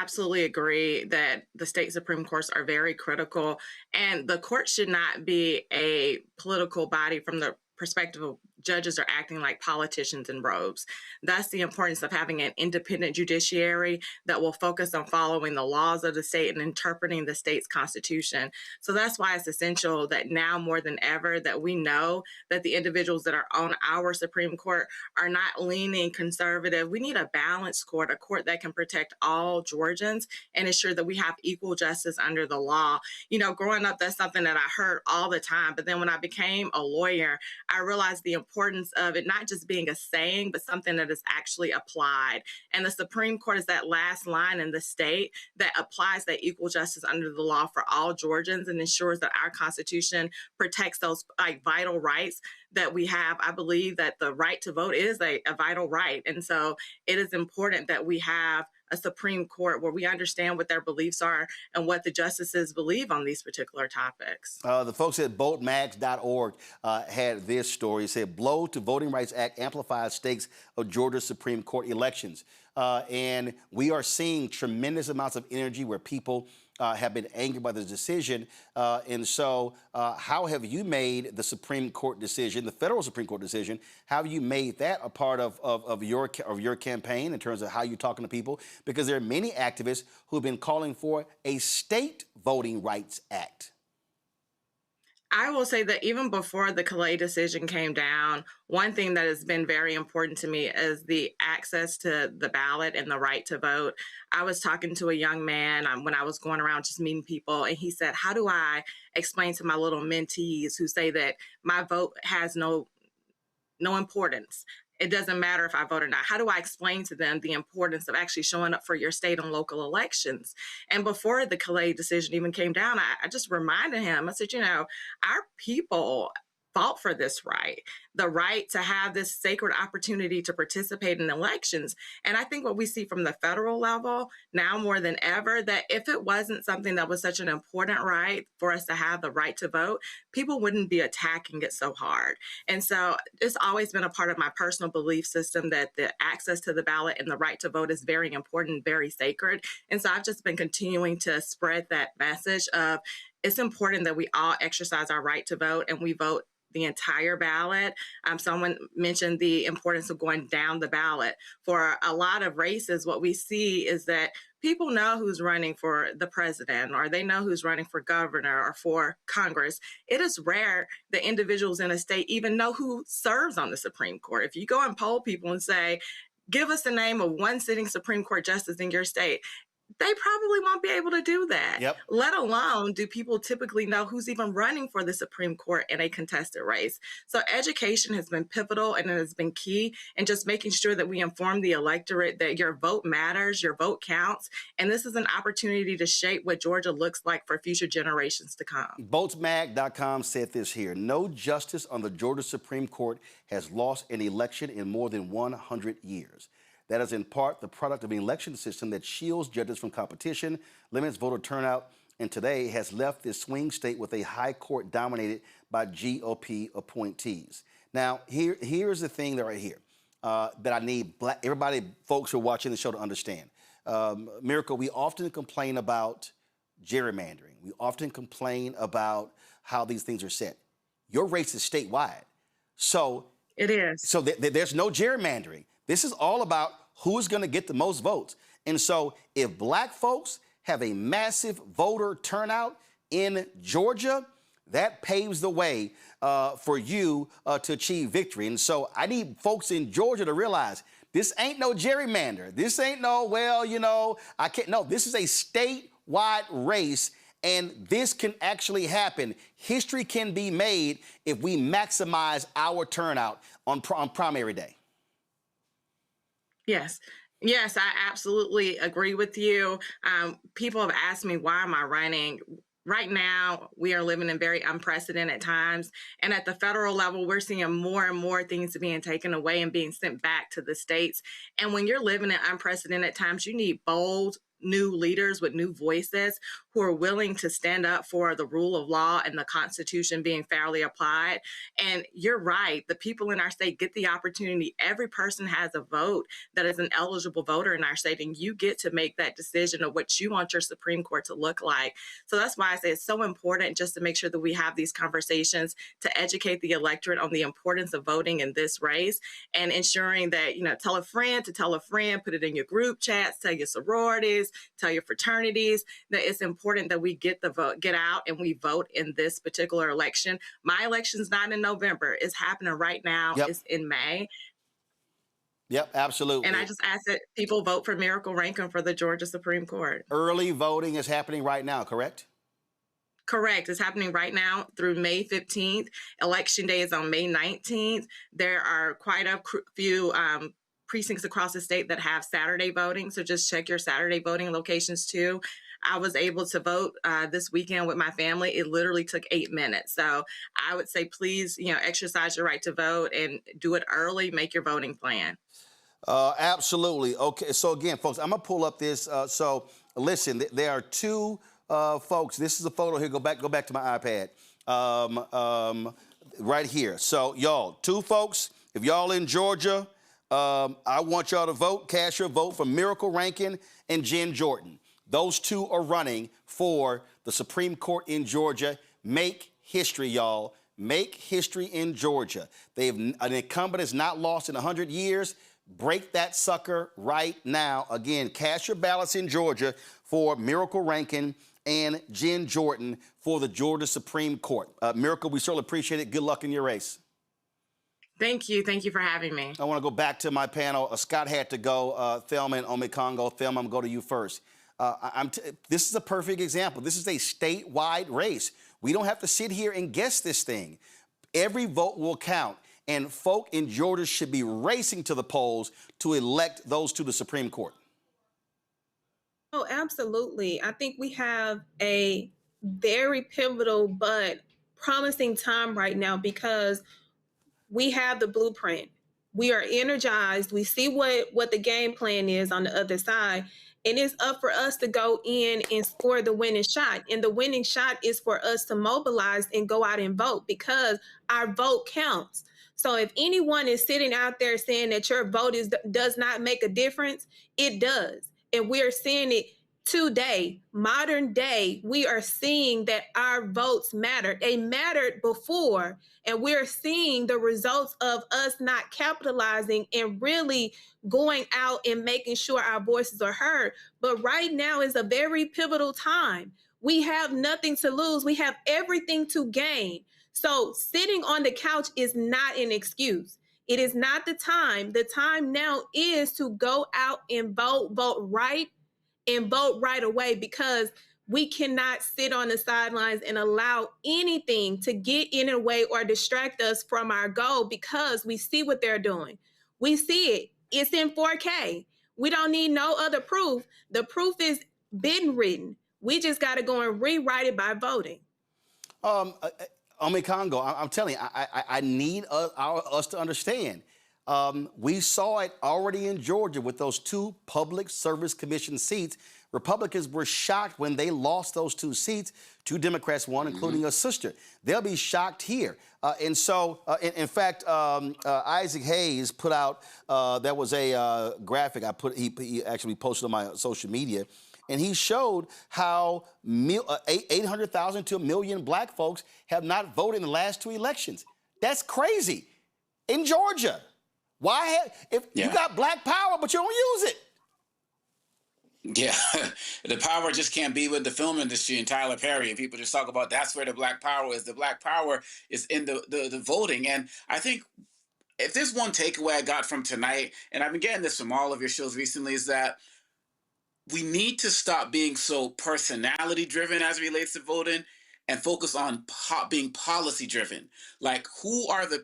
absolutely agree that the state Supreme Courts are very critical, and the court should not be a political body from the perspective of judges are acting like politicians in robes. That's the importance of having an independent judiciary that will focus on following the laws of the state and interpreting the state's constitution. So that's why it's essential that now more than ever that we know that the individuals that are on our Supreme Court are not leaning conservative. We need a balanced court, a court that can protect all Georgians and ensure that we have equal justice under the law. Growing up, that's something that I heard all the time. But then when I became a lawyer, I realized the importance of it not just being a saying, but something that is actually applied. And the Supreme Court is that last line in the state that applies that equal justice under the law for all Georgians and ensures that our Constitution protects those vital rights that we have. I believe that the right to vote is a vital right. And so it is important that we have a Supreme Court where we understand what their beliefs are and what the justices believe on these particular topics. The folks at votemax.org had this story. It said, blow to Voting Rights Act amplifies stakes of Georgia Supreme Court elections. And we are seeing tremendous amounts of energy where people have been angered by the decision. And so how have you made the Supreme Court decision, the federal Supreme Court decision, how have you made that a part of your campaign in terms of how you're talking to people? Because there are many activists who have been calling for a state Voting Rights Act. I will say that even before the Calais decision came down, one thing that has been very important to me is the access to the ballot and the right to vote. I was talking to a young man when I was going around just meeting people, and he said, how do I explain to my little mentees who say that my vote has no importance? It doesn't matter if I vote or not. How do I explain to them the importance of actually showing up for your state and local elections? And before the Calais decision even came down, I just reminded him, I said, our people fought for this right, the right to have this sacred opportunity to participate in elections. And I think what we see from the federal level now more than ever, that if it wasn't something that was such an important right for us to have the right to vote, people wouldn't be attacking it so hard. And so it's always been a part of my personal belief system that the access to the ballot and the right to vote is very important, very sacred. And so I've just been continuing to spread that message of it's important that we all exercise our right to vote and we vote the entire ballot. Someone mentioned the importance of going down the ballot. For a lot of races, what we see is that people know who's running for the president, or they know who's running for governor or for Congress. It is rare that individuals in a state even know who serves on the Supreme Court. If you go and poll people and say, give us the name of one sitting Supreme Court justice in your state, they probably won't be able to do that. Yep. Let alone do people typically know who's even running for the Supreme Court in a contested race. So education has been pivotal and it has been key, and just making sure that we inform the electorate that your vote matters, your vote counts, and this is an opportunity to shape what Georgia looks like for future generations to come. VotesMag.com said this here: no justice on the Georgia Supreme Court has lost an election in more than 100 years. That is in part the product of an election system that shields judges from competition, limits voter turnout, and today has left this swing state with a high court dominated by GOP appointees. Now, here's the thing right here that I need folks who are watching the show to understand. Miracle, we often complain about gerrymandering. We often complain about how these things are set. Your race is statewide. So it is. So there's no gerrymandering. This is all about who's going to get the most votes. And so if black folks have a massive voter turnout in Georgia, that paves the way for you to achieve victory. And so I need folks in Georgia to realize this ain't no gerrymander. This ain't no, well, you know, I can't. No, this is a statewide race, and this can actually happen. History can be made if we maximize our turnout on primary day. Yes. Yes, I absolutely agree with you. People have asked me, why am I running? Right now, we are living in very unprecedented times. And at the federal level, we're seeing more and more things being taken away and being sent back to the states. And when you're living in unprecedented times, you need bold, new leaders with new voices who are willing to stand up for the rule of law and the Constitution being fairly applied. And you're right, the people in our state get the opportunity. Every person has a vote that is an eligible voter in our state, and you get to make that decision of what you want your Supreme Court to look like. So that's why I say it's so important just to make sure that we have these conversations to educate the electorate on the importance of voting in this race, and ensuring that, you know, tell a friend to tell a friend, put it in your group chats, tell your sororities, tell your fraternities that it's important that we get the vote, get out and we vote in this particular election. My election's not in November. It's happening right now. Yep. It's in May. Yep, absolutely. And I just ask that people vote for Miracle Rankin for the Georgia Supreme Court. Early voting is happening right now, correct? Correct. It's happening right now through May 15th. Election day is on May 19th. There are quite a few precincts across the state that have Saturday voting. So just check your Saturday voting locations too. I was able to vote this weekend with my family. It literally took 8 minutes. So I would say, please, you know, exercise your right to vote and do it early. Make your voting plan. Absolutely. Okay. So again, folks, I'm gonna pull up this. So listen, there are two folks. This is a photo here. Go back to my iPad. Right here. So y'all, two folks. If y'all in Georgia, I want y'all to vote. Cast your vote for Miracle Rankin and Jen Jordan. Those two are running for the Supreme Court in Georgia. Make history, y'all. Make history in Georgia. An incumbent is not lost in 100 years. Break that sucker right now. Again, cast your ballots in Georgia for Miracle Rankin and Jen Jordan for the Georgia Supreme Court. Miracle, we certainly appreciate it. Good luck in your race. Thank you. Thank you for having me. I want to go back to my panel. Scott had to go. Thelma and Omekongo. Thelma, I'm going to go to you first. This is a perfect example. This is a statewide race. We don't have to sit here and guess this thing. Every vote will count, and folk in Georgia should be racing to the polls to elect those to the Supreme Court. Oh, absolutely. I think we have a very pivotal but promising time right now because we have the blueprint. We are energized. We see what the game plan is on the other side. And it's up for us to go in and score the winning shot. And the winning shot is for us to mobilize and go out and vote because our vote counts. So if anyone is sitting out there saying that your vote does not make a difference, it does. And we're seeing it today, modern day, we are seeing that our votes matter. They mattered before, and we're seeing the results of us not capitalizing and really going out and making sure our voices are heard. But right now is a very pivotal time. We have nothing to lose. We have everything to gain. So sitting on the couch is not an excuse. It is not the time. The time now is to go out and vote right, and vote right away, because we cannot sit on the sidelines and allow anything to get in the way or distract us from our goal, because we see what they're doing. We see it. It's in 4K. We don't need no other proof. The proof is been written. We just got to go and rewrite it by voting. Congo, I'm telling you, I need us to understand. We saw it already in Georgia with those 2 Public Service Commission seats. Republicans were shocked when they lost those 2 seats. 2 Democrats won, including a sister. They'll be shocked here. In fact, Isaac Hayes put out, there was a graphic he actually posted on my social media, and he showed how 800,000 to 1 million black folks have not voted in the last 2 elections. That's crazy. In Georgia. You got black power, but you don't use it? Yeah, the power just can't be with the film industry and Tyler Perry. And people just talk about that's where the black power is. The black power is in the voting. And I think if there's one takeaway I got from tonight, and I've been getting this from all of your shows recently, is that we need to stop being so personality driven as it relates to voting and focus on being policy driven. Like,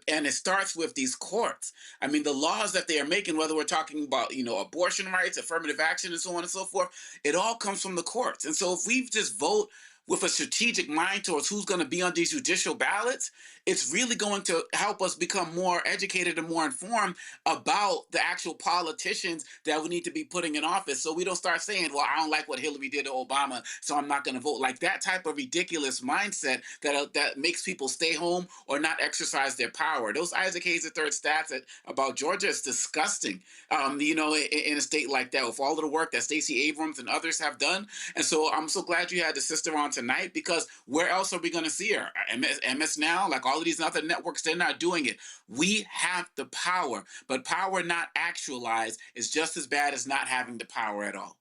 and it starts with these courts. I mean, the laws that they are making, whether we're talking about, abortion rights, affirmative action, and so on and so forth, it all comes from the courts. And so if we just vote with a strategic mind towards who's going to be on these judicial ballots, it's really going to help us become more educated and more informed about the actual politicians that we need to be putting in office. So we don't start saying, well, I don't like what Hillary did to Obama, so I'm not going to vote. Like that type of ridiculous mindset that makes people stay home or not exercise their power. Those Isaac Hayes III stats about Georgia is disgusting, in a state like that, with all of the work that Stacey Abrams and others have done. And so I'm so glad you had the sister on tonight, because where else are we going to see her? MS Now, like all of these other networks, they're not doing it. We have the power, but power not actualized is just as bad as not having the power at all.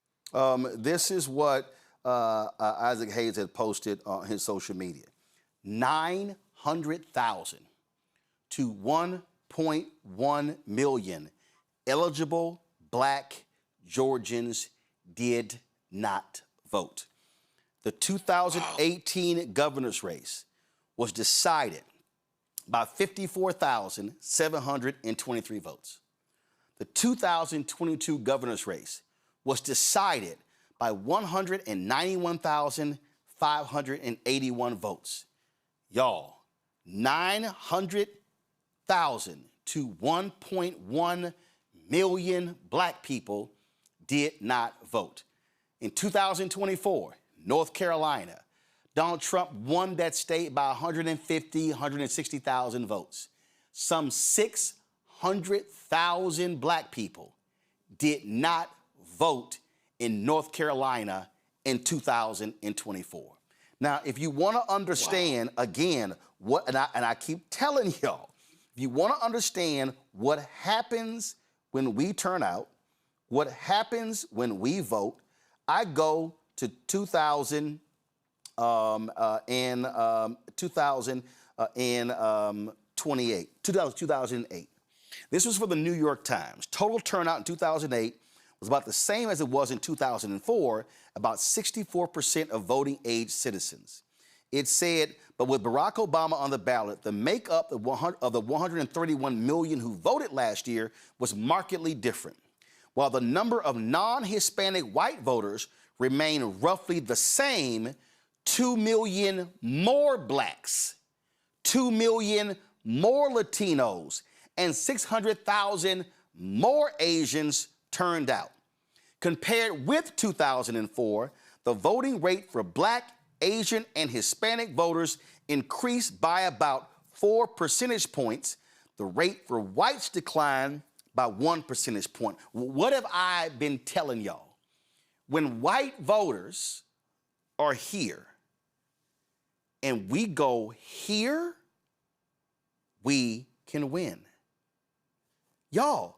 This is what Isaac Hayes had posted on his social media. 900,000 to 1.1 million eligible black Georgians did not vote. The 2018 governor's race was decided by 54,723 votes. The 2022 governor's race was decided by 191,581 votes. Y'all, 900,000 to 1.1 million black people did not vote. In 2024, North Carolina, Donald Trump won that state by 160,000 votes. Some 600,000 black people did not vote in North Carolina in 2024. Now, if you want to understand, again, and I keep telling y'all, if you want to understand what happens when we turn out, what happens when we vote, I go to 2008. This was for the New York Times. Total turnout in 2008 was about the same as it was in 2004, about 64% of voting age citizens. It said, but with Barack Obama on the ballot, the makeup of the 131 million who voted last year was markedly different. While the number of non-Hispanic white voters remained roughly the same, 2 million more blacks, 2 million more Latinos, and 600,000 more Asians turned out. Compared with 2004, the voting rate for black, Asian, and Hispanic voters increased by about 4 percentage points. The rate for whites declined by 1 percentage point. What have I been telling y'all? when white voters are here and we go here, we can win. Y'all,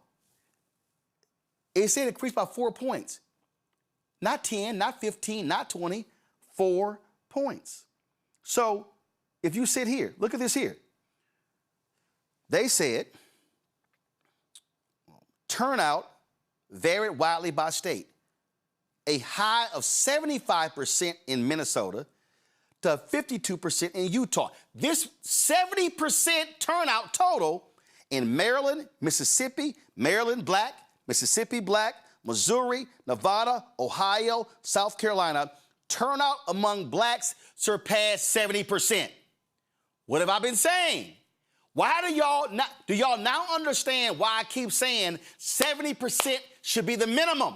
it said it increased by 4 points. Not 10, not 15, not 20, 4 points. So if you sit here, look at this here. They said turnout varied widely by state. A high of 75% in Minnesota to 52% in Utah. This 70% turnout total in Maryland, Mississippi, Maryland black, Mississippi black, Missouri, Nevada, Ohio, South Carolina, turnout among blacks surpassed 70%. What have I been saying? Why do y'all now understand why I keep saying 70% should be the minimum?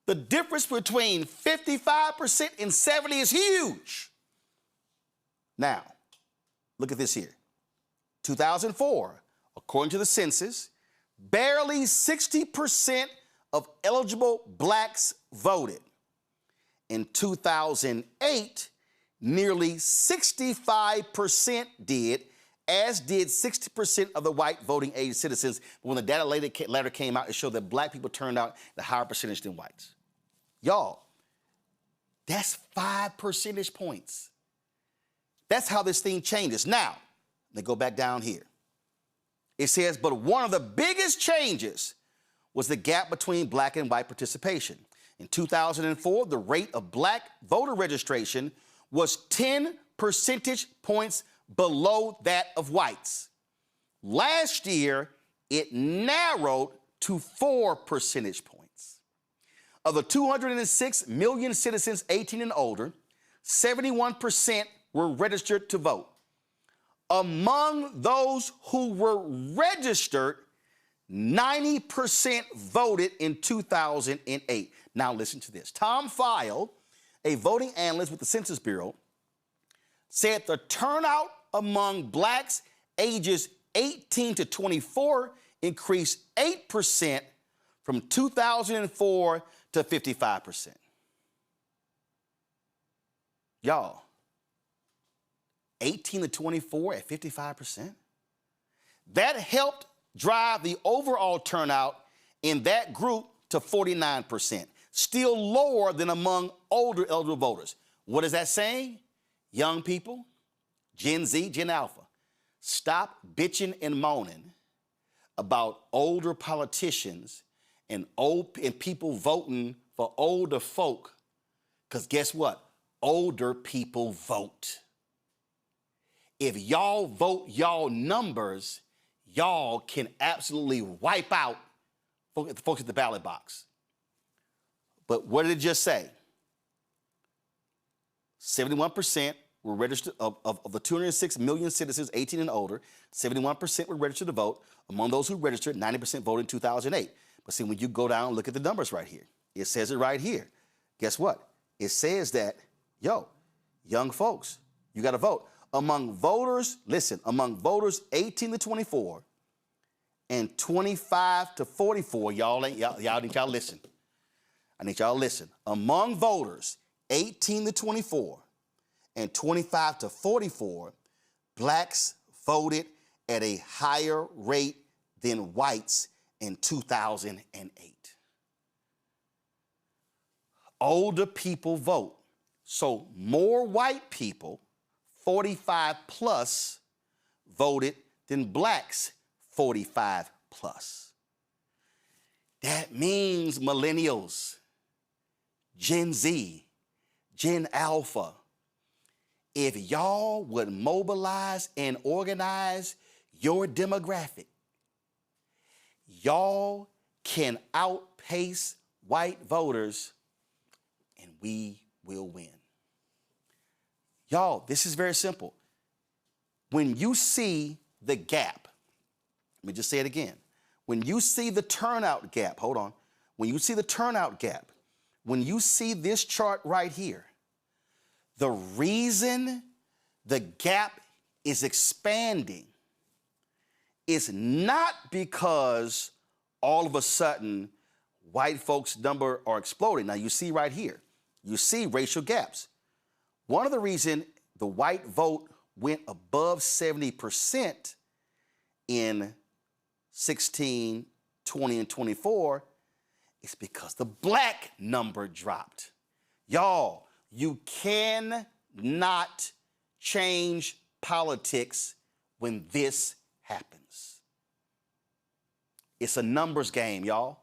The difference between 55% and 70 is huge. Now, look at this here. 2004, according to the census, barely 60% of eligible blacks voted. In 2008, nearly 65% did, as did 60% of the white voting age citizens. But when the data later came out, it showed that black people turned out at a higher percentage than whites. Y'all, that's 5 percentage points. That's how this thing changes. Now, let me go back down here. It says, but one of the biggest changes was the gap between black and white participation. In 2004, the rate of black voter registration was 10 percentage points below that of whites. Last year, it narrowed to 4 percentage points. Of the 206 million citizens 18 and older, 71% were registered to vote. Among those who were registered, 90% voted in 2008. Now listen to this. Tom File, a voting analyst with the Census Bureau, said the turnout among blacks ages 18 to 24 increased 8% from 2004 to 55%. Y'all, 18 to 24 at 55%? That helped drive the overall turnout in that group to 49%, still lower than among older eligible voters. What is that saying? Young people, Gen Z, Gen Alpha, stop bitching and moaning about older politicians and people voting for older folk, because guess what? Older people vote. If y'all vote y'all numbers, y'all can absolutely wipe out folks at the ballot box. But what did it just say? 71% were registered, of the 206 million citizens 18 and older, 71% were registered to vote. Among those who registered, 90% voted in 2008. But see, when you go down and look at the numbers right here, it says it right here. Guess what? It says that, young folks, you got to vote. Among voters, listen, among voters 18 to 24 and 25 to 44, y'all need y'all listen. I need y'all to listen. Among voters 18 to 24 and 25 to 44, blacks voted at a higher rate than whites in 2008. Older people vote. So more white people, 45 plus, voted than blacks, 45 plus. That means millennials, Gen Z, Gen Alpha, if y'all would mobilize and organize your demographic, y'all can outpace white voters and we will win. Y'all, this is very simple. When you see the gap, let me just say it again. When you see the turnout gap, hold on. When you see the turnout gap, when you see this chart right here, the reason the gap is expanding is not because all of a sudden white folks' number are exploding. Now, you see right here, you see racial gaps. One of the reasons the white vote went above 70% in 16, 20, and 24 is because the black number dropped. Y'all, you cannot change politics when this happens. It's a numbers game, y'all.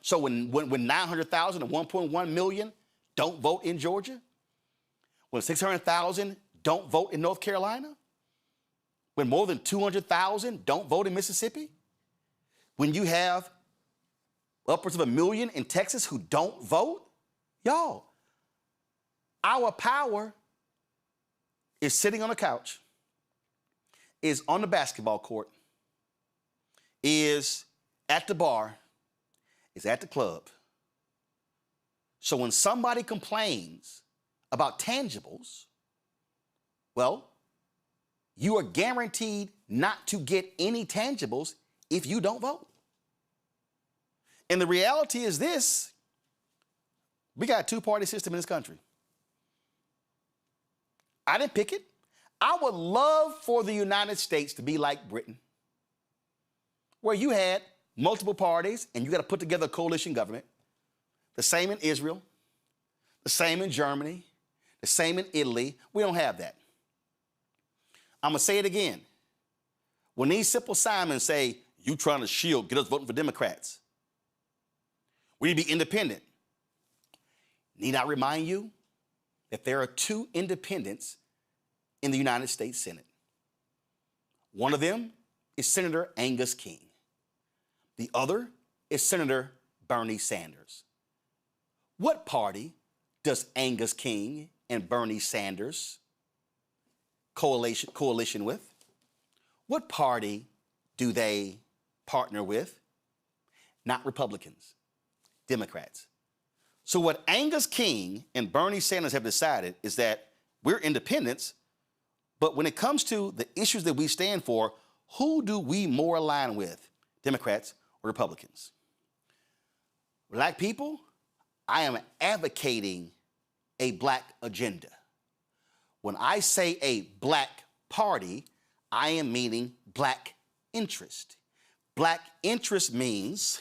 So when 900,000 and 1.1 million don't vote in Georgia, when 600,000 don't vote in North Carolina, when more than 200,000 don't vote in Mississippi, when you have upwards of 1 million in Texas who don't vote, y'all, our power is sitting on the couch, is on the basketball court, is at the bar, is at the club. So when somebody complains about tangibles, well, you are guaranteed not to get any tangibles if you don't vote. And the reality is this: we got a two-party system in this country. I didn't pick it. I would love for the United States to be like Britain, where you had multiple parties and you got to put together a coalition government. The same in Israel, the same in Germany, the same in Italy. We don't have that. I'm going to say it again. When these simple Simons say, you trying to shield, get us voting for Democrats, we need to be independent. Need I remind you that there are two independents in the United States Senate? One of them is Senator Angus King. The other is Senator Bernie Sanders. What party does Angus King and Bernie Sanders coalition with? What party do they partner with? Not Republicans, Democrats. So what Angus King and Bernie Sanders have decided is that we're independents, but when it comes to the issues that we stand for, who do we more align with, Democrats or Republicans? Black people, I am advocating a black agenda. When I say a black party, I am meaning black interest. Black interest means,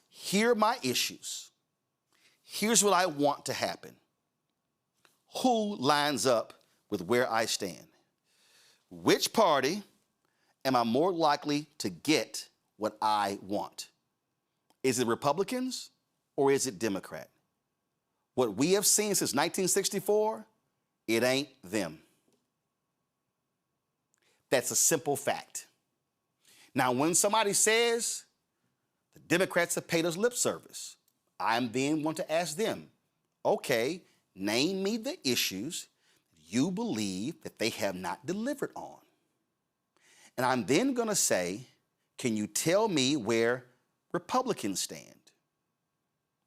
here are my issues. Here's what I want to happen. Who lines up with where I stand? Which party am I more likely to get what I want? Is it Republicans or is it Democrat? What we have seen since 1964, it ain't them. That's a simple fact. Now, when somebody says the Democrats have paid us lip service, I'm then want to ask them, okay, name me the issues you believe that they have not delivered on. And I'm then going to say, can you tell me where Republicans stand?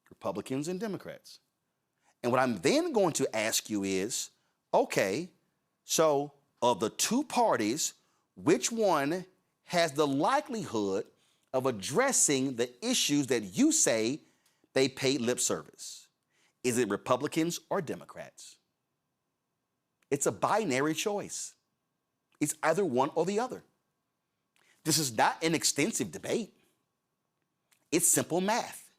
Republicans and Democrats. And what I'm then going to ask you is, okay, so of the two parties, which one has the likelihood of addressing the issues that you say they paid lip service? Is it Republicans or Democrats? It's a binary choice. It's either one or the other. This is not an extensive debate. It's simple math.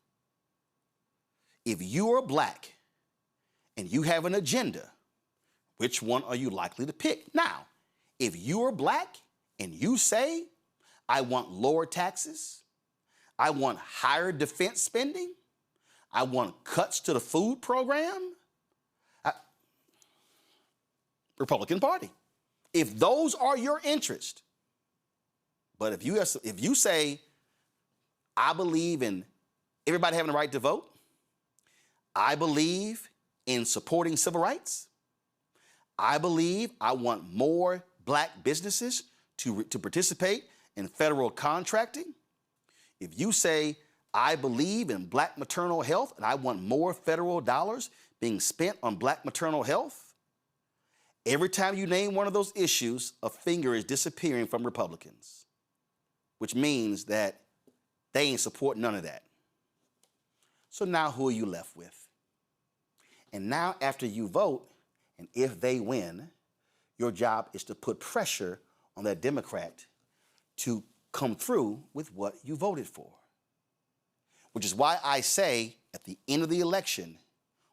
If you are black and you have an agenda, which one are you likely to pick? Now, if you are black and you say, I want lower taxes, I want higher defense spending, I want cuts to the food program, Republican Party. If those are your interests, but if you say, I believe in everybody having the right to vote, I believe in supporting civil rights, I believe I want more black businesses to participate in federal contracting, if you say, I believe in black maternal health and I want more federal dollars being spent on black maternal health, every time you name one of those issues, a finger is disappearing from Republicans, which means that they ain't support none of that. So now who are you left with? And now after you vote, and if they win, your job is to put pressure on that Democrat to come through with what you voted for. Which is why I say at the end of the election,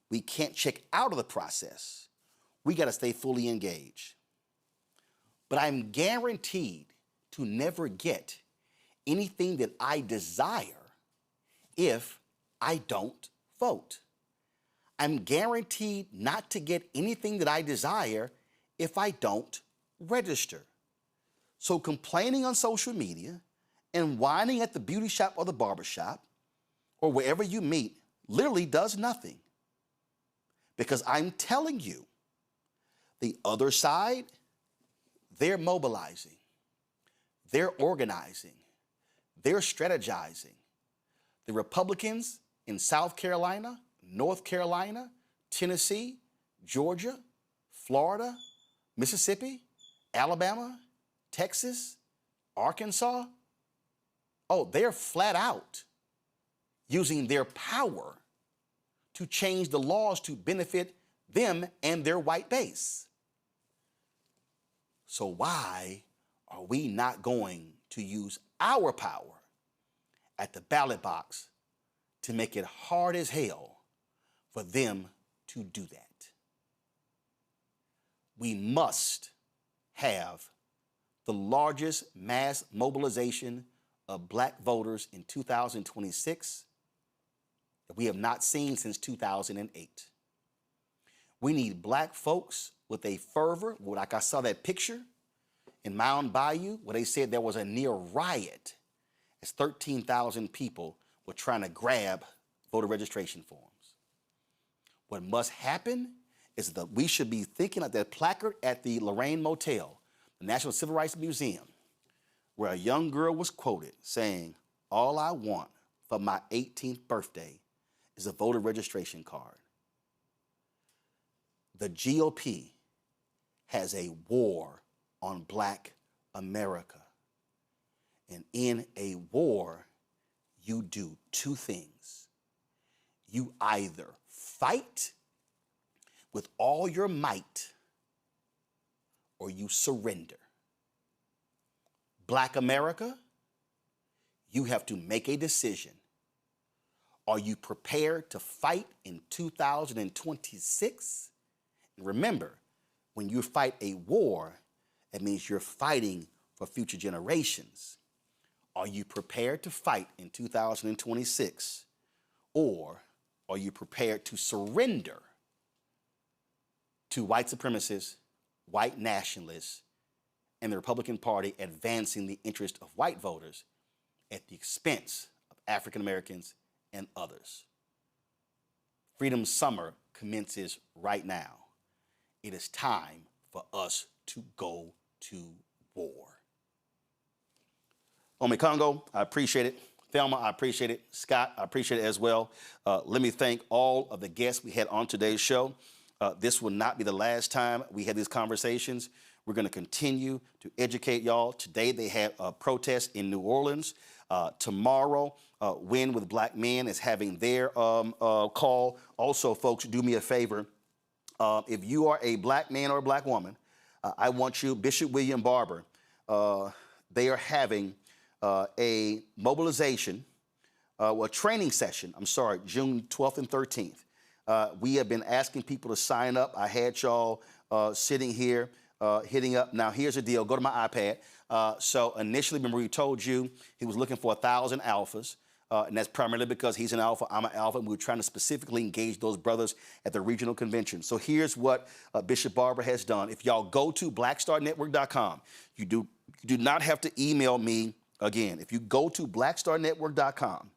we can't check out of the process. We got to stay fully engaged. But I'm guaranteed to never get anything that I desire if I don't vote. I'm guaranteed not to get anything that I desire if I don't register. So complaining on social media and whining at the beauty shop or the barber shop or wherever you meet literally does nothing. Because I'm telling you, the other side, they're mobilizing, they're organizing, they're strategizing. The Republicans in South Carolina, North Carolina, Tennessee, Georgia, Florida, Mississippi, Alabama, Texas, Arkansas, oh, they're flat out using their power to change the laws to benefit them and their white base. So why are we not going to use our power at the ballot box to make it hard as hell for them to do that? We must have the largest mass mobilization of black voters in 2026 that we have not seen since 2008. We need black folks with a fervor, like I saw that picture in Mound Bayou where they said there was a near riot as 13,000 people were trying to grab voter registration forms. What must happen is that we should be thinking of that placard at the Lorraine Motel, the National Civil Rights Museum, where a young girl was quoted saying, "All I want for my 18th birthday is a voter registration card." The GOP has a war on black America. And in a war, you do two things. You either fight with all your might or you surrender. Black America, you have to make a decision. Are you prepared to fight in 2026? And remember, when you fight a war, it means you're fighting for future generations. Are you prepared to fight in 2026? Or are you prepared to surrender to white supremacists, white nationalists, and the Republican Party advancing the interest of white voters at the expense of African Americans and others? Freedom Summer commences right now. It is time for us to go to war. Omi Congo, I appreciate it. Thelma, I appreciate it. Scott, I appreciate it as well. Let me thank all of the guests we had on today's show. This will not be the last time we had these conversations. We're going to continue to educate y'all. Today they had a protest in New Orleans. Tomorrow, Win with Black Men is having their call. Also, folks, do me a favor. If you are a black man or a black woman, I want you, Bishop William Barber, they are having a mobilization, a training session, June 12th and 13th. We have been asking people to sign up. I had y'all sitting here hitting up. Now, here's the deal. Go to my iPad. So initially, remember we told you he was looking for 1,000 alphas. And that's primarily because he's an alpha, I'm an alpha, and we were trying to specifically engage those brothers at the regional convention. So here's what Bishop Barber has done. If y'all go to blackstarnetwork.com, you do not have to email me again. If you go to blackstarnetwork.com,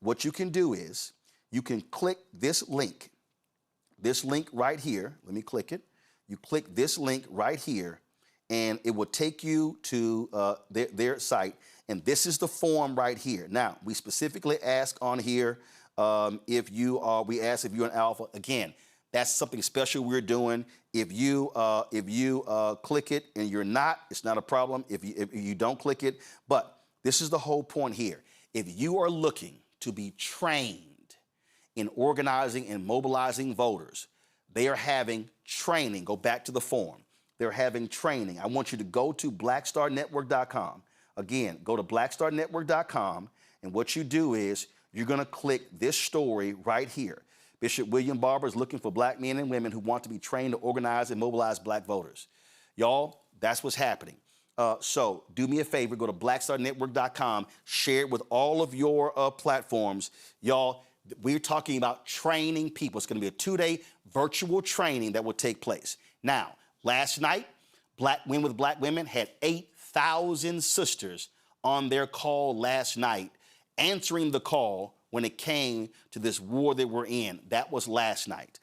what you can do is you can click this link right here. Let me click it. You click this link right here, and it will take you to their site. And this is the form right here. Now, we specifically ask on here we ask if you're an alpha. Again, that's something special we're doing. If you click it and you're not, it's not a problem if you don't click it. But this is the whole point here. If you are looking to be trained in organizing and mobilizing voters. They are having training. Go back to the form. They're having training. I want you to go to blackstarnetwork.com. Again, go to blackstarnetwork.com, and what you do is you're going to click this story right here. Bishop William Barber is looking for black men and women who want to be trained to organize and mobilize black voters. Y'all, that's what's happening. So do me a favor, go to blackstarnetwork.com, share it with all of your platforms. Y'all, we're talking about training people. It's going to be a 2-day virtual training that will take place. Now, last night, Black Women with Black Women had 8,000 sisters on their call last night, answering the call when it came to this war that we're in. That was last night.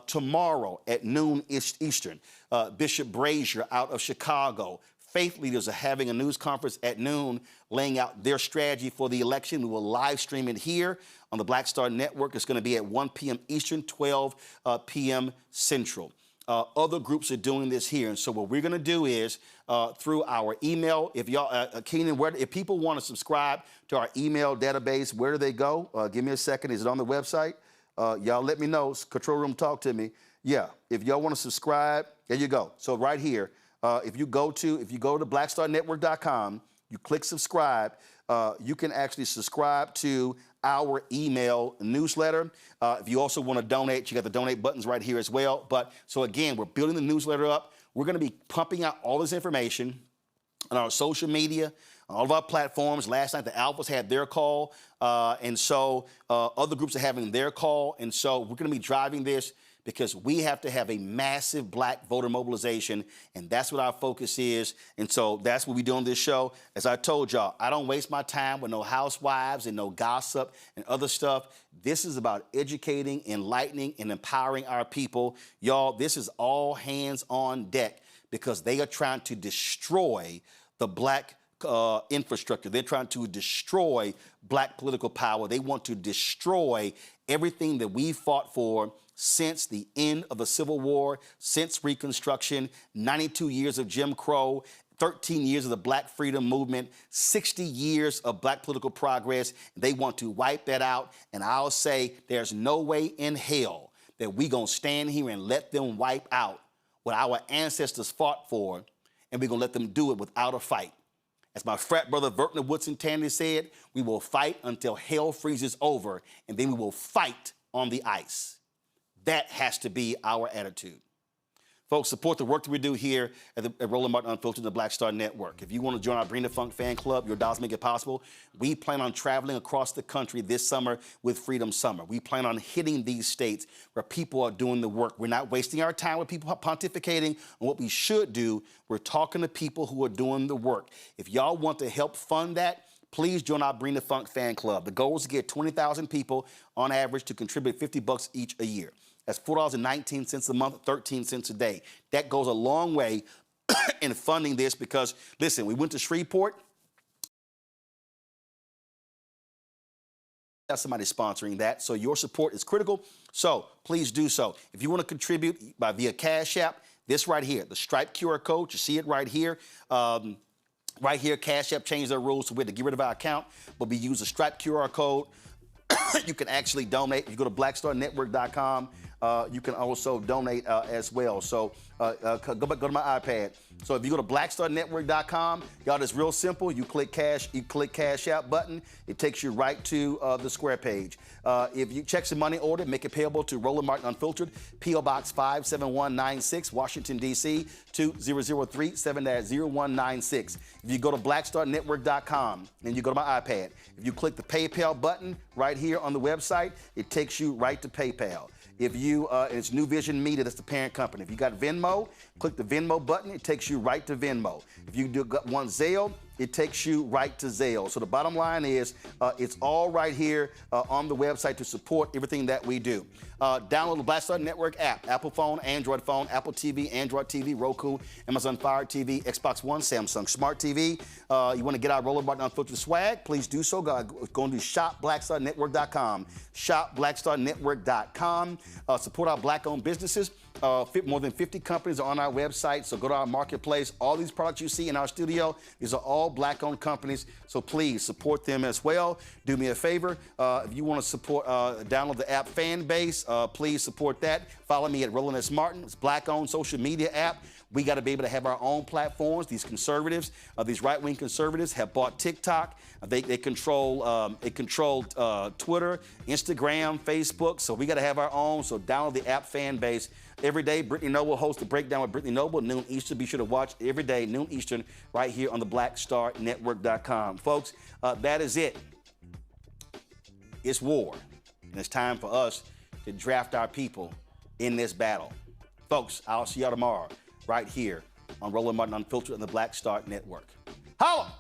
Tomorrow at noon Eastern, Bishop Brazier out of Chicago, faith leaders are having a news conference at noon laying out their strategy for the election. We will live stream it here on the Black Star Network. It's going to be at 1 p.m. Eastern, 12 p.m. Central. Other groups are doing this here. And so what we're going to do is through our email, if y'all, Keenan, if people want to subscribe to our email database, where do they go? Give me a second. Is it on the website? Y'all let me know. Control room, talk to me. Yeah, if y'all want to subscribe, there you go. So right here, if you go to blackstarnetwork.com, you click subscribe, you can actually subscribe to our email newsletter. If you also want to donate, you got the donate buttons right here as well. But so again, we're building the newsletter up. We're going to be pumping out all this information on our social media, on all of our platforms. Last night, the Alphas had their call. And so other groups are having their call. And so we're going to be driving this because we have to have a massive black voter mobilization, and that's what our focus is. And so that's what we do on this show. As I told y'all, I don't waste my time with no housewives and no gossip and other stuff. This is about educating, enlightening, and empowering our people. Y'all, this is all hands on deck because they are trying to destroy the black infrastructure. They're trying to destroy black political power. They want to destroy everything that we fought for since the end of the Civil War, since Reconstruction, 92 years of Jim Crow, 13 years of the Black Freedom Movement, 60 years of black political progress. They want to wipe that out. And I'll say there's no way in hell that we're going to stand here and let them wipe out what our ancestors fought for, and we're going to let them do it without a fight. As my frat brother Vertner Woodson Tandy said, we will fight until hell freezes over, and then we will fight on the ice. That has to be our attitude. Folks, support the work that we do here at Roland Martin Unfiltered, the Black Star Network. If you want to join our Bring the Funk fan club, your dollars make it possible. We plan on traveling across the country this summer with Freedom Summer. We plan on hitting these states where people are doing the work. We're not wasting our time with people pontificating on what we should do. We're talking to people who are doing the work. If y'all want to help fund that, please join our Bring the Funk fan club. The goal is to get 20,000 people on average to contribute $50 each a year. That's $4.19 a month, 13 cents a day. That goes a long way in funding this because, listen, we went to Shreveport. That's somebody sponsoring that, so your support is critical. So please do so. If you want to contribute via Cash App, this right here, the Stripe QR code, you see it right here. Right here, Cash App changed their rules, so we had to get rid of our account, but we use the Stripe QR code. You can actually donate. If you go to blackstarnetwork.com, you can also donate as well. So go to my iPad. So if you go to blackstarnetwork.com, y'all, it's real simple. You click Cash App button. It takes you right to the square page. If you check some money order, make it payable to Roland Martin Unfiltered, P.O. Box 57196, Washington, D.C., 2003 7-0196. If you go to blackstarnetwork.com and you go to my iPad, if you click the PayPal button right here on the website, it takes you right to PayPal. If you, it's New Vision Media, that's the parent company. If you got Venmo, click the Venmo button, it takes you right to Venmo. If you want Zelle, it takes you right to Zelle. So the bottom line is, it's all right here on the website to support everything that we do. Download the Black Star Network app, Apple phone, Android phone, Apple TV, Android TV, Roku, Amazon Fire TV, Xbox One, Samsung Smart TV. You want to get our Roland Martin Unfiltered swag, please do so. Go to shopblackstarnetwork.com, shopblackstarnetwork.com. Support our black-owned businesses. more than 50 companies are on our website, so go to our marketplace. All these products you see in our studio, these are all Black-owned companies, so please support them as well. Do me a favor, if you want to support, download the app Fanbase, please support that. Follow me at Roland S. Martin. It's Black-owned social media app. We got to be able to have our own platforms. These conservatives, these right-wing conservatives have bought TikTok. They control Twitter, Instagram, Facebook. So we got to have our own. So download the app Fanbase. Every day, Brittany Noble hosts the Breakdown with Brittany Noble, noon Eastern. Be sure to watch every day, noon Eastern, right here on the BlackStarNetwork.com. Folks, that is it. It's war, and it's time for us to draft our people in this battle. Folks, I'll see y'all tomorrow right here on Roland Martin Unfiltered on the Black Star Network. Holla!